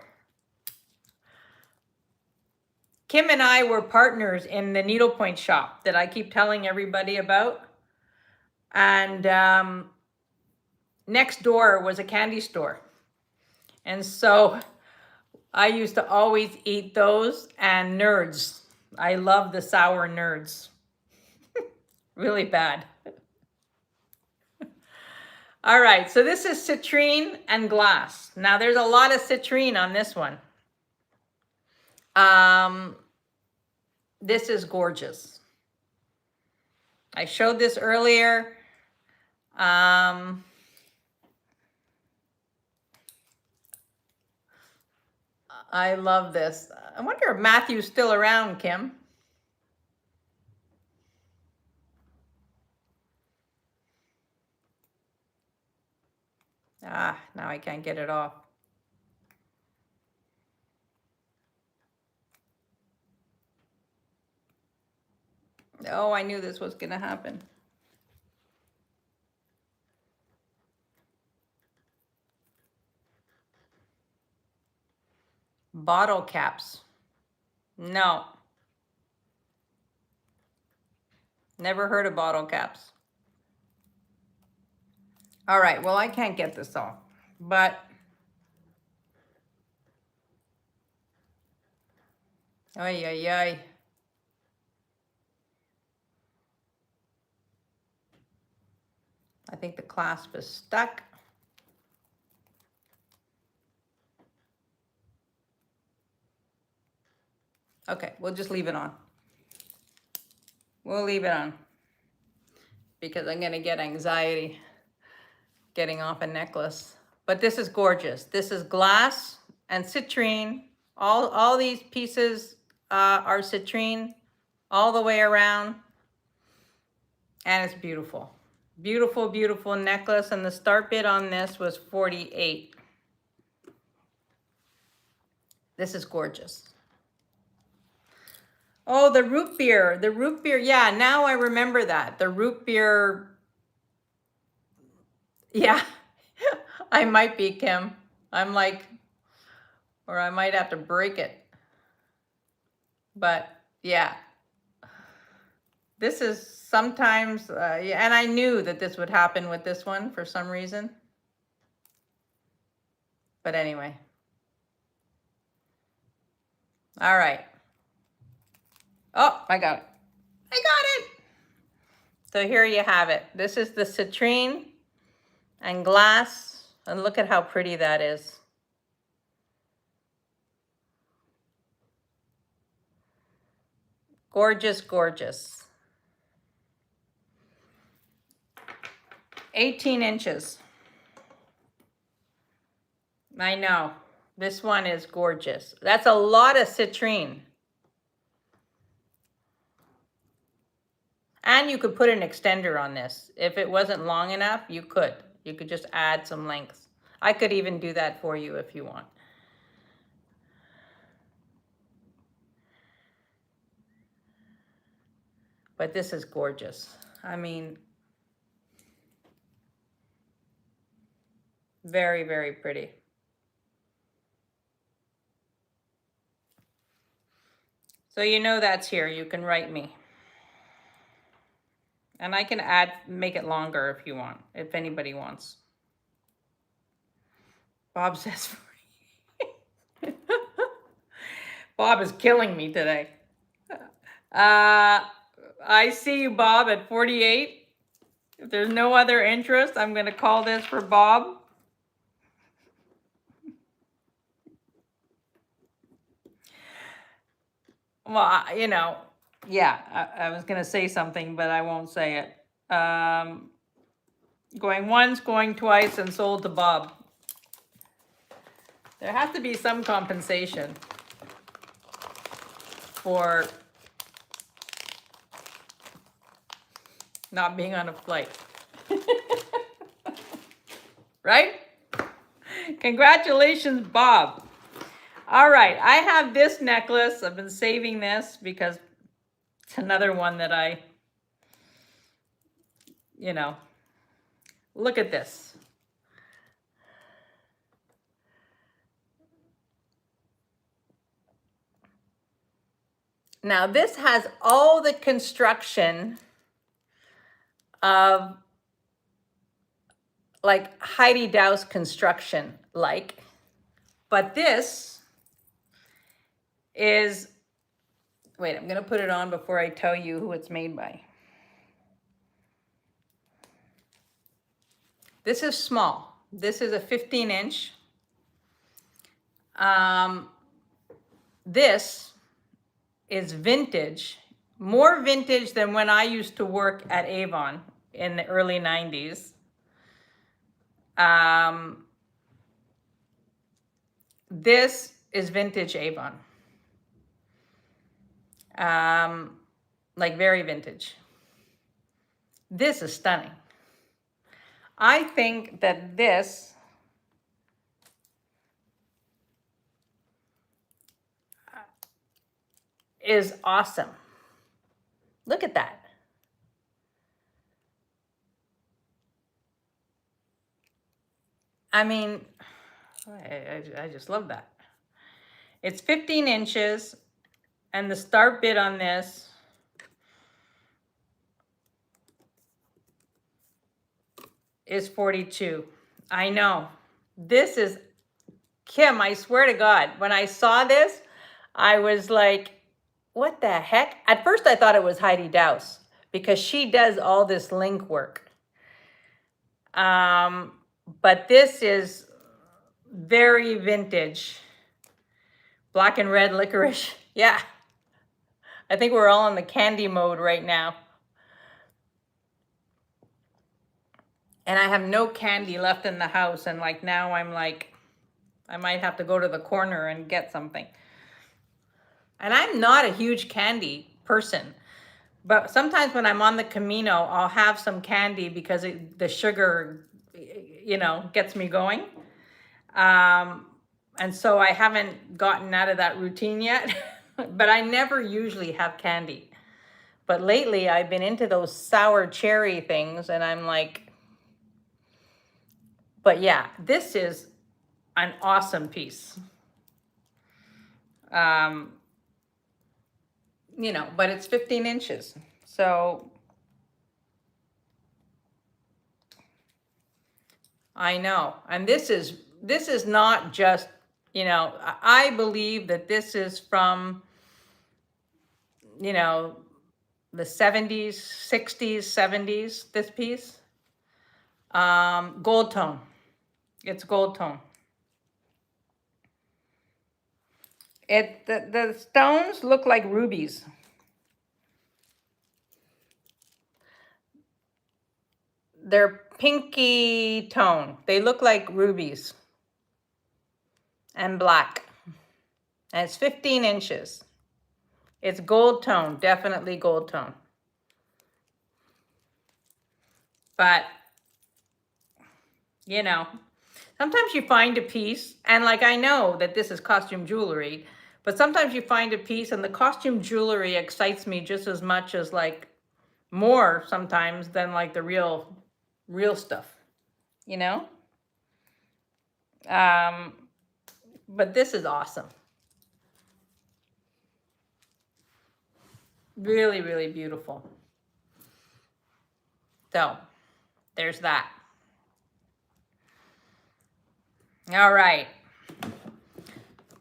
Kim and I were partners in the needlepoint shop that I keep telling everybody about. And next door was a candy store. And so I used to always eat those and Nerds. I love the sour Nerds. Really bad. All right, so this is citrine and glass. Now there's a lot of citrine on this one. This is gorgeous. I showed this earlier. I love this. I wonder if Matthew's still around, Kim. Ah, now I can't get it off. Oh, I knew this was gonna happen. Bottle caps. No, never heard of bottle caps. All right, well, I can't get this off, but ay, ay, ay. I think the clasp is stuck. Okay, we'll just leave it on. We'll leave it on because I'm gonna get anxiety getting off a necklace. But this is gorgeous. This is glass and citrine. All these pieces are citrine all the way around. And it's beautiful. Beautiful, beautiful necklace. And the start bid on this was 48. This is gorgeous. Oh, the root beer. The root beer. Yeah, now I remember that. The root beer. Yeah, I might be, Kim. I'm like, or I might have to break it. But yeah, this is sometimes, yeah, and I knew that this would happen with this one for some reason. But anyway. All right. Oh, I got it. I got it. So here you have it. This is the citrine and glass. And look at how pretty that is. Gorgeous, gorgeous. 18 inches. I know. This one is gorgeous. That's a lot of citrine. And you could put an extender on this. If it wasn't long enough, you could. You could just add some length. I could even do that for you if you want. But this is gorgeous. I mean, very, very pretty. So you know that's here. You can write me. And I can make it longer if you want, if anybody wants. Bob says free. Bob is killing me today. I see you, Bob, at 48. If there's no other interest, I'm going to call this for Bob. Well, you know, yeah, I was going to say something, but I won't say it. Going once, going twice, and sold to Bob. There has to be some compensation for not being on a flight. Right? Congratulations, Bob. All right, I have this necklace. I've been saving this because it's another one that I, you know, look at this. Now this has all the construction of like Heidi Daus construction, like, but this is, wait, I'm gonna put it on before I tell you who it's made by. This is small. This is a 15-inch. This is vintage, more vintage than when I used to work at Avon in the early 90s. This is vintage Avon. Like very vintage. This is stunning. I think that this is awesome. Look at that. I mean, I just love that. It's 15 inches And the start bid on this is 42. I know. This is, Kim, I swear to God, when I saw this, I was like, what the heck? At first I thought it was Heidi Daus because she does all this link work. But this is very vintage. Black and red licorice. Yeah. I think we're all in the candy mode right now. And I have no candy left in the house. And like now I'm like, I might have to go to the corner and get something. And I'm not a huge candy person. But sometimes when I'm on the Camino, I'll have some candy because the sugar, you know, gets me going. And so I haven't gotten out of that routine yet. But I never usually have candy. But lately I've been into those sour cherry things and I'm like, but yeah, this is an awesome piece. You know, but it's 15 inches. So I know. And this is not just, you know, I believe that this is from, you know, the 70s, 60s, 70s, this piece. Gold tone. It's gold tone. The stones look like rubies. They're pinky tone. They look like rubies and black. And it's 15 inches. It's gold tone, definitely gold tone. But, you know, sometimes you find a piece, and like I know that this is costume jewelry, but sometimes you find a piece and the costume jewelry excites me just as much as like more sometimes than like the real stuff, you know? But this is awesome. Really, really beautiful. So there's that. All right.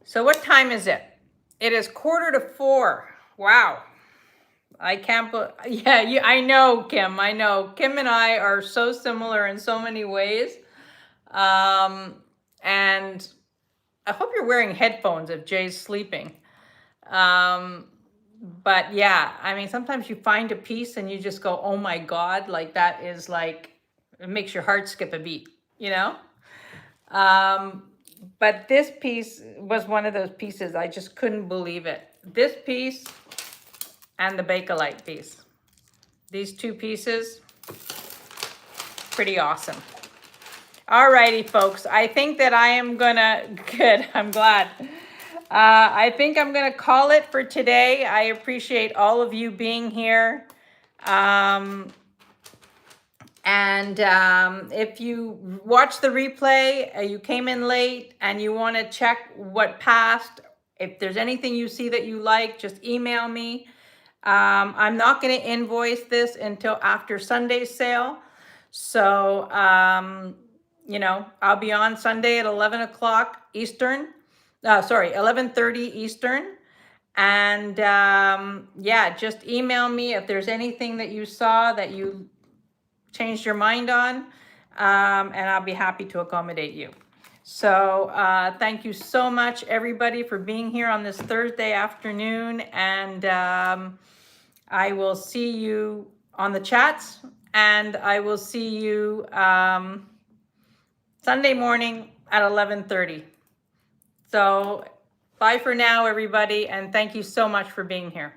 So what time is it? It is 3:45. Wow. I can't believe, yeah, I know, Kim. I know. Kim and I are so similar in so many ways. And I hope you're wearing headphones if Jay's sleeping. But yeah, I mean, sometimes you find a piece and you just go, oh my God, like that is like, it makes your heart skip a beat, you know? But this piece was one of those pieces, I just couldn't believe it. This piece and the Bakelite piece. These two pieces, pretty awesome. Alrighty, folks, I think that I am gonna, good, I'm glad. I think I'm gonna call it for today. I appreciate all of you being here. If you watch the replay, you came in late and you want to check what passed, if there's anything you see that you like, just email me. I'm not going to invoice this until after Sunday's sale. So, you know, I'll be on Sunday at 11 o'clock Eastern. 11:30 Eastern. And yeah, just email me if there's anything that you saw that you changed your mind on, and I'll be happy to accommodate you. So thank you so much, everybody, for being here on this Thursday afternoon, and I will see you on the chats, and I will see you Sunday morning at 11:30. So bye for now, everybody, and thank you so much for being here.